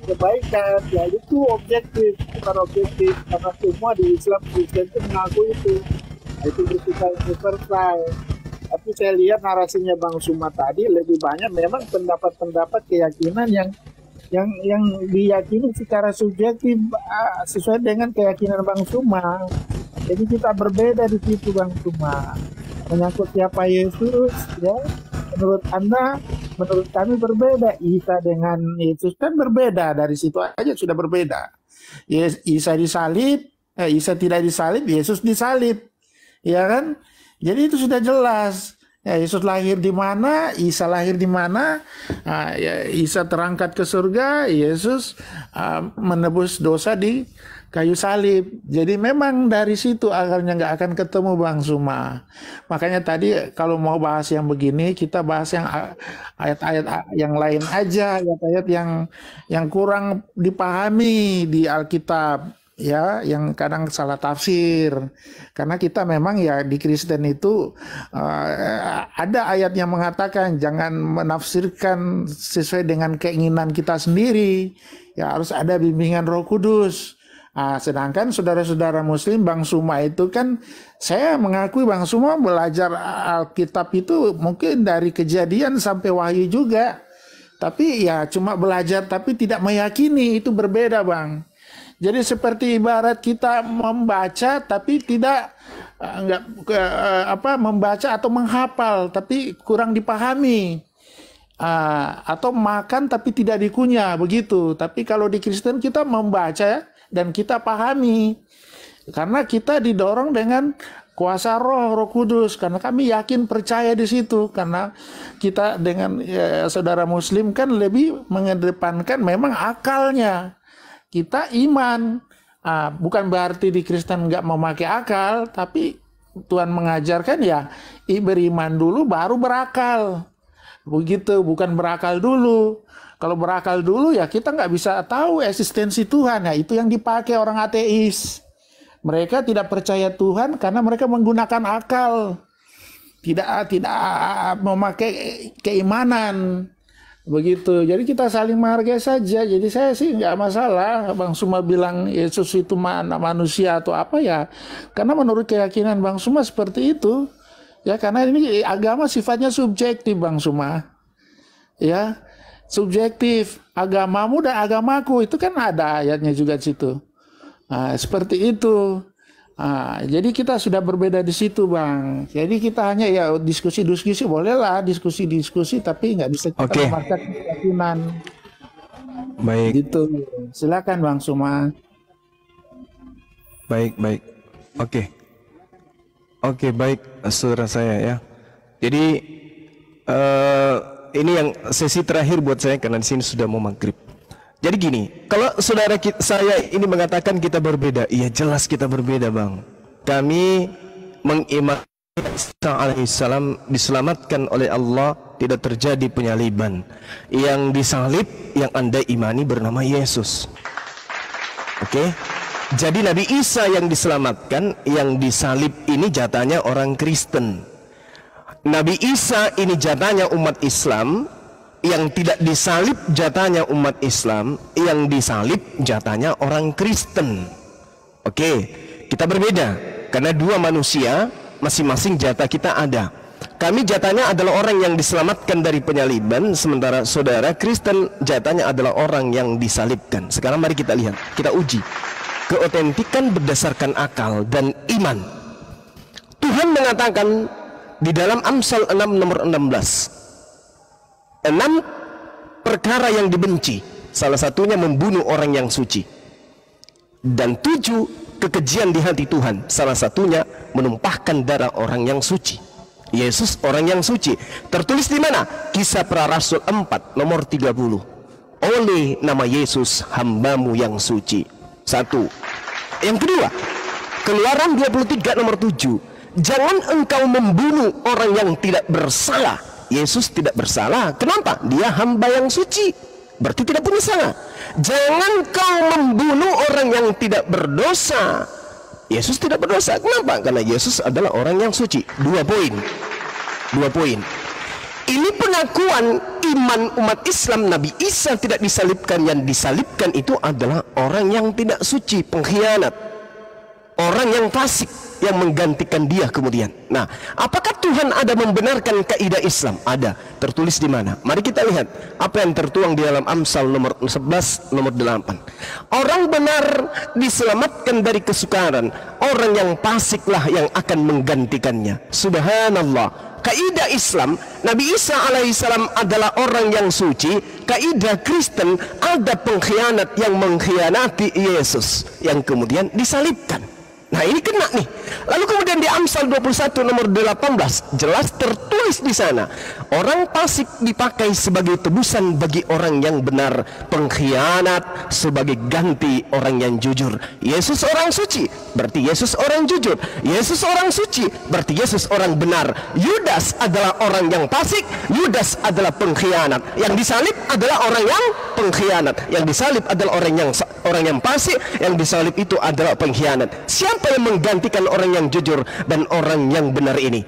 kebaikan, ya itu objektif, bukan objektif karena semua di Islam Kristen itu mengaku itu. Itu bersifat universal. Tapi saya lihat narasinya Bang Suma tadi lebih banyak memang pendapat-pendapat keyakinan yang diyakini secara subjektif sesuai dengan keyakinan Bang Suma. Jadi kita berbeda di situ Bang Suma. Menyangkut siapa Yesus, ya menurut Anda, menurut kami berbeda. Isa dengan Yesus kan berbeda, dari situ aja sudah berbeda. Isa disalib, Isa tidak disalib, Yesus disalib, ya kan? Jadi itu sudah jelas. Ya, Yesus lahir di mana, Isa lahir di mana, ya, Isa terangkat ke surga, Yesus menebus dosa di kayu salib. Jadi memang dari situ akhirnya nggak akan ketemu Bang Suma. Makanya tadi kalau mau bahas yang begini, kita bahas yang ayat-ayat yang lain aja, ayat-ayat yang kurang dipahami di Alkitab. Ya, yang kadang salah tafsir, karena kita memang ya di Kristen itu ada ayat yang mengatakan jangan menafsirkan sesuai dengan keinginan kita sendiri, ya harus ada bimbingan Roh Kudus. Sedangkan saudara-saudara Muslim Bang Suma itu kan, saya mengakui Bang Suma belajar Alkitab itu mungkin dari Kejadian sampai Wahyu juga, tapi ya cuma belajar tapi tidak meyakini, itu berbeda Bang. Jadi seperti ibarat kita membaca tapi tidak membaca atau menghafal tapi kurang dipahami, atau makan tapi tidak dikunyah begitu. Tapi kalau di Kristen kita membaca dan kita pahami karena kita didorong dengan kuasa Roh Kudus, karena kami yakin percaya di situ, karena kita dengan saudara Muslim kan lebih mengedepankan memang akalnya. Kita iman, bukan berarti di Kristen nggak memakai akal, tapi Tuhan mengajarkan ya beriman dulu baru berakal. Begitu, bukan berakal dulu. Kalau berakal dulu ya kita nggak bisa tahu eksistensi Tuhan. Ya itu yang dipakai orang ateis. Mereka tidak percaya Tuhan karena mereka menggunakan akal, tidak memakai keimanan. Begitu, jadi kita saling menghargai saja. Jadi saya sih nggak masalah Bang Suma bilang Yesus itu manusia atau apa ya, karena menurut keyakinan Bang Suma seperti itu ya, karena ini agama sifatnya subjektif Bang Suma, ya subjektif. Agamamu dan agamaku itu kan ada ayatnya juga di situ. Seperti itu. Jadi kita sudah berbeda di situ Bang. Jadi kita hanya ya diskusi bolehlah, diskusi tapi nggak bisa kita memaksa keyakinan. Baik. Gitu. Silakan Bang Suma. Baik. Oke, baik saudara saya ya. Jadi ini yang sesi terakhir buat saya karena di sini sudah mau maghrib. Jadi gini, kalau saudara saya ini mengatakan kita berbeda, iya jelas kita berbeda Bang. Kami mengimani Isa alaihissalam diselamatkan oleh Allah, tidak terjadi penyaliban. Yang disalib, yang Anda imani bernama Yesus. Oke? Jadi Nabi Isa yang diselamatkan, yang disalib ini jatahnya orang Kristen. Nabi Isa ini jatahnya umat Islam. Yang tidak disalib jatahnya umat Islam, yang disalib jatahnya orang Kristen. Oke, kita berbeda karena dua manusia, masing-masing jatah kita ada. Kami jatahnya adalah orang yang diselamatkan dari penyaliban, sementara saudara Kristen jatahnya adalah orang yang disalibkan. Sekarang mari kita lihat, kita uji keotentikan berdasarkan akal dan iman. Tuhan mengatakan di dalam Amsal 6 nomor 16, 6 perkara yang dibenci, salah satunya membunuh orang yang suci, dan 7 kekejian di hati Tuhan, salah satunya menumpahkan darah orang yang suci. Yesus orang yang suci. Tertulis di mana? Kisah Para Rasul 4 nomor 30. oleh nama Yesus hambamu yang suci. Satu. Yang kedua, Keluaran 23 nomor 7, jangan engkau membunuh orang yang tidak bersalah. Yesus tidak bersalah. Kenapa? Dia hamba yang suci, berarti tidak punya salah. Jangan kau membunuh orang yang tidak berdosa. Yesus tidak berdosa. Kenapa? Karena Yesus adalah orang yang suci. 2 poin. Ini pengakuan iman umat Islam. Nabi Isa tidak disalibkan. Yang disalibkan itu adalah orang yang tidak suci, pengkhianat, orang yang fasik, yang menggantikan dia kemudian. Nah, apakah Tuhan ada membenarkan kaidah Islam? Ada. Tertulis di mana? Mari kita lihat apa yang tertuang di dalam Amsal nomor 11 nomor 8. Orang benar diselamatkan dari kesukaran, orang yang fasiklah yang akan menggantikannya. Subhanallah. Kaidah Islam, Nabi Isa alaihissalam adalah orang yang suci. Kaidah Kristen, ada pengkhianat yang mengkhianati Yesus yang kemudian disalibkan. Nah, ini kena nih. Lalu kemudian di Amsal 21 nomor 18 jelas tertulis di sana, orang fasik dipakai sebagai tebusan bagi orang yang benar, pengkhianat sebagai ganti orang yang jujur. Yesus orang suci, berarti Yesus orang jujur. Yesus orang suci, berarti Yesus orang benar. Yudas adalah orang yang fasik, Yudas adalah pengkhianat. Yang disalib adalah orang yang pengkhianat. Yang disalib adalah orang yang fasik, yang disalib itu adalah pengkhianat. Siapa yang menggantikan orang yang jujur dan orang yang benar ini?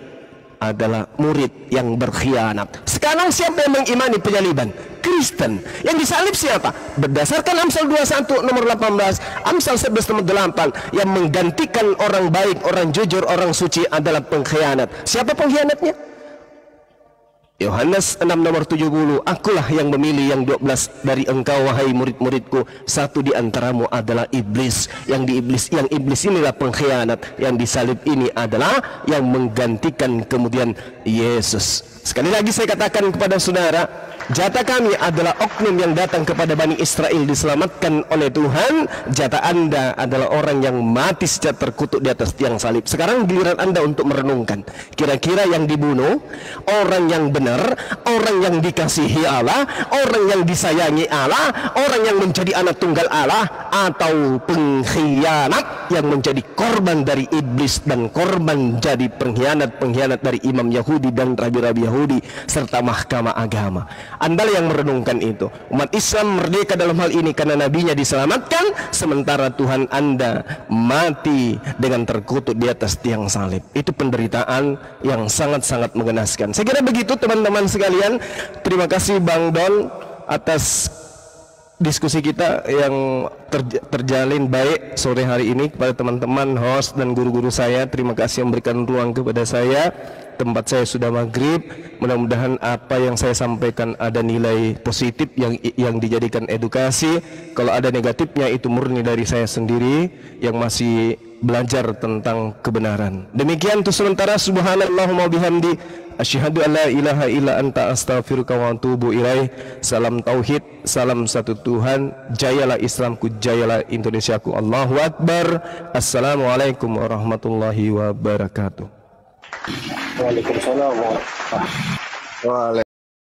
Adalah murid yang berkhianat. Sekarang siapa yang mengimani penyaliban? Kristen. Yang disalib siapa? Berdasarkan Amsal 21 nomor 18, Amsal 11 nomor 8, yang menggantikan orang baik, orang jujur, orang suci adalah pengkhianat. Siapa pengkhianatnya? Yohanes 6 nomor 70, akulah yang memilih yang 12 dari engkau wahai murid-muridku, satu di antaramu adalah iblis. Yang iblis inilah pengkhianat, yang disalib ini adalah yang menggantikan kemudian Yesus. Sekali lagi saya katakan kepada saudara, jatah kami adalah oknum yang datang kepada Bani Israel diselamatkan oleh Tuhan. Jatah Anda adalah orang yang mati secara terkutuk di atas tiang salib. Sekarang giliran Anda untuk merenungkan, kira-kira yang dibunuh orang yang benar, orang yang dikasihi Allah, orang yang disayangi Allah, orang yang menjadi anak tunggal Allah, atau pengkhianat yang menjadi korban dari iblis dan korban jadi pengkhianat dari imam Yahudi dan rabi-rabi Yahudi serta mahkamah agama. Anda yang merenungkan itu. Umat Islam merdeka dalam hal ini karena nabinya diselamatkan, sementara Tuhan Anda mati dengan terkutuk di atas tiang salib. Itu penderitaan yang sangat-sangat mengenaskan. Saya kira begitu teman-teman sekalian. Terima kasih Bang Don atas diskusi kita yang terjalin baik sore hari ini. Kepada teman-teman host dan guru-guru saya, terima kasih yang memberikan ruang kepada saya. Tempat saya sudah maghrib. Mudah-mudahan apa yang saya sampaikan ada nilai positif yang dijadikan edukasi. Kalau ada negatifnya itu murni dari saya sendiri yang masih belajar tentang kebenaran. Demikian untuk sementara. Subhanallahumma bihamdi, asyhadu an la ilaha illa anta astaghfiruka wa atubu ilaih. Salam tauhid, salam satu Tuhan. Jayalah Islamku, jayalah Indonesiaku. Allahu Akbar. Assalamualaikum warahmatullahi wabarakatuh. Waalaikumsalam warahmatullahi wabarakatuh.